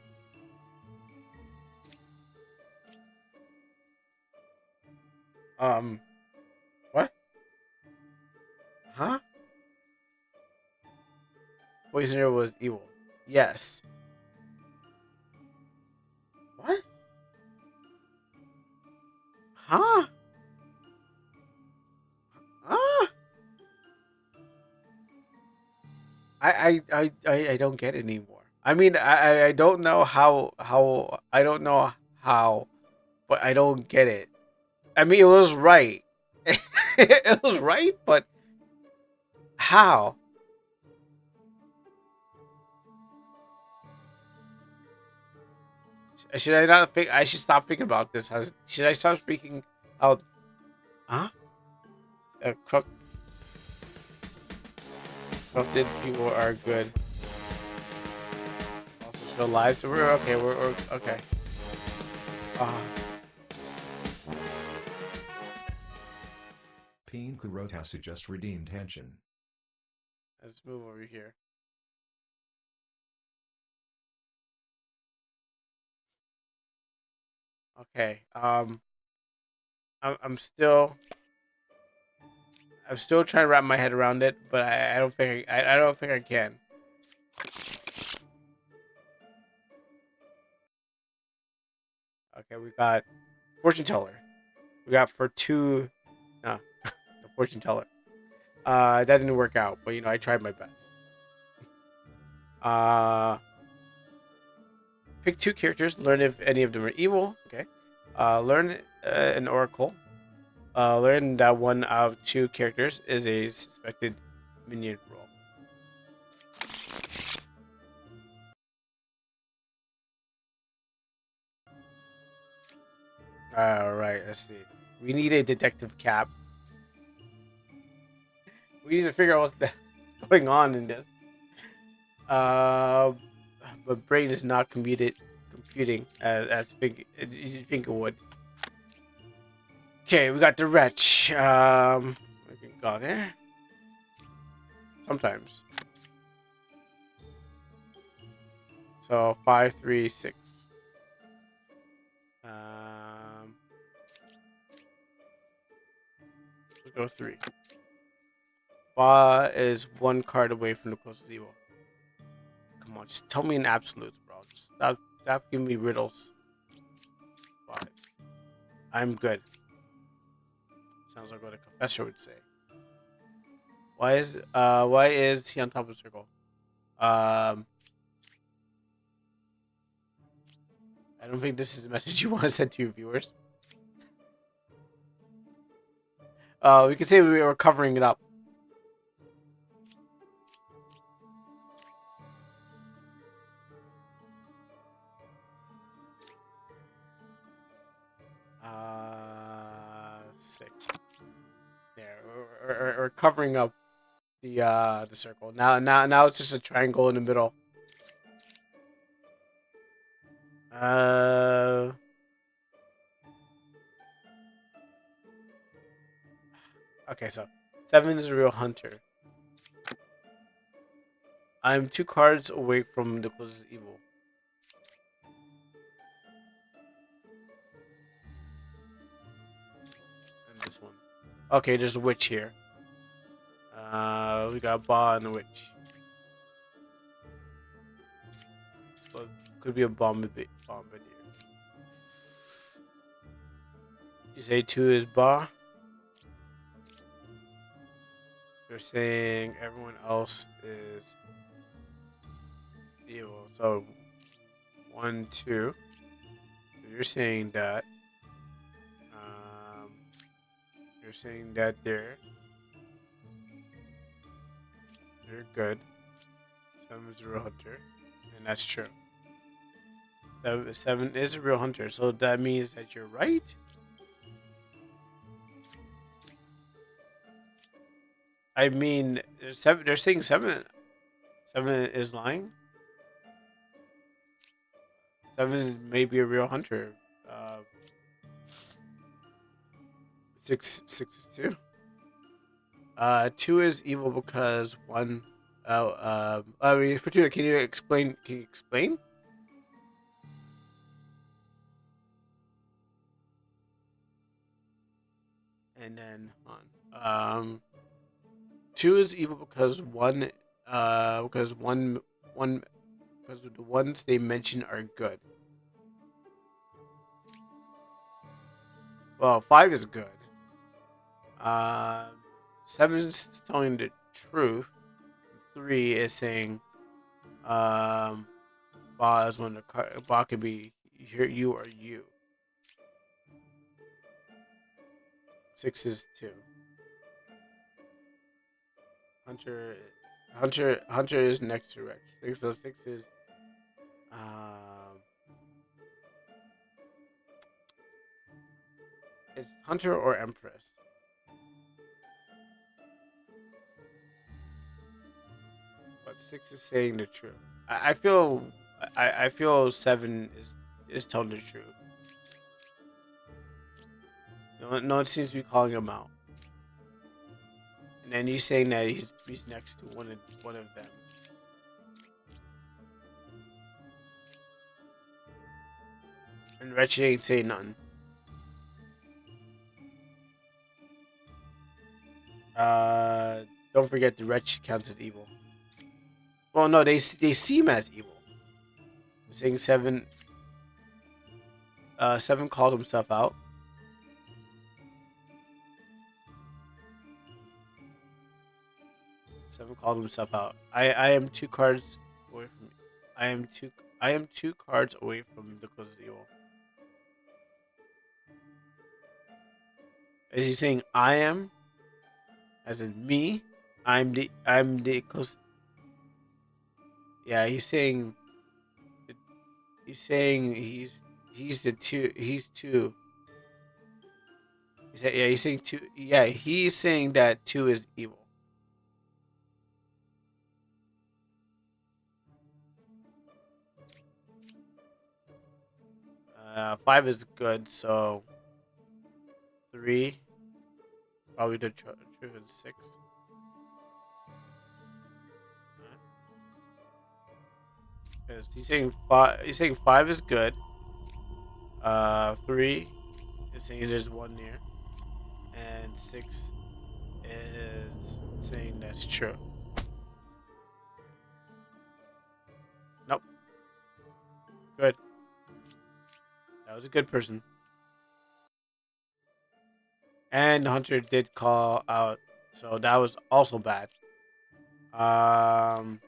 Um, what? Huh? Poisoner was evil. Yes. What? Huh? Huh? I don't get it anymore. I mean, I don't know how I don't know how, but I don't get it. I mean, it was right. It was right, but how? Should I not think? I should stop thinking about this. Should I stop speaking out? Huh? Corrupt, corrupted people are good. Also, still alive. So we're okay. We're okay. Uh, Peen Kurota suggest redeemed Henshin. let's move over here. Okay. I'm still. I'm still trying to wrap my head around it, but I don't think I don't think I can. Okay, we got fortune teller. We got for two. No, the fortune teller. That didn't work out, but I tried my best. Uh, pick two characters. Learn if any of them are evil. Okay. Learn an oracle. Learn that one of two characters is a suspected minion role. All right. Let's see. We need a detective cap. We need to figure out what's going on in this. Uh, but brain is not computing as you think it would. Okay, we got the wretch. I think got there. Sometimes. So 5, 3, 6. Let's go 3. Ba is one card away from the closest evil. Come on, just tell me in absolutes, bro. Just stop giving me riddles. 5. I'm good. Sounds like what a confessor would say. Why is he on top of the circle? Um I don't think this is the message you want to send to your viewers. We could say we were covering it up. Six. There, we're covering up the circle. Now it's just a triangle in the middle. Uh, okay, so 7 is a real hunter. I'm 2 cards away from the closest evil. And this one. Okay, there's a witch here. We got Ba and a witch. So could be a bombardier. You say 2 is Ba? You're saying everyone else is evil. So 1, 2. So you're saying that. Um, you're saying that they're good. 7 is a real hunter, and that's true. Seven is a real hunter, so that means that you're right. I mean, seven. They're saying seven. Seven is lying. Seven may be a real hunter. Uh, six is two. Two is evil because one. I mean, Fortuna, can you explain? Can you explain? And then on. Two is evil because one. Because one. Because the ones they mention are good. Well, five is good. Uh, seven is telling the truth. Three is saying, Ba is when Ba could be you or you. Six is two. Hunter, Hunter is next to Rex. Six is, um, it's Hunter or Empress. But six is saying the truth. I feel, I feel seven is telling the truth. No one seems to be calling him out. And then he's saying that he's next to one of them. And Wretched ain't saying nothing. Don't forget the Wretched counts as evil. Well, no, they seem as evil. Saying seven. Seven called himself out. Seven called himself out. I am two cards away from. I am two cards away from the closest evil. Is he saying I am? As in me? I'm the close. Yeah, he's saying. He's saying he's the two. He's two. Yeah, he's saying two. Yeah, he's saying that two is evil. Five is good, so three probably the truth is six. Because he's saying five. He's saying five is good. Three is saying there's one near, and six is saying that's true. Nope. Good. That was a good person. And Hunter did call out, so that was also bad. Um.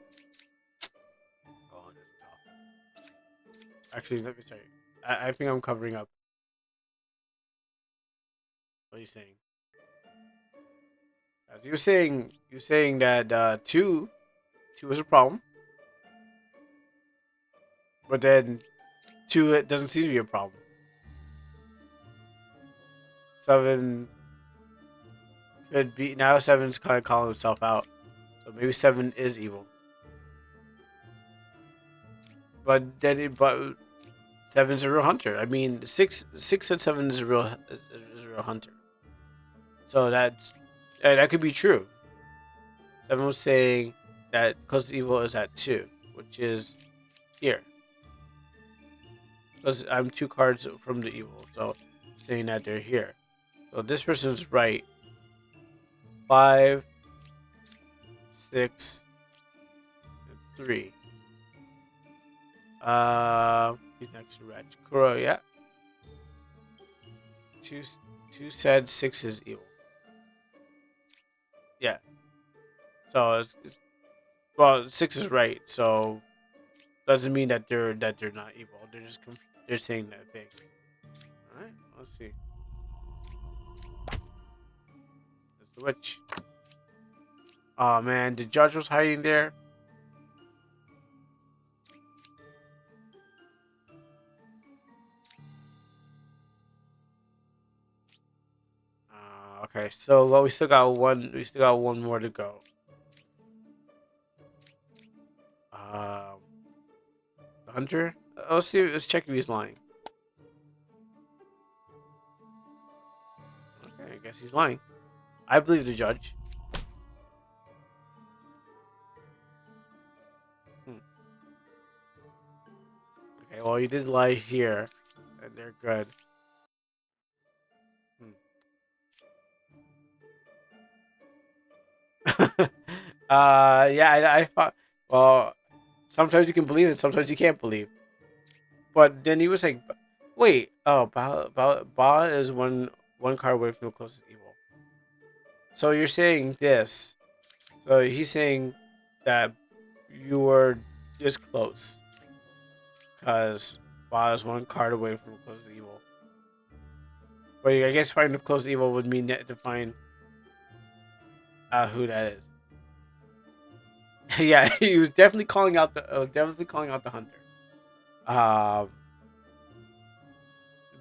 Oh, this is tough. Actually, let me sorry. I think I'm covering up. What are you saying? As you're saying that two is a problem, but then two it doesn't seem to be a problem. Seven could be now. Seven's kind of calling himself out, so maybe seven is evil. But seven's a real hunter. I mean, six and seven is a real hunter. So that could be true. Seven was saying that close evil is at two, which is here. Because I'm two cards from the evil, so saying that they're here. So this person's right. 5, 6, and 3. He's next to Red. Kuro, yeah. Two said 6 is evil. Yeah. So well, 6 is right. So doesn't mean that they're not evil. They're just they're saying that thing. All right, let's see. That's the witch. Oh man, the judge was hiding there. Okay, so well, we still got one. We still got one more to go. Um, the hunter. Let's see. Let's check if he's lying. Okay, I guess he's lying. I believe the judge. Hmm. Okay, well, he did lie here, and they're good. Hmm. Yeah, I thought. Well, sometimes you can believe it, sometimes you can't believe. But then he was like, "Wait, oh, Ba is one card away from the closest evil." So you're saying this? So he's saying that you were this close, because Ba is one card away from the closest evil. But I guess finding the closest evil would mean to find who that is. Yeah, he was definitely calling out the hunter. Um,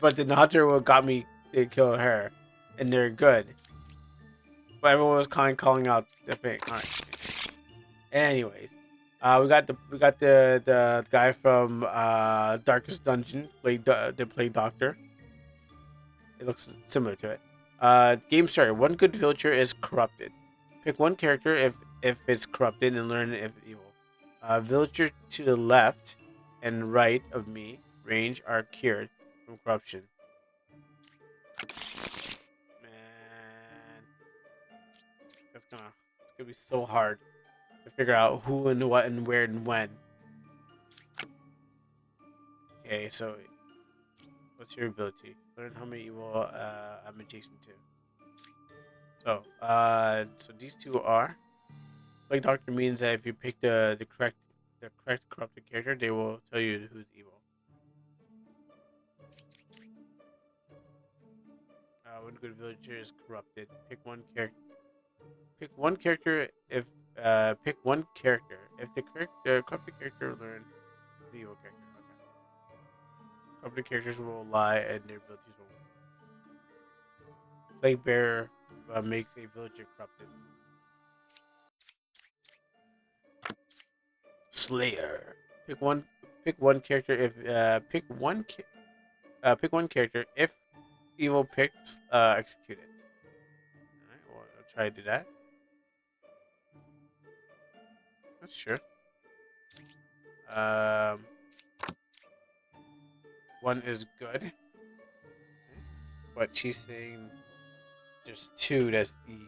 but then the hunter what got me to kill her, and they're good. But everyone was calling out the thing. All right. Anyways, we got the guy from Darkest Dungeon played Doctor. It looks similar to it. Game starter. One good villager is corrupted. Pick one character if it's corrupted and learn if evil. Villager to the left and right of me range are cured from corruption. Man, it's gonna be so hard to figure out who and what and where and when. Okay, so what's your ability? Learn how many evil I'm adjacent to. So these two are like Doctor means that if you pick the correct corrupted character, they will tell you who's evil. When good villager is corrupted, pick one character. Pick one character if pick one character. If the corrupted character learn the evil character. Okay. Corrupted characters will lie and their abilities will. Plague bearer makes a villager corrupted. Slayer. Pick one. Pick one character if pick one character if evil picks execute it. All right. Well, I'll try to do that. That's true. Um, one is good, but she's saying there's two that's evil.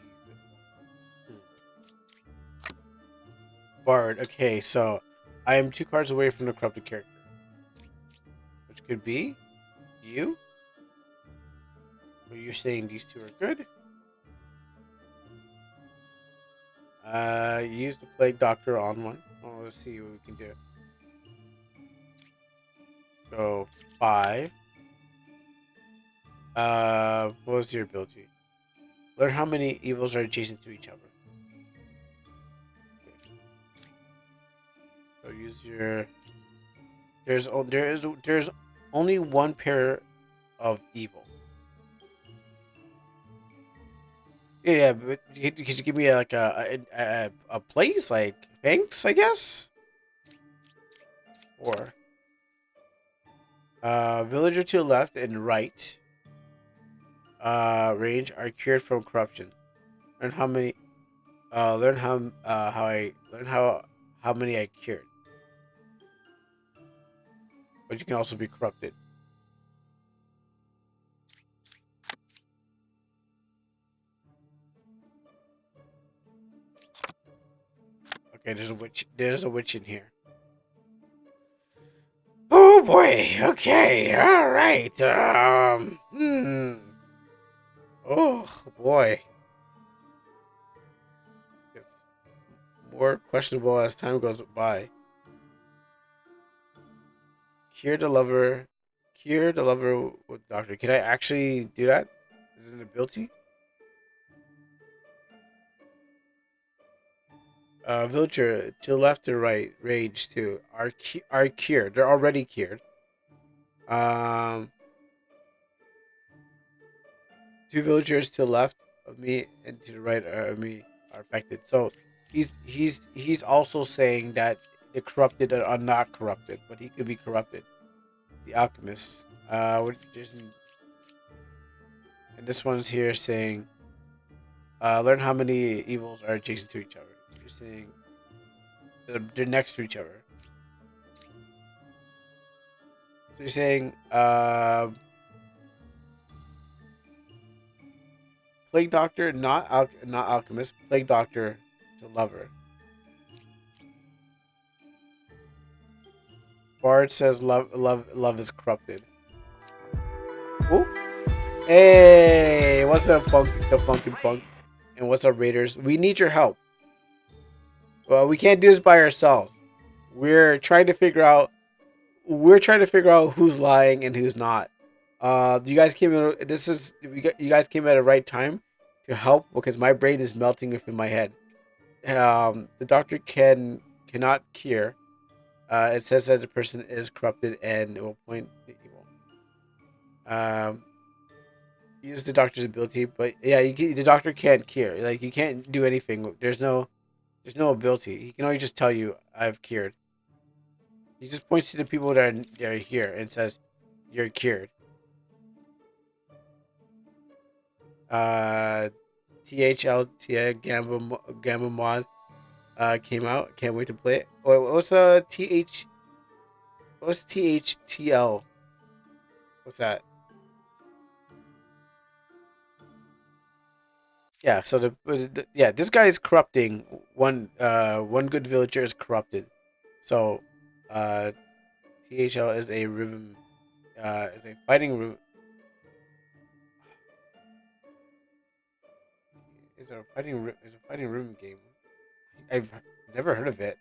Hmm. Bard. Okay, so I am two cards away from the corrupted character, which could be you. But you're saying these two are good. Use the plague doctor on one. Well, let's see what we can do. So 5. What was your ability? Learn how many evils are adjacent to each other. Okay. So use your. There's only one pair of evil. Yeah, but could you give me like a place like thanks, I guess? Or villager to the left and right range are cured from corruption. Learn how many learn how I learn how many I cured. But you can also be corrupted. Okay, there's a witch in here. Oh boy. Okay. All right. Oh boy. Yes. more questionable as time goes by. Cure the lover. Cure the lover with doctor. Can I actually do that? Is it an ability? Villager to left to right. Rage to are cured. They're already cured. Um, two villagers to the left of me and to the right of me are affected. So he's also saying that the corrupted are not corrupted, but he could be corrupted. The alchemist. And this one's here saying, learn how many evils are adjacent to each other. You're saying they're next to each other. So you're saying, plague doctor, not alchemist. Plague doctor to lover. Bard says love is corrupted. Oh, hey, what's up, the funkin' punk? And what's up, Raiders? We need your help. Well, we can't do this by ourselves. We're trying to figure out. We're trying to figure out who's lying and who's not. You guys came in. You guys came at the right time to help because my brain is melting within my head. The doctor cannot cure. It says that the person is corrupted and it will point to evil. Um, use the doctor's ability, but yeah, the doctor can't cure. Like you can't do anything. There's no ability. He can only just tell you I've cured. He just points to the people that are here and says you're cured. Uh, THLT Gamma Mod came out. Can't wait to play it. Wait, what's THTL? What's that? Yeah, so yeah, this guy is corrupting one good villager is corrupted. So THL is a rhythm is a fighting room is a fighting room game. I've never heard of it.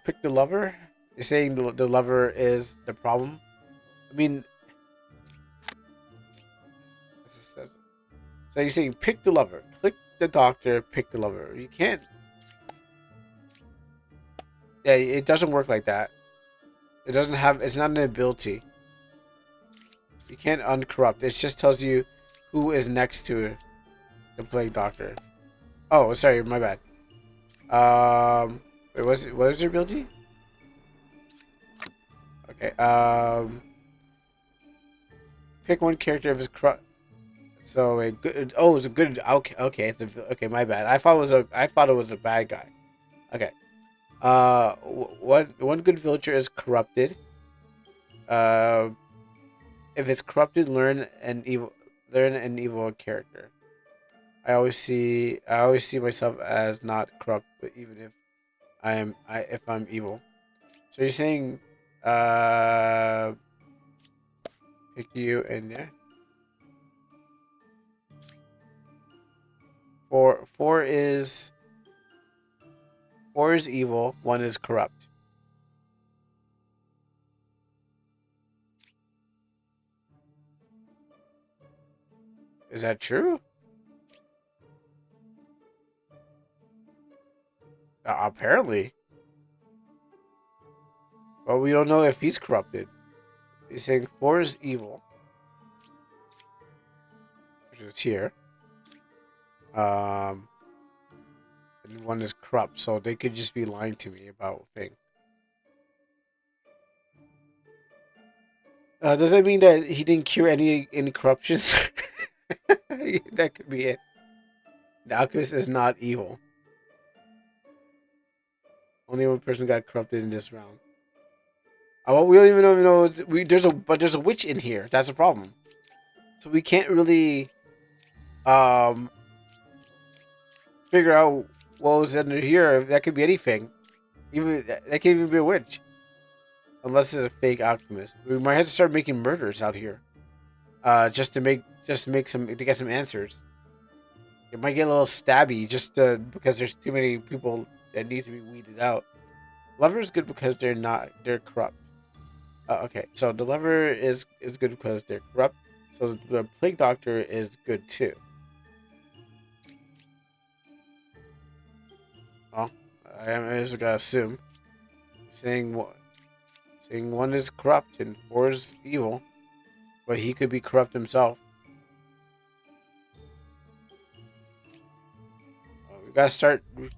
Pick the lover. You're saying the lover is the problem. I mean, so you're saying pick the lover, click the doctor, pick the lover. You can't. Yeah, it doesn't work like that. It doesn't have. It's not an ability. You can't uncorrupt. It just tells you who is next to the plague doctor. Oh, sorry, my bad. Wait, what was your ability? Okay. Pick one character of his corrupt. So a good. Oh, it's a good. Okay, okay, okay. My bad. I thought it was a bad guy. Okay. One good villager is corrupted. Uh, if it's corrupted, learn an evil character. I always see myself as not corrupt, but even if I'm evil. So you're saying, uh, pick you in there. Four, four is four is evil. One is corrupt. Is that true? Apparently, but we don't know if he's corrupted. He's saying four is evil, which is here. Um, and one is corrupt, so they could just be lying to me about things. Does that mean that he didn't cure any corruptions? That could be it. The alchemist is not evil. Only one person got corrupted in this round. Well, we don't even know. There's a witch in here. That's the problem. So we can't really um figure out what was under here. That could be anything. Even that could even be a witch, unless it's a fake alchemist. We might have to start making murders out here. Just to make some to get some answers. It might get a little stabby just because there's too many people that need to be weeded out. Lover is good because they're corrupt. Okay, so the lover is good because they're corrupt. So the plague doctor is good too. Well, I just gotta assume saying what saying one is corrupt and four is evil, but he could be corrupt himself. We gotta we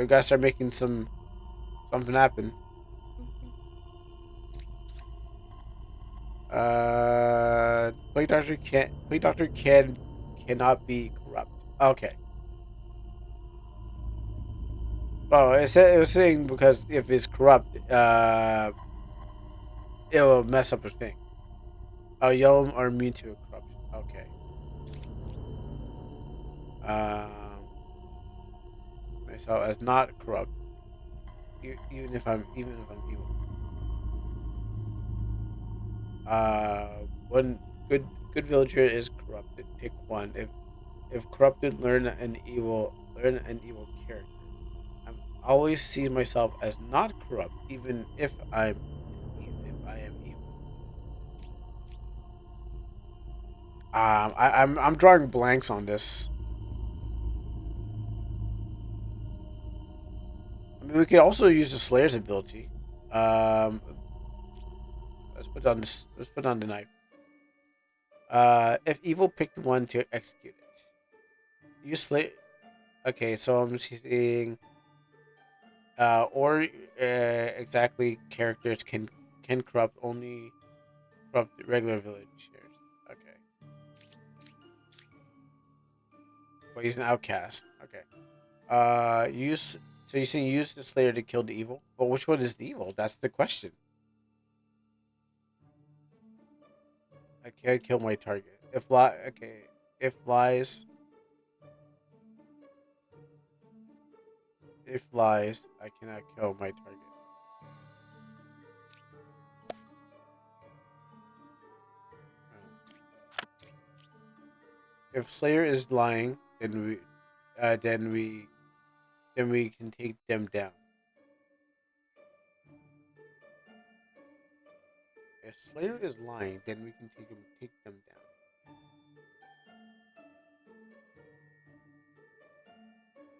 gotta start making something happen. Plague doctor cannot be corrupt. Okay. Oh, it was saying because if it's corrupt, it will mess up a thing. Oh, yellow are immune to corruption. Okay. Um, myself as not corrupt, even if I'm evil. One good villager is corrupted. Pick one. If corrupted, learn an evil character. I'm always see myself as not corrupt, even if I am evil. I'm drawing blanks on this. I mean, we could also use the Slayer's ability. Um, let's put on this. Let's put on the knife. If evil picked one to execute it, you slay. Okay, so I'm seeing. Or exactly characters can corrupt only corrupt regular villagers. Okay, but he's an outcast. Okay. Use. So you're saying use the Slayer to kill the evil, but which one is the evil? That's the question. I can't kill my target. Okay. If lies, I cannot kill my target. If Slayer is lying, uh, then we, then we can take them down. If Slayer is lying, then we can take them down.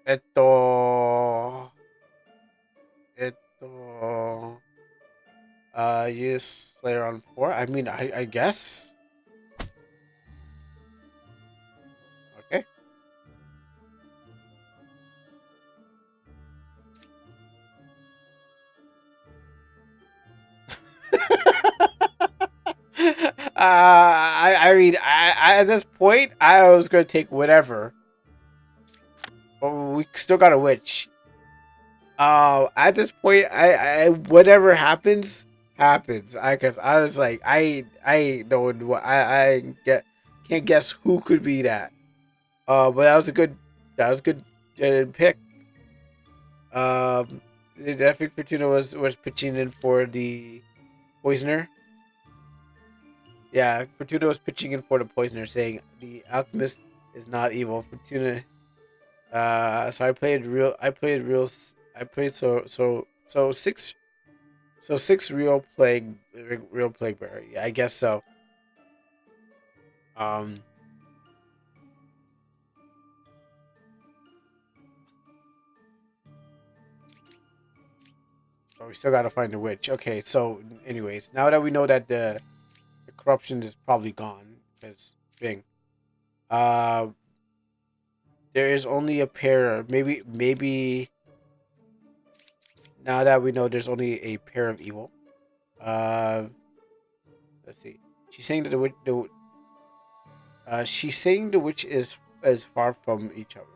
Eto, eto. Use Slayer on four. I mean, I guess. Okay. I mean, I at this point, I was gonna take whatever, but we still got a witch. At this point, I whatever happens, happens. I guess I was like, I don't what I get can't guess who could be that. But that was a good pick. Um, I think Fortuna was pitching in for the poisoner. Yeah, Fortuna was pitching in for the poisoner, saying the alchemist is not evil. Fortuna. So I played real. I played real. I played six. So six real plague bearer. Yeah, I guess so. Um, but we still gotta find the witch. Okay, so anyways, now that we know that the corruption is probably gone, because Bing, uh, there is only a pair. Maybe now that we know there's only a pair of evil. Uh, let's see. She's saying that she's saying the witch is far from each other.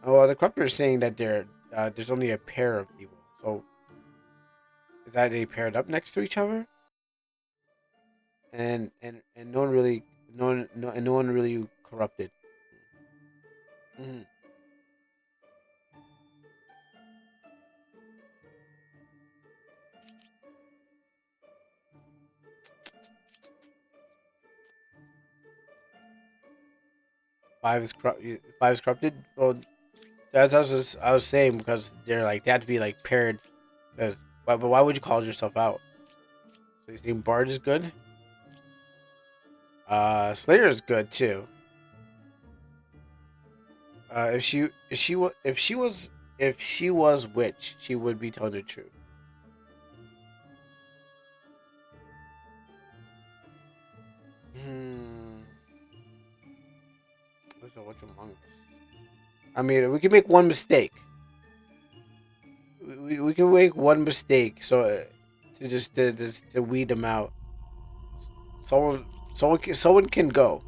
Oh, well, the corruptor is saying that there's only a pair of evil. So is that they paired up next to each other? And no one really no one really corrupted. Hmm. Five is five is corrupted. Well, that's what I was saying because they have to be like paired. Because but why would you call yourself out? So you think Bard is good? Slayer is good too. If she was witch, she would be telling the truth. Hmm. What's the witch among us? I mean, we can make one mistake. We can make one mistake, so to weed them out. Someone can go.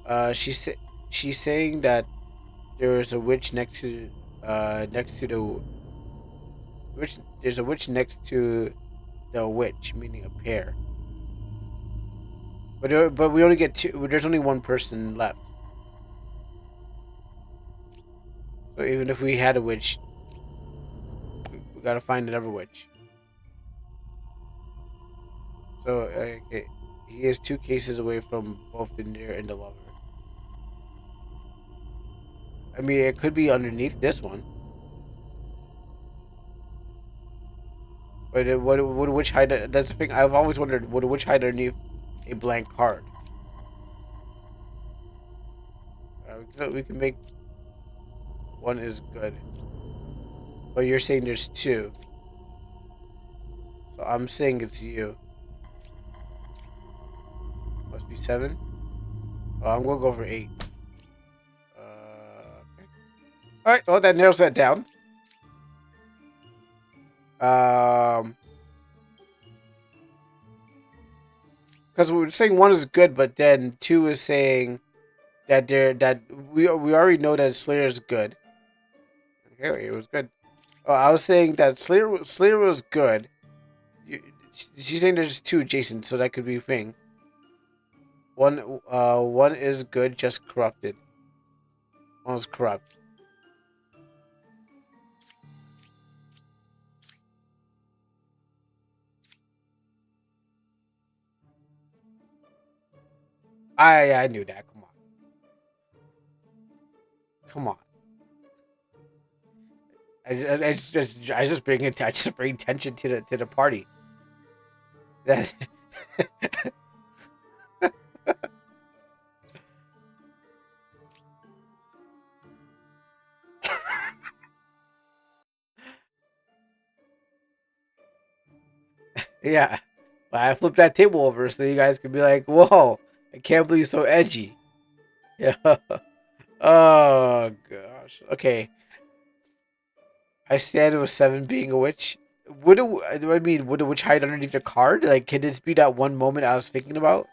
Uh, she's she's saying that there is a witch next to the witch. There's a witch next to the witch, meaning a pair. But we only get two. There's only one person left. So even if we had a witch, we gotta find another witch. So he is two cases away from both the near and the lover. I mean, it could be underneath this one. But would a witch hide? That's the thing. I've always wondered. Would a witch hide underneath a blank card? We can make one is good. But you're saying there's two. So I'm saying it's you. Must be seven. Oh, I'm gonna go for eight. Okay. All right. Well, that narrows that down. Um, because we're saying one is good, but then two is saying that we already know that Slayer is good. Okay, it was good. Oh, I was saying that Slayer was good. You, she's saying there's two, Jason, so that could be a thing. One is good, just corrupted. One was corrupt. I knew that. Come on. I just bring it. I just bring tension to the party. That yeah. I flipped that table over so you guys could be like, "Whoa! I can't believe so edgy." Yeah. Oh gosh. Okay. I stand with seven being a witch. Would a witch hide underneath a card? Like, can this be that one moment I was thinking about?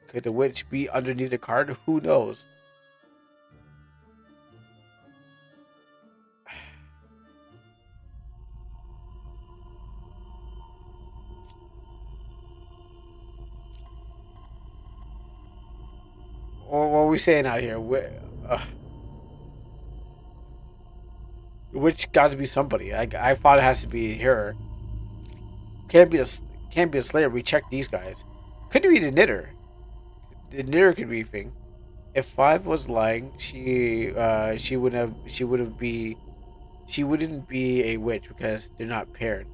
Could the witch be underneath the card? Who knows? Or what are we saying out here? The witch got to be somebody. I thought it has to be her. Can't be a can't be a slayer. We checked these guys. Could be the knitter. The knitter could be a thing. If five was lying, she wouldn't be a witch because they're not paired.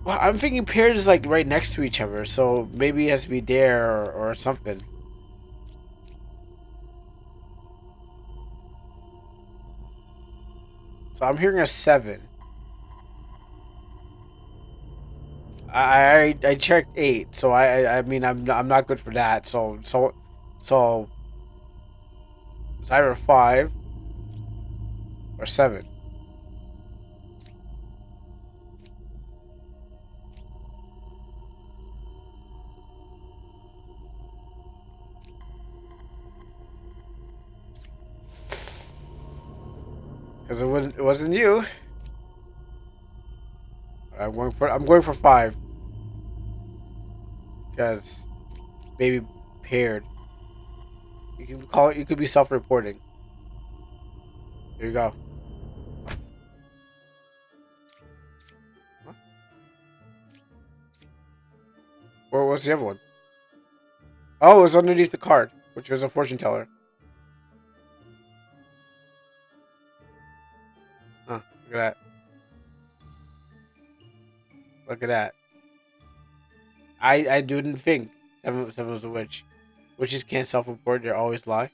Well, I'm thinking paired is like right next to each other, so maybe it has to be there or something. So I'm hearing a seven. I checked eight, so I mean I'm not good for that. So it's either five or seven. Because it wasn't you. I'm going for five because maybe paired. You can call it. You could be self-reporting. There you go. Huh? Or what's the other one? Oh, it was underneath the card, which was a fortune teller. Huh, look at that. Look at that. I didn't think Seven was a witch. Witches can't self-report, they always lie.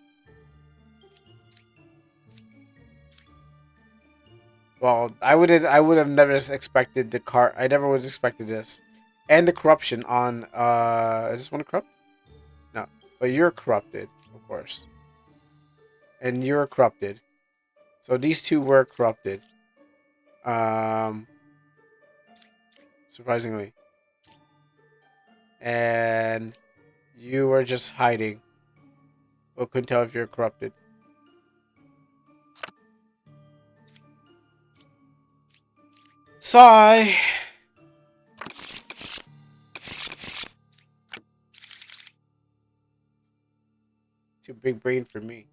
Well, I would have never expected the card. I never was expected this. And the corruption on is this one corrupt? No. But you're corrupted, of course. And you're corrupted. So these two were corrupted. Um Surprisingly. And you were just hiding. But couldn't tell if you're corrupted. Sigh. Too big brain for me.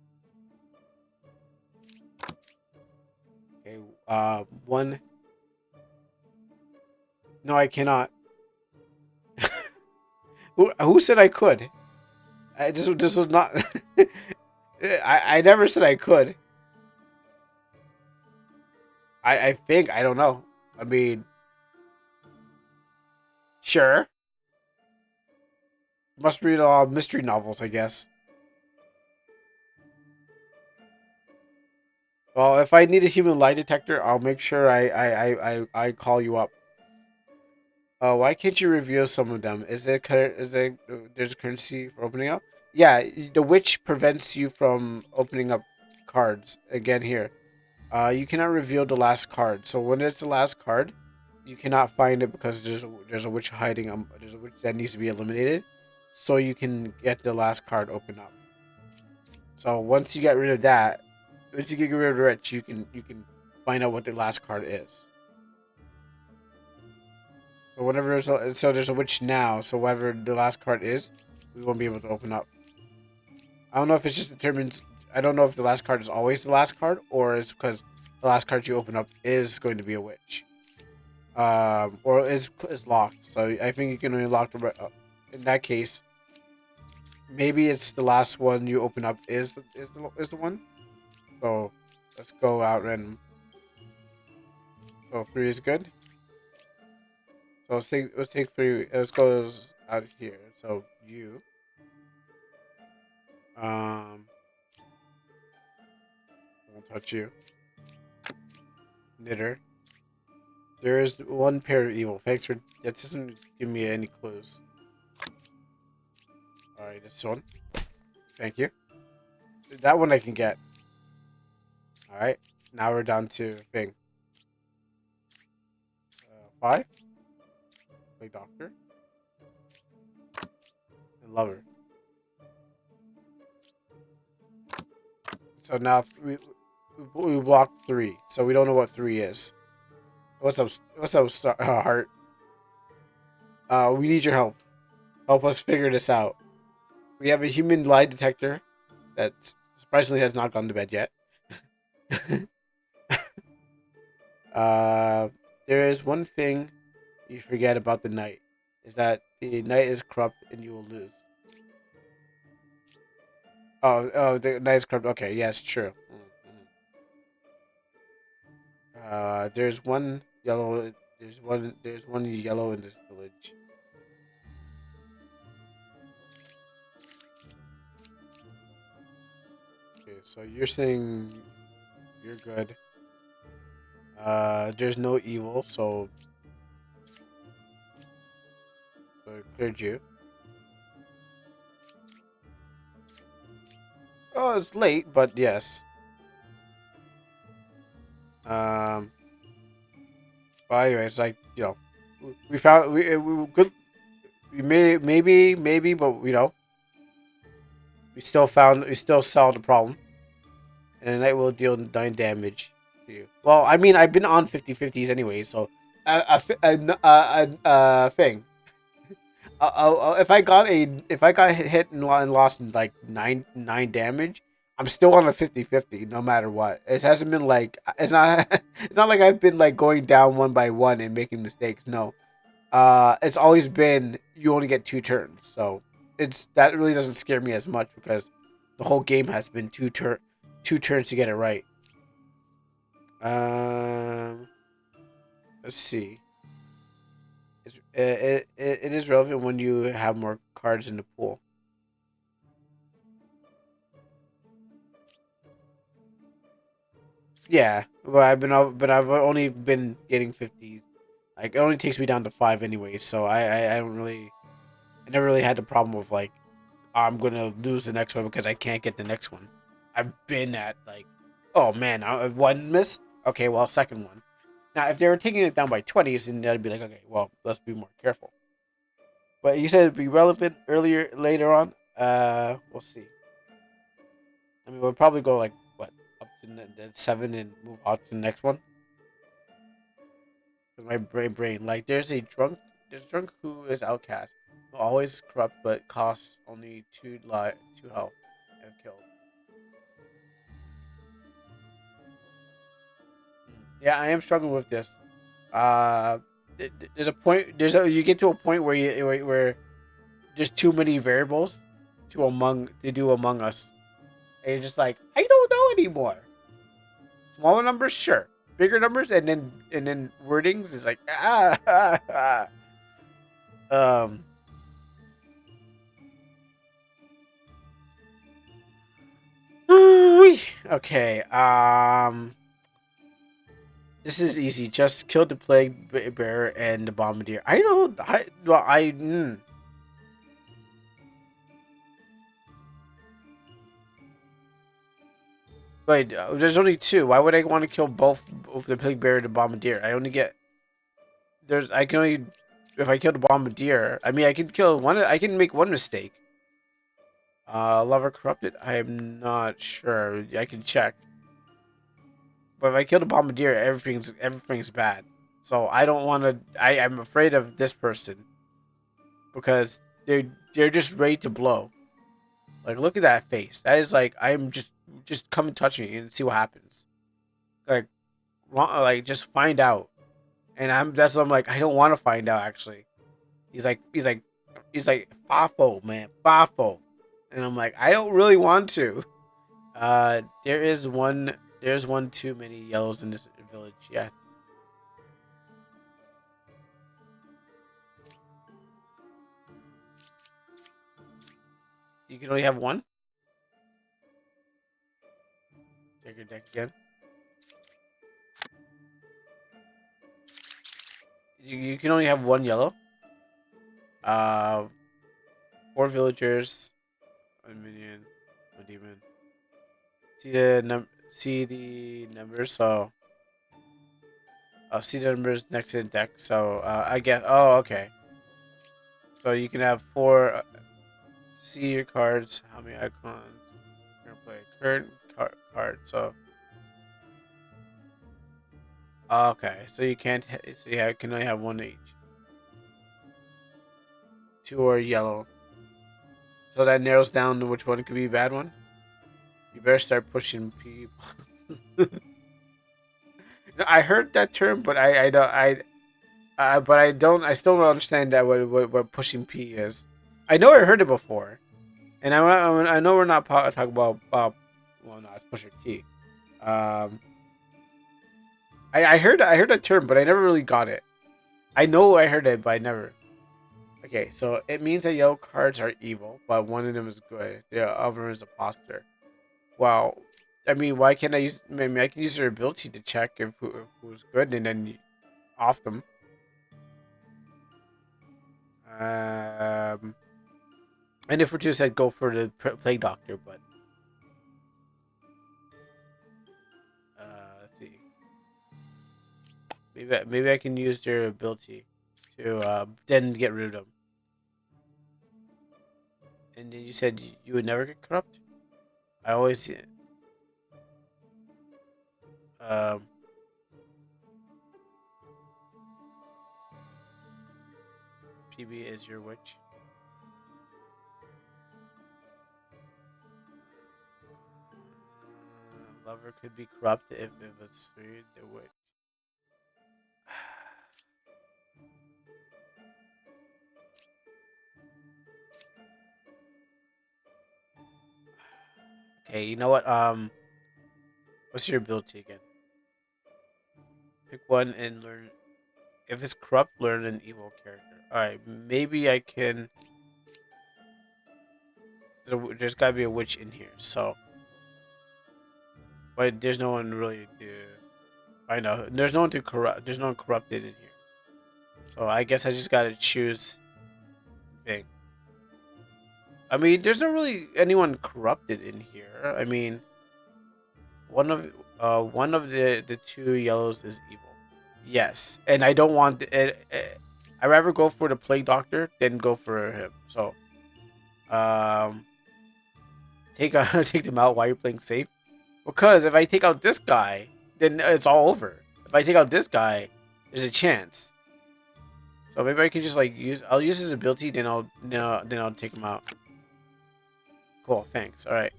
Okay, one. No, I cannot. Who said I could? This was not. I never said I could. I think I don't know. I mean, sure. Must read all mystery novels, I guess. Well, if I need a human lie detector, I'll make sure I call you up. Why can't you reveal some of them? Is it there's a currency for opening up? Yeah, the witch prevents you from opening up cards again here. You cannot reveal the last card. So when it's the last card, you cannot find it because there's a witch hiding. There's a witch that needs to be eliminated, so you can get the last card open up. So once you get rid of that, once you get rid of the witch, you can find out what the last card is. So whenever there's a witch now, so whatever the last card is, we won't be able to open up. I don't know if it's just determines. I don't know if the last card is always the last card, or it's because the last card you open up is going to be a witch, or is locked. So I think you can only lock the. In that case, maybe it's the last one you open up is the one. So let's go out random. So three is good. So let's take three. Let's go out here. So you won't touch you. Knitter. There is one pair of evil. Thanks for that doesn't give me any clues. Alright, this one. Thank you. That one I can get. Alright. Now we're down to thing. Five. Play doctor. And lover. So now we blocked three. So we don't know what three is. What's up? What's up, Heart? We need your help. Help us figure this out. We have a human lie detector that surprisingly has not gone to bed yet. There is one thing you forget about the knight. Is that the knight is corrupt and you will lose. Oh, the knight is corrupt. Okay, yes, true. There's one yellow. There's one yellow in this village. Okay, so you're saying you're good. There's no evil, so it cleared you. Oh, it's late, but yes. Um, but anyways, like we found we could we maybe, but we still solved the problem, and the knight will deal 9 damage to you. Well, I mean, I've been on 50/50s anyway, so thing. If I got hit and lost like nine damage, I'm still on a 50/50 no matter what. It hasn't been like it's not it's not like I've been like going down one by one and making mistakes. No, it's always been you only get 2 turns. So it's that really doesn't scare me as much because the whole game has been two turns to get it right. Um, let's see. It is relevant when you have more cards in the pool. Yeah, but I've only been getting 50s. Like it only takes me down to 5 anyway, so I don't really I never really had the problem of like I'm gonna lose the next one because I can't get the next one. I've been at like, oh man, one miss. Okay, well second one. Now if they were taking it down by 20s, then that'd be like okay, well let's be more careful. But you said it'd be relevant earlier later on. We'll see. I mean, we'll probably go like what up to the 7 and move on to the next one. Cause my brain like there's a drunk who is outcast, who always corrupt but costs only two health and killed. Yeah, I am struggling with this. Uh, there's a point. You get to a point where where there's too many variables to do Among Us, and you're just like I don't know anymore. Smaller numbers, sure. Bigger numbers, and then wordings is like um. Okay. This is easy. Just kill the plague bearer and the bombardier. I don't. I well. I. Wait. There's only two. Why would I want to kill both the plague bearer and the bombardier? I only get. There's. I can only. If I kill the bombardier, I mean, I can kill one. I can make one mistake. Lover corrupted. I am not sure. I can check. But if I kill the bombardier, everything's bad. So I don't want to. I'm afraid of this person because they're just ready to blow. Like look at that face. That is like I'm just come and touch me and see what happens. Like like just find out. And that's what I'm like I don't want to find out actually. He's like he's like he's like Fafo man Fafo, and I'm like I don't really want to. There's one too many yellows in this village. Yeah, you can only have one. Take your deck again. You can only have one yellow. Uh, four villagers, a minion, a demon. See the numbers. So I'll see the numbers next to the deck. So I guess. Oh, okay. So you can have four. See your cards. How many icons? Current play. Card. So okay. So you can't. So yeah, you can only have one each. Two are yellow. So that narrows down to which one could be a bad one. You better start pushing people. I heard that term, but I don't but I don't I still don't understand that what pushing P is. I know I heard it before, and I know we're not talking about well no it's pushing T. Um, I heard that term, but I never really got it. I know I heard it, but I never. Okay, so it means that yellow cards are evil, but one of them is good. The other one is a imposter. Well, I mean, why can't I use? Maybe I can use their ability to check if who's good, and then off them. Um, and if we're just said go for the plague doctor, but let's see, maybe I can use their ability to then get rid of them. And then you said you would never get corrupt. I always um PB is your witch. Lover could be corrupt if it was through the witch. Okay, you know what? What's your ability again? Pick one and learn. If it's corrupt, learn an evil character. All right, maybe I can. There's gotta be a witch in here, so. But there's no one really to find out. There's no one to corrupt. There's no one corrupted in here, so I guess I just gotta choose thing. I mean, there's not really anyone corrupted in here. I mean, one of the two yellows is evil. Yes, and I don't want it. I rather go for the plague doctor than go for him. So, um, take them out while you're playing safe. Because if I take out this guy, then it's all over. If I take out this guy, there's a chance. So maybe I can just like use. I'll use his ability, then I'll no, then I'll take him out. Cool, thanks. All right,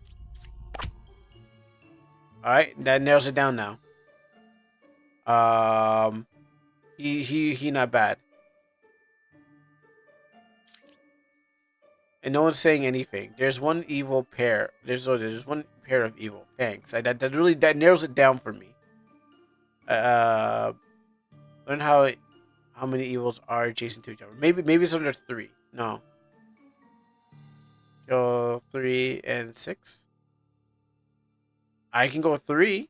that narrows it down now. Um, he not bad, and no one's saying anything. There's one evil pair. There's one pair of evil. Thanks. That really that narrows it down for me. Uh, learn how many evils are adjacent to each other. Maybe it's under three. No. Go 3 and 6. I can go 3.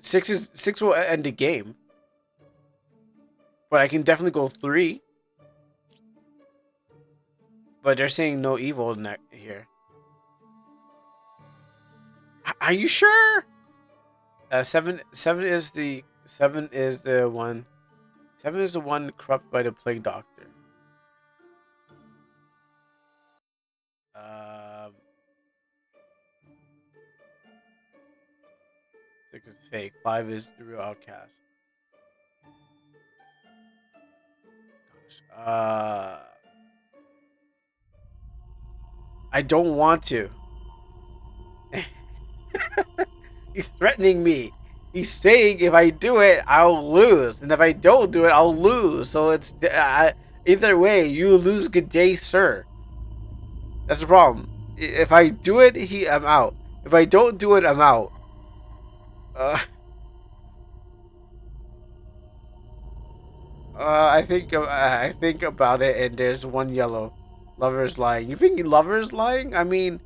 6 will end the game, but I can definitely go 3. But they're saying no evil in that here. Are you sure? 7 is the one. 7 is the one corrupted by the plague doctor. Um, 6 is fake. 5 is the real outcast. Gosh. I don't want to. He's threatening me. He's saying if I do it, I'll lose, and if I don't do it, I'll lose. So it's either way, you lose. Good day, sir. That's the problem. If I do it, I'm out. If I don't do it, I'm out. Uh, I think about it, and there's one yellow. Lover's lying. You think Lover's lying? I mean,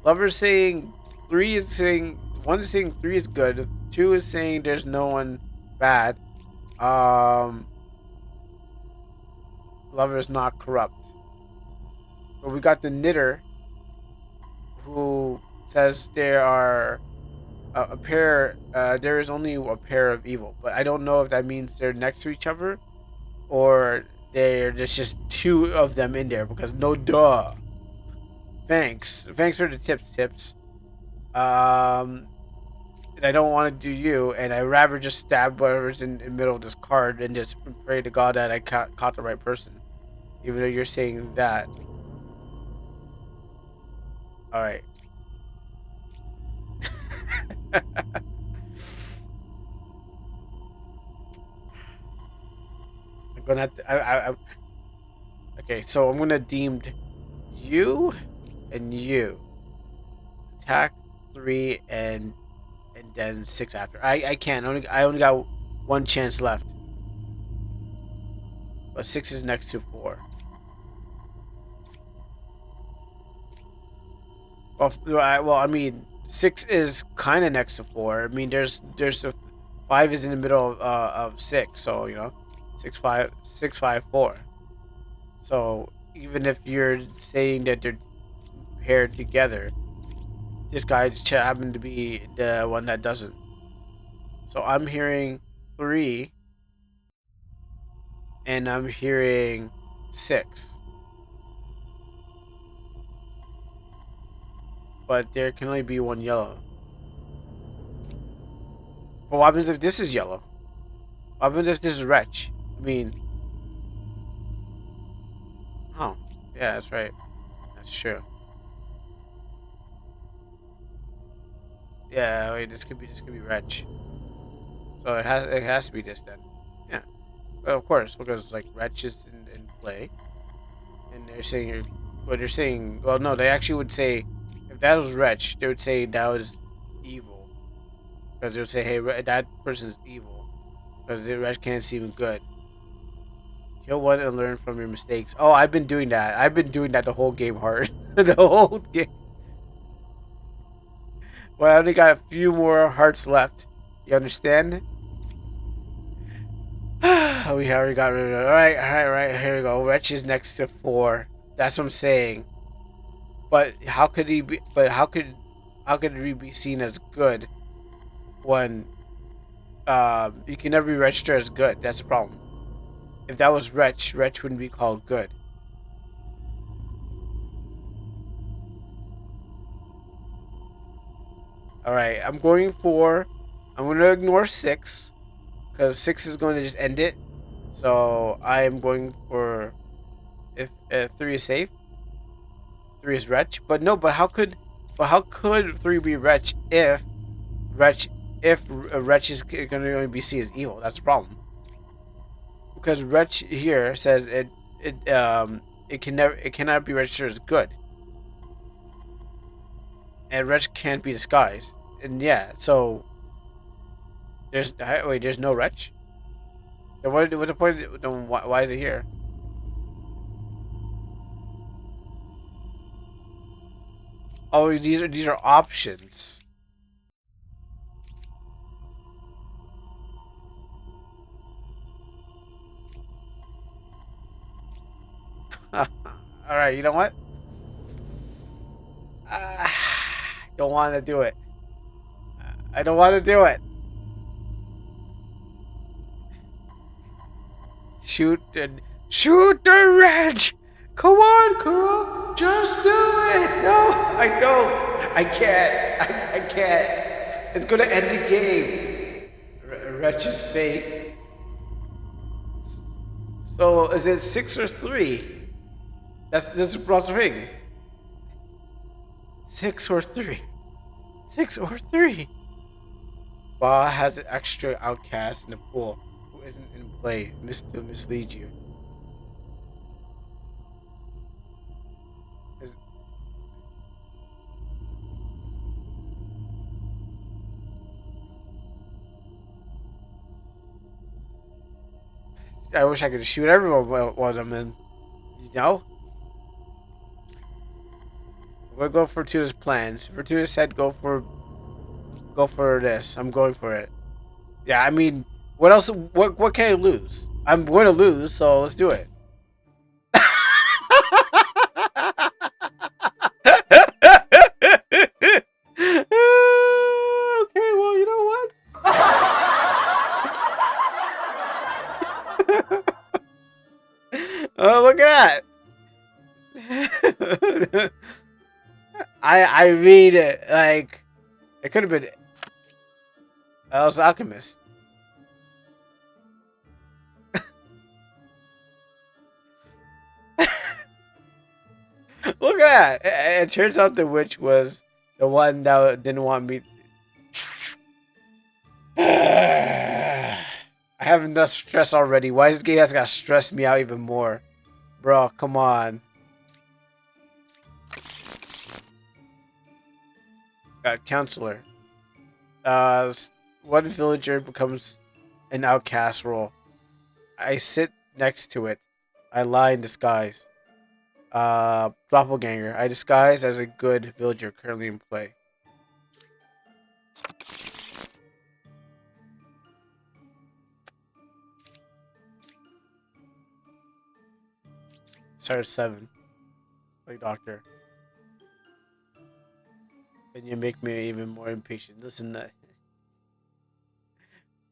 Lover's saying 3 is saying 1 is saying 3 is good. 2 is saying there's no one bad. Um, Lover's not corrupt. But we got the knitter who says there are a pair. There is only a pair of evil, but I don't know if that means they're next to each other or there's just 2 of them in there because no duh. Thanks for the tips. Um, and I don't want to do you, and I rather just stab whatever's in the middle of this card and just pray to God that I caught the right person, even though you're saying that. All right. I'm gonna have to. Okay, so I'm gonna deem you and you attack 3 and then 6 after. I can't. I only got one chance left. But 6 is next to 4. Well, I mean, 6 is kind of next to 4. I mean, there's a 5 is in the middle of 6, so you know, 6 5 6 5 4. So even if you're saying that they're paired together, this guy just happened to be the one that doesn't. So I'm hearing 3, and I'm hearing 6. But there can only be one yellow. But what happens if this is yellow? What happens if this is wretch? I mean, oh, yeah, that's right. That's true. Yeah, wait, this could be wretch. So it has to be this then. Yeah, well, of course, because like wretch is in play, and they're saying well, they're saying, well, no, they actually would say If that was wretch, they would say that was evil because they would say, "Hey, that person's evil," because the wretch can't seem good. Kill one and learn from your mistakes. Oh, I've been doing that. I've been doing that the whole game hard. The whole game. Well, I only got a few more hearts left. You understand? We already got rid of it. All right. Here we go. Wretch is next to 4. That's what I'm saying. But how could he be? But how could he be seen as good when you can never be registered as good? That's the problem. If that was wretch wouldn't be called good. All right, I'm going for. I'm going to ignore 6 because 6 is going to just end it. So I am going for if 3 is safe. 3 is wretch, but no. But how could 3 be wretch if a wretch is going to only be seen as evil? That's the problem. Because wretch here says it cannot be registered as good, and wretch can't be disguised. And yeah, so there's no wretch. Then what's the point? Then why is it here? Oh, these are options. All right, you know what? Uh, don't want to do it. I don't want to do it. Shoot the wrench. Come on, girl. Just do it. No, I don't. I can't. I can't. It's gonna end the game. Wretch's fate. So is it 6 or 3? That's the cross ring. 6 or 3. 6 or 3. Ba has an extra outcast in the pool who isn't in play to mislead you. Is- I wish I could shoot everyone while I'm in. You know? We'll go for Fortuna's plans. Fortuna said go for this. I'm going for it. Yeah, I mean, what else? What can I lose? I'm going to lose, so let's do it. Okay, well, you know what? Oh, look at that! I read it like it could have been. I was alchemist. Look at that! It turns out the witch was the one that didn't want me. I have enough stress already. Why is this game has got to stress me out even more, bro? Come on. Counselor. Uh, One villager becomes an outcast role. I sit next to it. I lie in disguise. Doppelganger. I disguise as a good villager currently in play. Start at 7. Like doctor. And you make me even more impatient. Listen,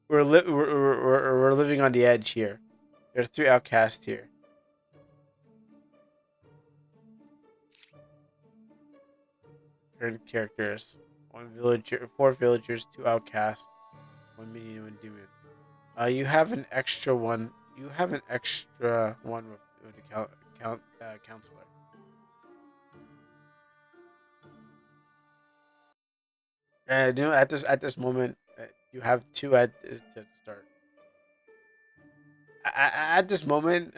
we're living on the edge here. There are 3 outcasts here. Current characters: 1 villager, 4 villagers, 2 outcasts, 1 minion, 1 demon. You have an extra one. You have an extra one with the counselor. And you know, at this moment, you have 2 to start. At this moment,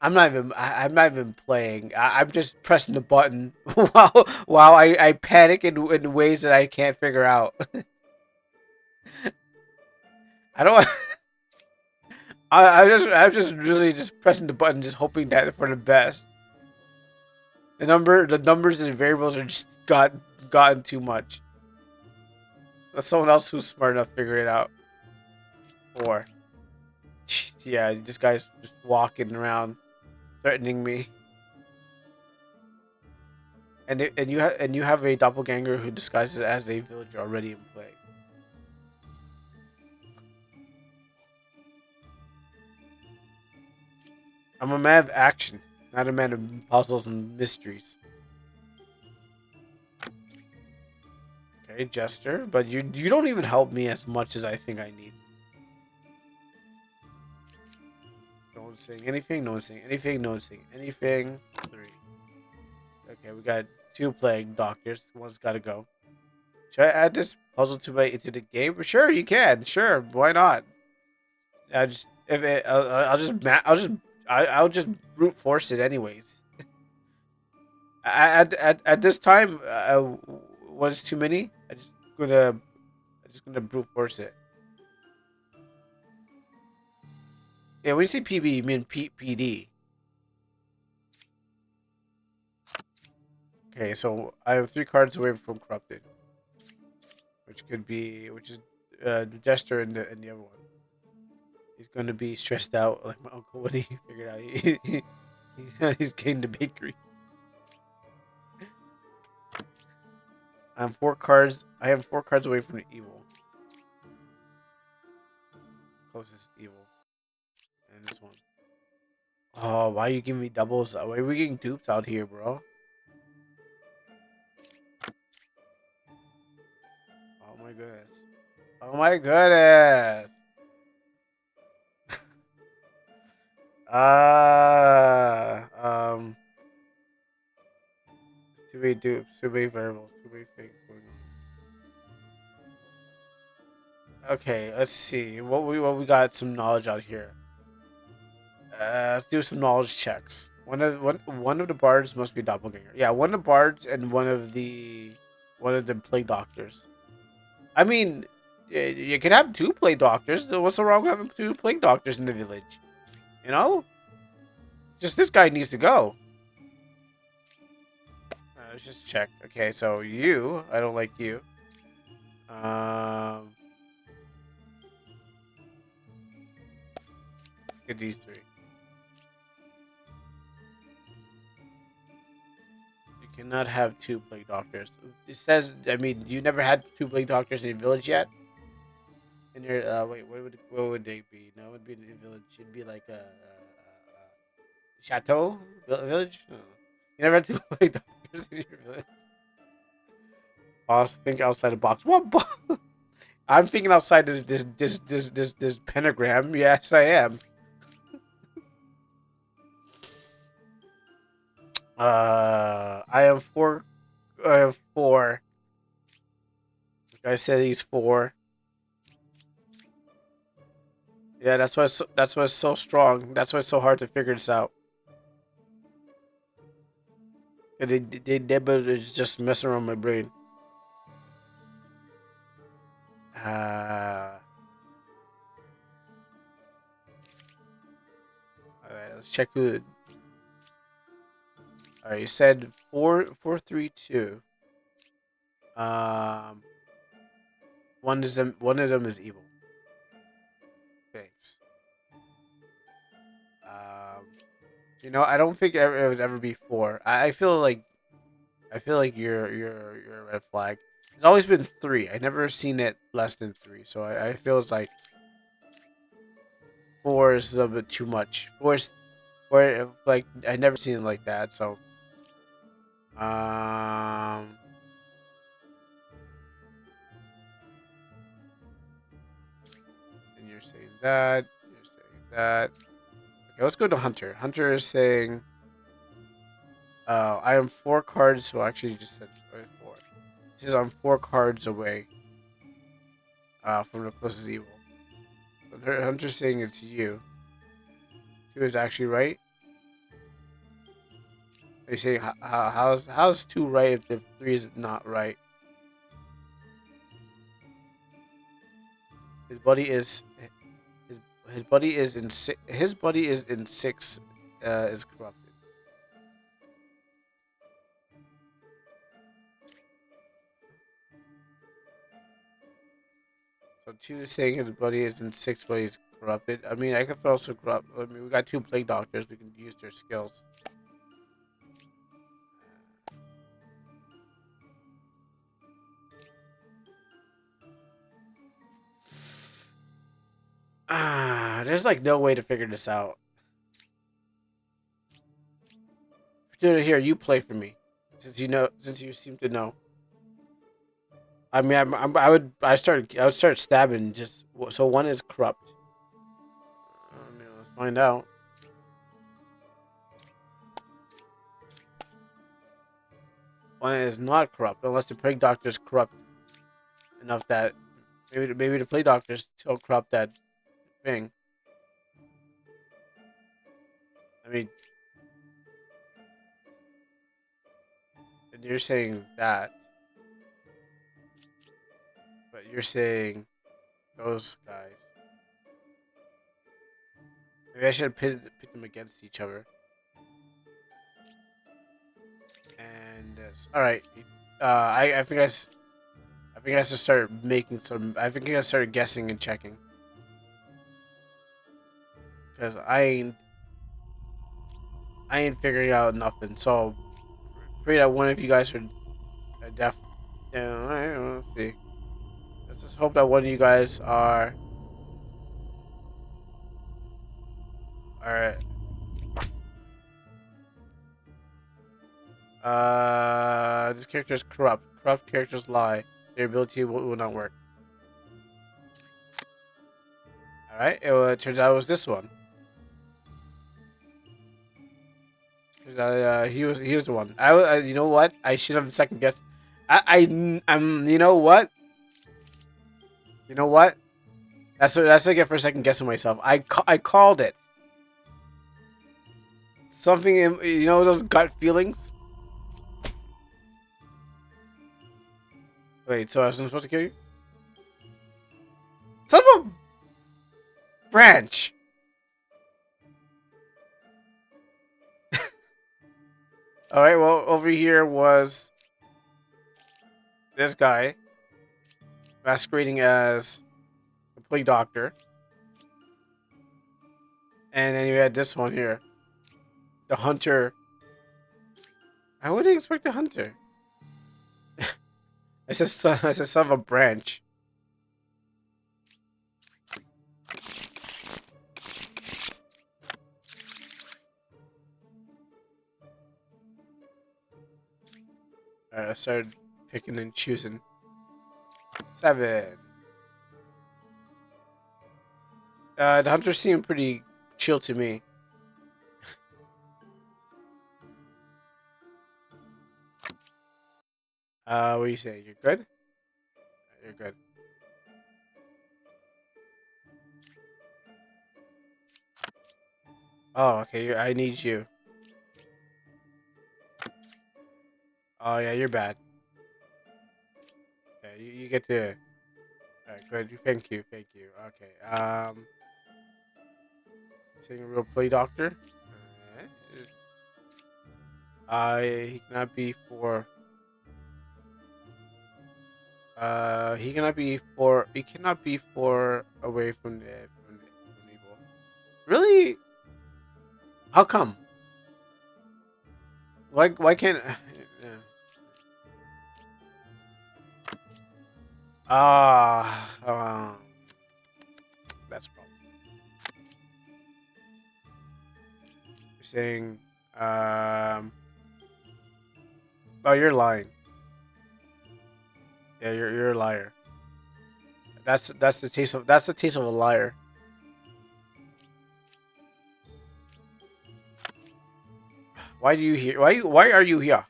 I'm not even playing. I'm just pressing the button while I panic in ways that I can't figure out. I don't. I'm just really just pressing the button, just hoping that for the best. The numbers and variables are just gotten too much. Let someone else who's smart enough figure it out. 4. Yeah, this guy's just walking around threatening me. And you have a doppelganger who disguises as a villager already in play. I'm a man of action, not a man of puzzles and mysteries. Okay, Jester, but you don't even help me as much as I think I need. No one's saying anything. No one's saying anything. No one's saying anything. 3. Okay, we got 2 plague doctors. One's got to go. Should I add this puzzle to my into the game? Sure, you can. Sure, why not? I just if it, I'll just brute force it anyways. At this time, was too many. I'm just gonna brute force it. Yeah, when you say PB, you mean PD. Okay, so I have 3 cards away from corrupted, which is the Jester and the other one. He's gonna be stressed out like my uncle when he figured out he's getting the bakery. I'm 4 cards. I am 4 cards away from the evil. Closest evil. And this one. Oh, why are you giving me doubles? Why are we getting dupes out here, bro? Oh my goodness. Oh my goodness. Um, 2 way dupes, 2 way variables, 2 way things going on. Okay, let's see. What we got some knowledge out here. Let's do some knowledge checks. One of the bards must be a doppelganger. Yeah, one of the bards and one of the plague doctors. I mean, you could have 2 plague doctors. What's so wrong with having 2 plague doctors in the village? You know, just this guy needs to go. Let's just check. Okay, so I don't like you. Um, get these 3. You cannot have 2 plague doctors. It says, I mean, you never had 2 plague doctors in your village yet. In your wait, what would they be? No, it would be in a village. It'd be like a chateau village. No. You never had 2 plague doctors in your village. Also, think outside the box. What? I'm thinking outside this pentagram. Yes, I am. I have 4. I have 4. Like I said he's 4. Yeah, that's why it's so strong. That's why it's so hard to figure this out. They just messing around my brain. Uh, all right, let's check who. All right, you said 4 4 3 2. Um, one of them is evil. Thanks. Um, I don't think it would ever be 4. I feel like you're a red flag. It's always been 3. I never seen it less than 3. So I feel it's like 4 is a bit too much. 4 is where like I never seen it like that. So um, and you're saying that. You're saying that. Okay, let's go to Hunter. Hunter is saying, I am 4 cards." So actually, you just said 4. He says I'm 4 cards away. From the closest evil. So Hunter's saying it's you. 2 is actually right. Are you saying how's 2 right if 3 is not right? His buddy is his his buddy is in his buddy is in 6 is corrupted. So 2 is saying his buddy is in 6, but he's corrupted. I mean, I could also corrupt. I mean, we got 2 plague doctors. We can use their skills. There's like no way to figure this out. Dude, here, you play for me, since you seem to know. I mean, I would start stabbing just so 1 is corrupt. I mean, let's find out. 1 is not corrupt unless the plague doctor is corrupt enough that maybe the plague doctor is still corrupt that thing. I mean, and you're saying that, but you're saying those guys. Maybe I should pit them against each other. And all right. I think I think I should start making some. I think I start guessing and checking because I ain't figuring out nothing. So pray that one of you guys are deaf. Yeah, let's see. Let's just hope that one of you guys are. This character is corrupt. Corrupt characters lie. Their ability will not work. All right. It turns out it was this one. Turns out he was the one. You know what? I should have second guessed. You know what? You know what? That's what I get for second guessing myself. I called it. Something in, you know, those gut feelings. Wait, so I wasn't supposed to kill you? Son of a branch. All right. Well, over here was this guy masquerading as the plague doctor, and then you had this one here, the hunter. I wouldn't expect the hunter. I said son of a branch. All right, I started picking and choosing. 7. The hunter seemed pretty chill to me. What do you say? You're good? You're good. Oh, okay. I need you. Oh yeah, you're bad. Okay, you get to. Alright, good. Thank you, thank you. Okay. Saying a real play doctor. He cannot be for. He cannot be for away from evil. Really? How come? Why can't? Yeah. Ah, that's a problem. You're saying, oh, you're lying. Yeah, you're a liar. That's the taste of a liar. Why do you here? Why are you here?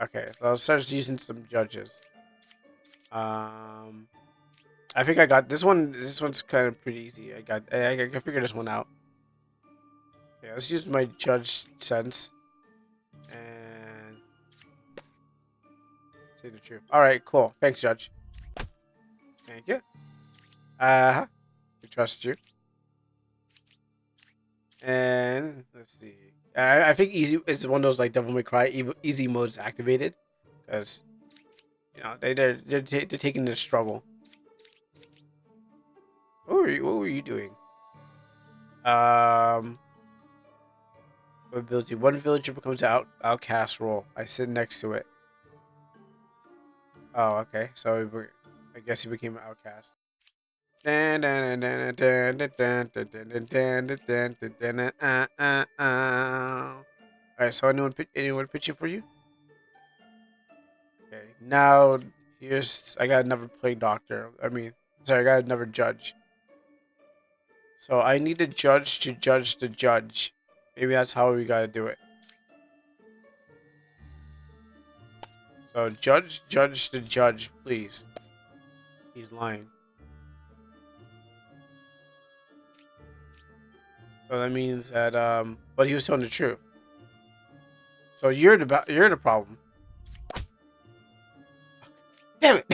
Okay, so I'll start using some judges. Um, I think I got this one. This one's kind of pretty easy. I can figure this one out. Okay, let's use my judge sense and say the truth. All right, cool. Thanks, Judge. Thank you. We trust you. And let's see. I think easy is one of those like Devil May Cry easy modes activated because you know they're taking the struggle. What were you doing? Um, ability. One villager becomes outcast role. I sit next to it. Oh, okay. So I guess he became an outcast. Alright, so anyone pitching for you? Okay. Now here's I got another plague doctor. Sorry, I got another judge. So I need a judge to judge the judge. Maybe that's how we gotta do it. So judge the judge, please. He's lying. So that means that but he was telling the truth. So you're the problem. Damn it.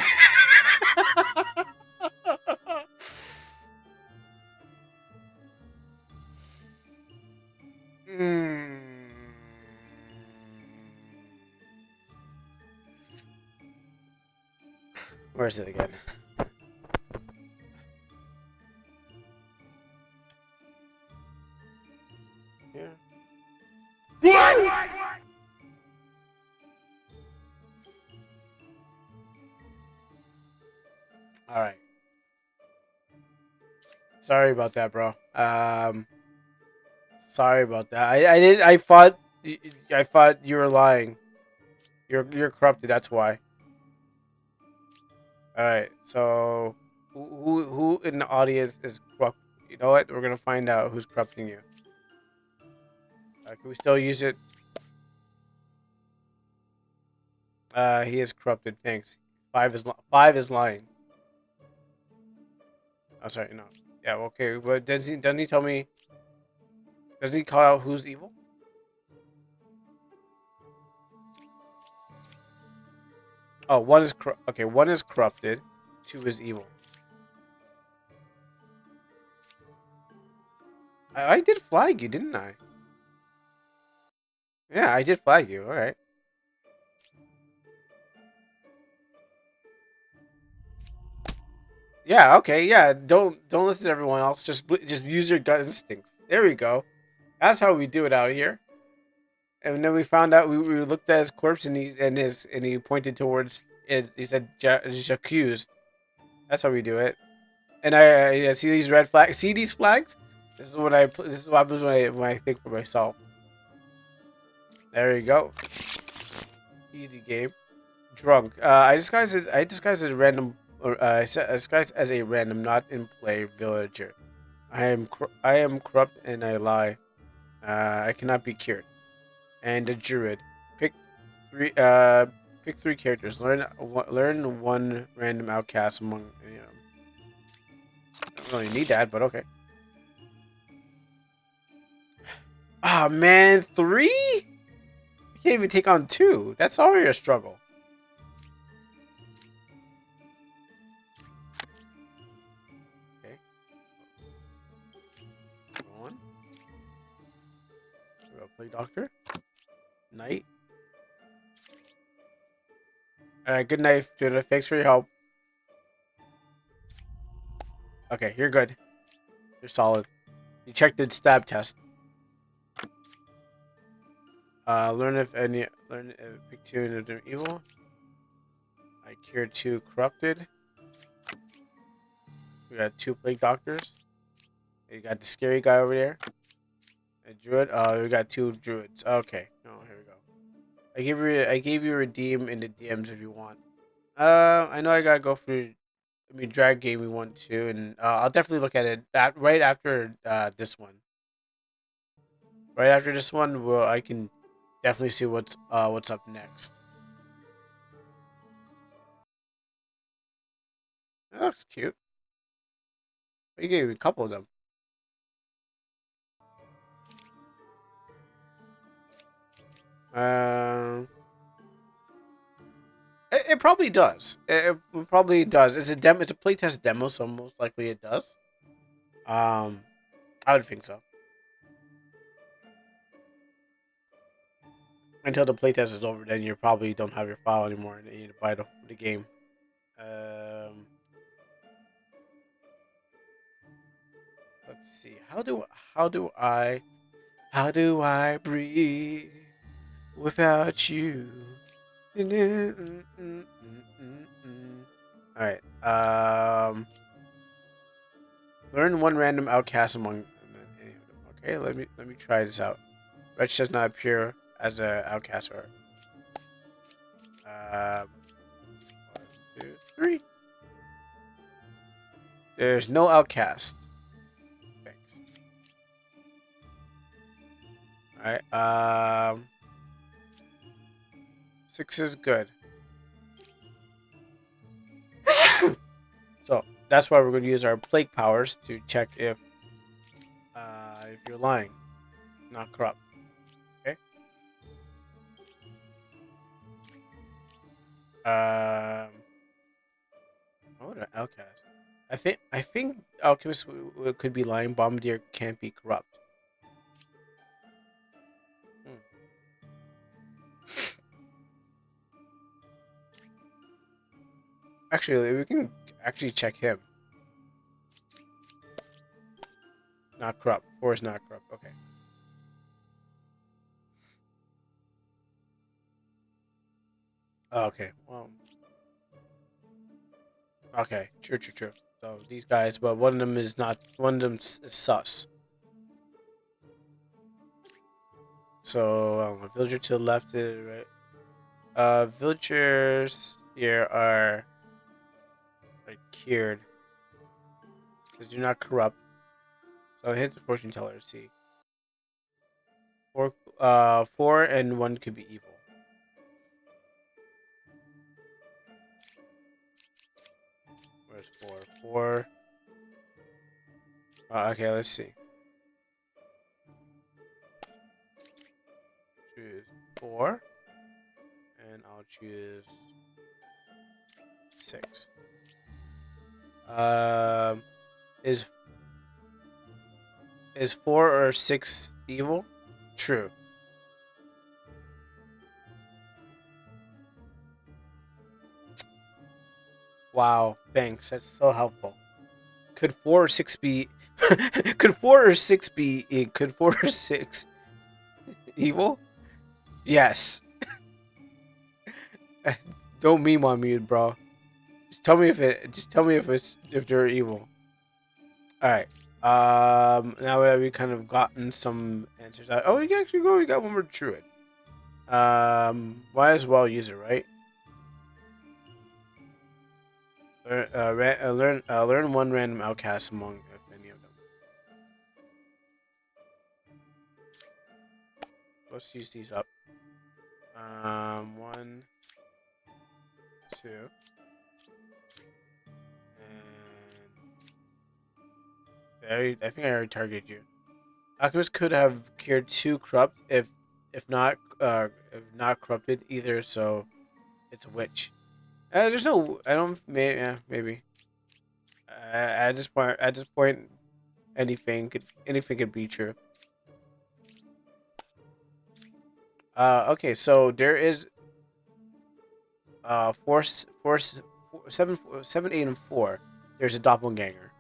Hmm. Where is it again? Here. All right. Sorry about that, bro. Sorry about that. I did. I thought you were lying. You're corrupted. That's why. All right. So who in the audience is corrupt? You know what? We're gonna find out who's corrupting you. Can we still use it? He is corrupted. Thanks. Five is lying. Oh, sorry. No. Yeah. Okay. But doesn't he tell me? Doesn't he call out who's evil? Oh, okay. One is corrupted. Two is evil. I did flag you, didn't I? Yeah, I did flag you. All right. Yeah. Okay. Yeah. Don't listen to everyone else. Just use your gut instincts. There we go. That's how we do it out here. And then we found out we looked at his corpse and he pointed towards it. He said J'accused. That's how we do it. And I see these red flags. See these flags? This is what happens when I think for myself. There you go. Easy game. Drunk. I disguise as a random or I disguise as a random not in play villager. I am corrupt and I lie. I cannot be cured. And a druid. Pick three pick three characters. Learn one random outcast among you know. I don't really need that, but okay. Ah, man, three? You can't even take on two. That's already a struggle. Okay. Go on. We'll play doctor. Knight. Alright, good night, Judith. Thanks for your help. Okay, you're good. You're solid. You checked the stab test. Learn if pick two and they're evil. I cured two corrupted. We got two plague doctors. You got the scary guy over there. A druid. Oh, we got two druids. Okay. Oh, here we go. I gave you a redeem in the DMs if you want. I know I gotta go for. Drag game we want to, and I'll definitely look at it right after this one. Right after this one, well, I can definitely see what's up next. That looks cute. You gave me a couple of them. Um, it probably does. It probably does. It's a demo. It's a playtest demo, so most likely it does. Um, I would think so. Until the playtest is over, then you probably don't have your file anymore, and you need to buy the game. Um, let's see. How do I how do I breathe without you? All right. Learn one random outcast among any of them. Okay, let me try this out. Wretch does not appear as an outcast or one, two, three. There's no outcast. Thanks. All right. 6 is good. So that's why we're going to use our plague powers to check if you're lying, not corrupt. Okay. Oh, an outcast. I think alchemist could be lying. Bombardier can't be corrupt. Hmm. Actually, we can actually check him. Not corrupt. 4 is not corrupt. Okay. Oh, okay. Well. Okay. True. True. True. So these guys, but one of them is not. One of them is sus. So a villager to the left, to the right. Villagers here are cured because you're not corrupt. So hit the fortune teller. See, 4 and 1 could be evil. Where's 4? 4. Okay, let's see. Choose 4, and I'll choose 6. Um, is is 4 or 6 evil? True. Wow, thanks. That's so helpful. Could 4 or 6 be? Could 4 or 6 be? Could 4 or 6 evil? Yes. Don't meme on me, bro. Just tell me if it. Just tell me if they're evil. All right. Now that we kind of gotten some answers. Oh, we can actually go. We got one more druid. Might as well use it, right? Learn one random outcast among if any of them. Let's use these up. 1, 2, and I think I already targeted you. Alchemist could have cured 2 corrupt if not corrupted either. So it's a witch. There's no. I don't. Yeah, maybe. At this point, anything could be true. Okay, so there is 7, 8, and 4. There's a doppelganger.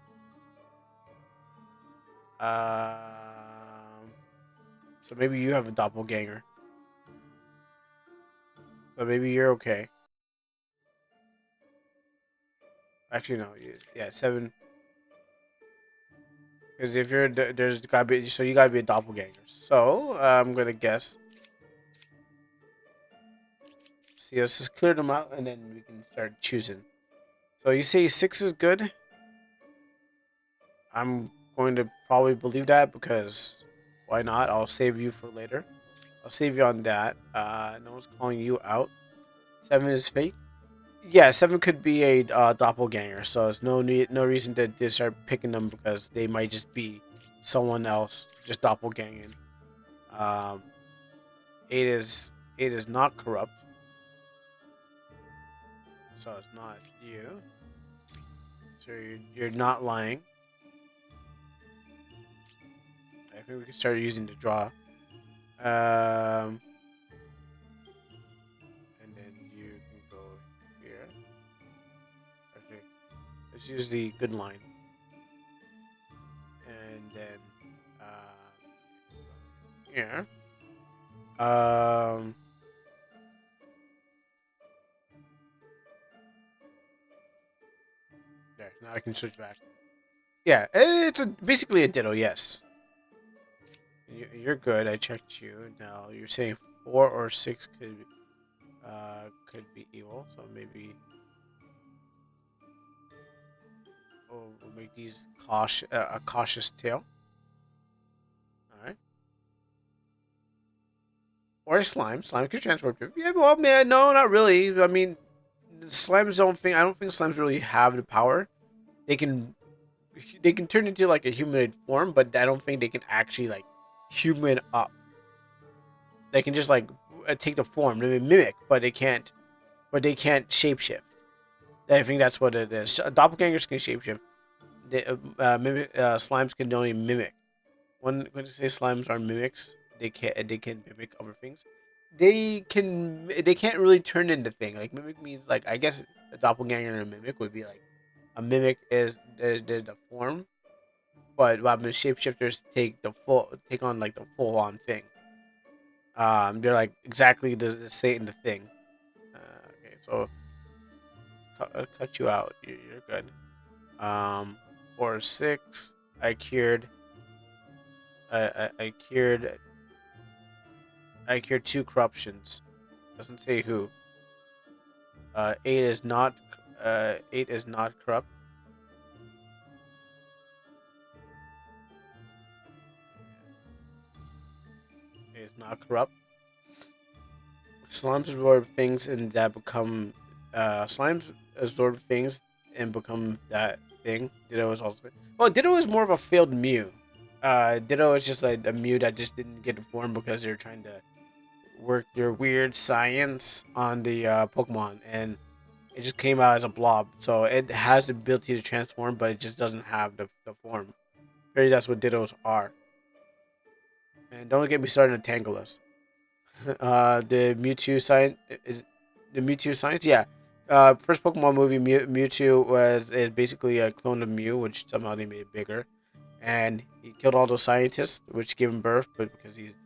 Um, so maybe you have a doppelganger, but maybe you're okay. Actually, no. Yeah, 7. Because if there's gotta be, so you gotta be a doppelganger. So I'm gonna guess. See, let's just clear them out, and then we can start choosing. So you say 6 is good. I'm going to probably believe that because why not? I'll save you for later. I'll save you on that. No one's calling you out. 7 is fake. Yeah, 7 could be a doppelganger. So there's no reason to start picking them because they might just be someone else, just doppelganging. Um, 8 is 8 is not corrupt. So it's not you. So you're not lying. I think we can start using the draw. And then you can go here. Okay. Let's use the good line. And then here. Um there, now I can switch back. Yeah, it's basically a ditto, yes. You're good. I checked you. Now you're saying 4 or 6 could be evil, so maybe we'll make these a cautious tail. All right. Or a slime. Slime can transform too. Yeah, well, man, no, not really. I mean, slimes don't think. I don't think slimes really have the power. They can, they can turn into like a humanoid form, but I don't think they can actually like human up. They can just like take the form, they mimic, but they can't. But they can't shapeshift. I think that's what it is. Doppelgangers can shapeshift. Slimes can only mimic. When you say slimes are mimics, they can mimic other things. They can't really turn into thing. Like mimic means like I guess a doppelganger and a mimic would be like a mimic is the form, but the shapeshifters take on like the full on thing. They're like exactly the same the thing. Okay, so cut you out. You're good. Um, or 6. I cured. I cured. I cured 2 corruptions. Doesn't say who. 8 is not. 8 is not corrupt. It is not corrupt. Slimes absorb things and that become. Slimes absorb things and become that thing. Ditto is also. Well, Ditto is more of a failed Mew. Ditto is just like a Mew that just didn't get formed because they're trying to work their weird science on the Pokemon, and it just came out as a blob. So it has the ability to transform, but it just doesn't have the form. Maybe that's what Dittos are. And don't get me started on Tangalus. The Mewtwo science is the Mewtwo science. Yeah. First Pokemon movie, Mewtwo is basically a clone of Mew, which somehow they made bigger, and he killed all those scientists, which gave him birth, but because he's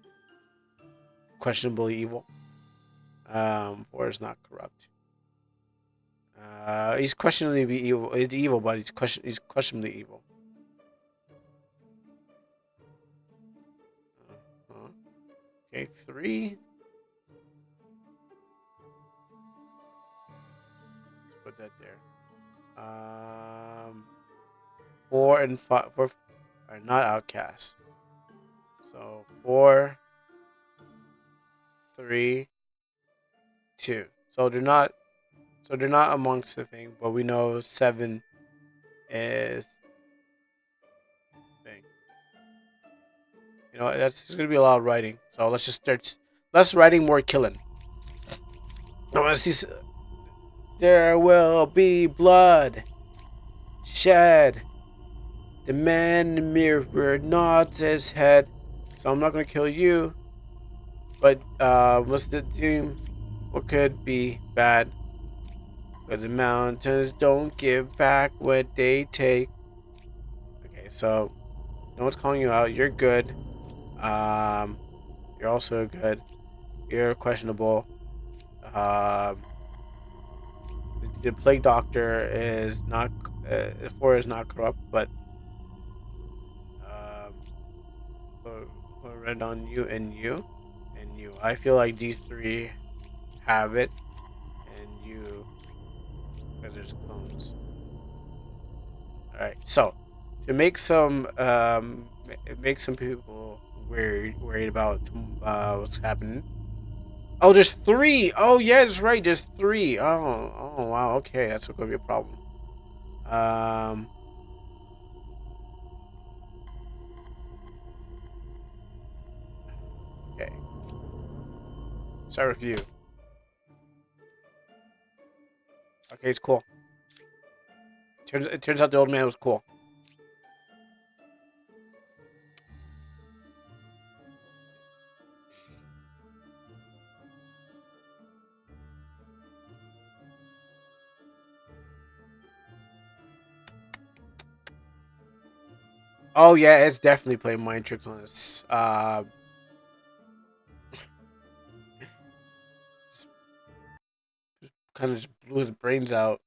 questionably evil, or is not corrupt. He's questionably evil. He's evil, but he's questionably evil. Uh-huh. Okay, 3. Let's put that there. 4 and 5 are not outcasts. So 4, 3, 2. So they're not. So they're not amongst the thing, but we know 7 is thing. You know that's gonna be a lot of writing. So let's just start. Less writing, more killing. I want to see. There will be blood shed. The man in the mirror nods his head. So I'm not gonna kill you. But what's the doom? What could be bad? Because the mountains don't give back what they take. Okay, so no one's calling you out. You're good. Um, you're also good. You're questionable. Um, the plague doctor is not. 4 is not corrupt, but um, put red on you and you and you. I feel like these 3 have it, and you because there's clones. All right, so to make some people worried about what's happening. Oh, there's 3. Oh yeah, that's right. There's 3. Oh wow. Okay, that's gonna be a problem. Um, okay. Start with you. Okay, it's cool. It turns out the old man was cool. Oh yeah, it's definitely playing mind tricks on us. Kind of just blew his brains out.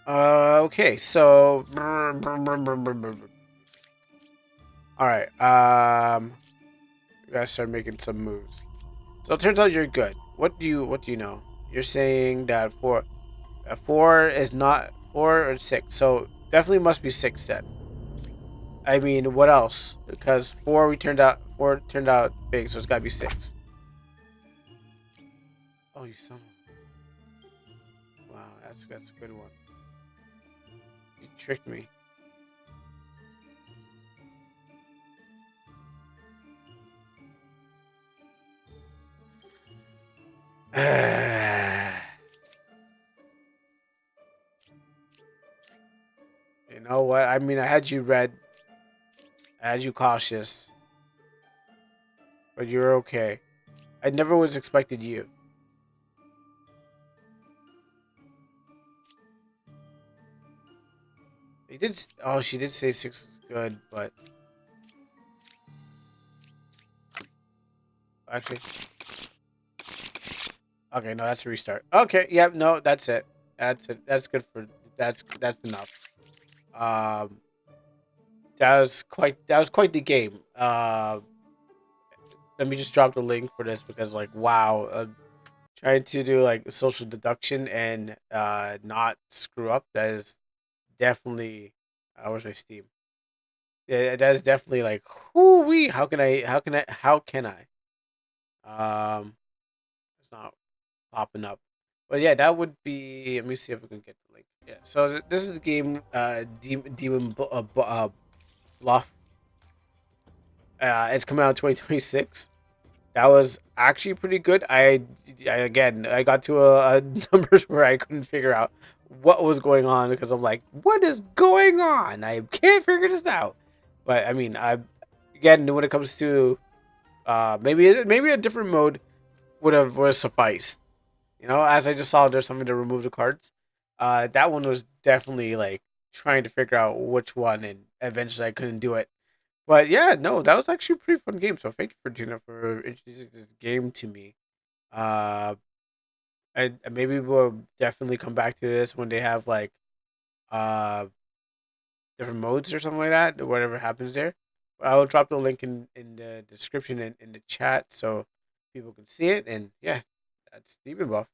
Okay, so all right. You guys start making some moves. So it turns out you're good. What do you know? You're saying that four is not 4 or 6, so definitely must be 6 then. I mean, what else? Because four turned out big, so it's gotta be 6. Oh, you son of wow, that's a good one. You tricked me. You know what? I mean, I had you red. I had you cautious, but you're okay. I never was expected you. He did. Oh, she did say 6 is good, but actually, okay, no, that's a restart. Okay, yep, no, that's it. That's it. That's good for. That's enough. Um, that was quite the game. Let me just drop the link for this because, like, wow, trying to do like social deduction and not screw up. That is definitely. Where's my Steam? Yeah, that is definitely like, whoo wee. How can I? How can I? How can I? It's not popping up. But yeah, that would be. Let me see if we can get the link. Yeah. So this is the game. Bluff. It's coming out in 2026. That was actually pretty good. I got to a numbers where I couldn't figure out what was going on because I'm like, what is going on? I can't figure this out. But I mean, I again when it comes to maybe a different mode would have sufficed. You know, as I just saw there's something to remove the cards. That one was definitely like trying to figure out which one, and eventually I couldn't do it. But yeah, no, that was actually a pretty fun game. So thank you for Gina for introducing this game to me. Uh, and maybe we'll definitely come back to this when they have like uh different modes or something like that. Or whatever happens there. But I will drop the link in the description and in the chat so people can see it. And yeah, that's Demon Buff.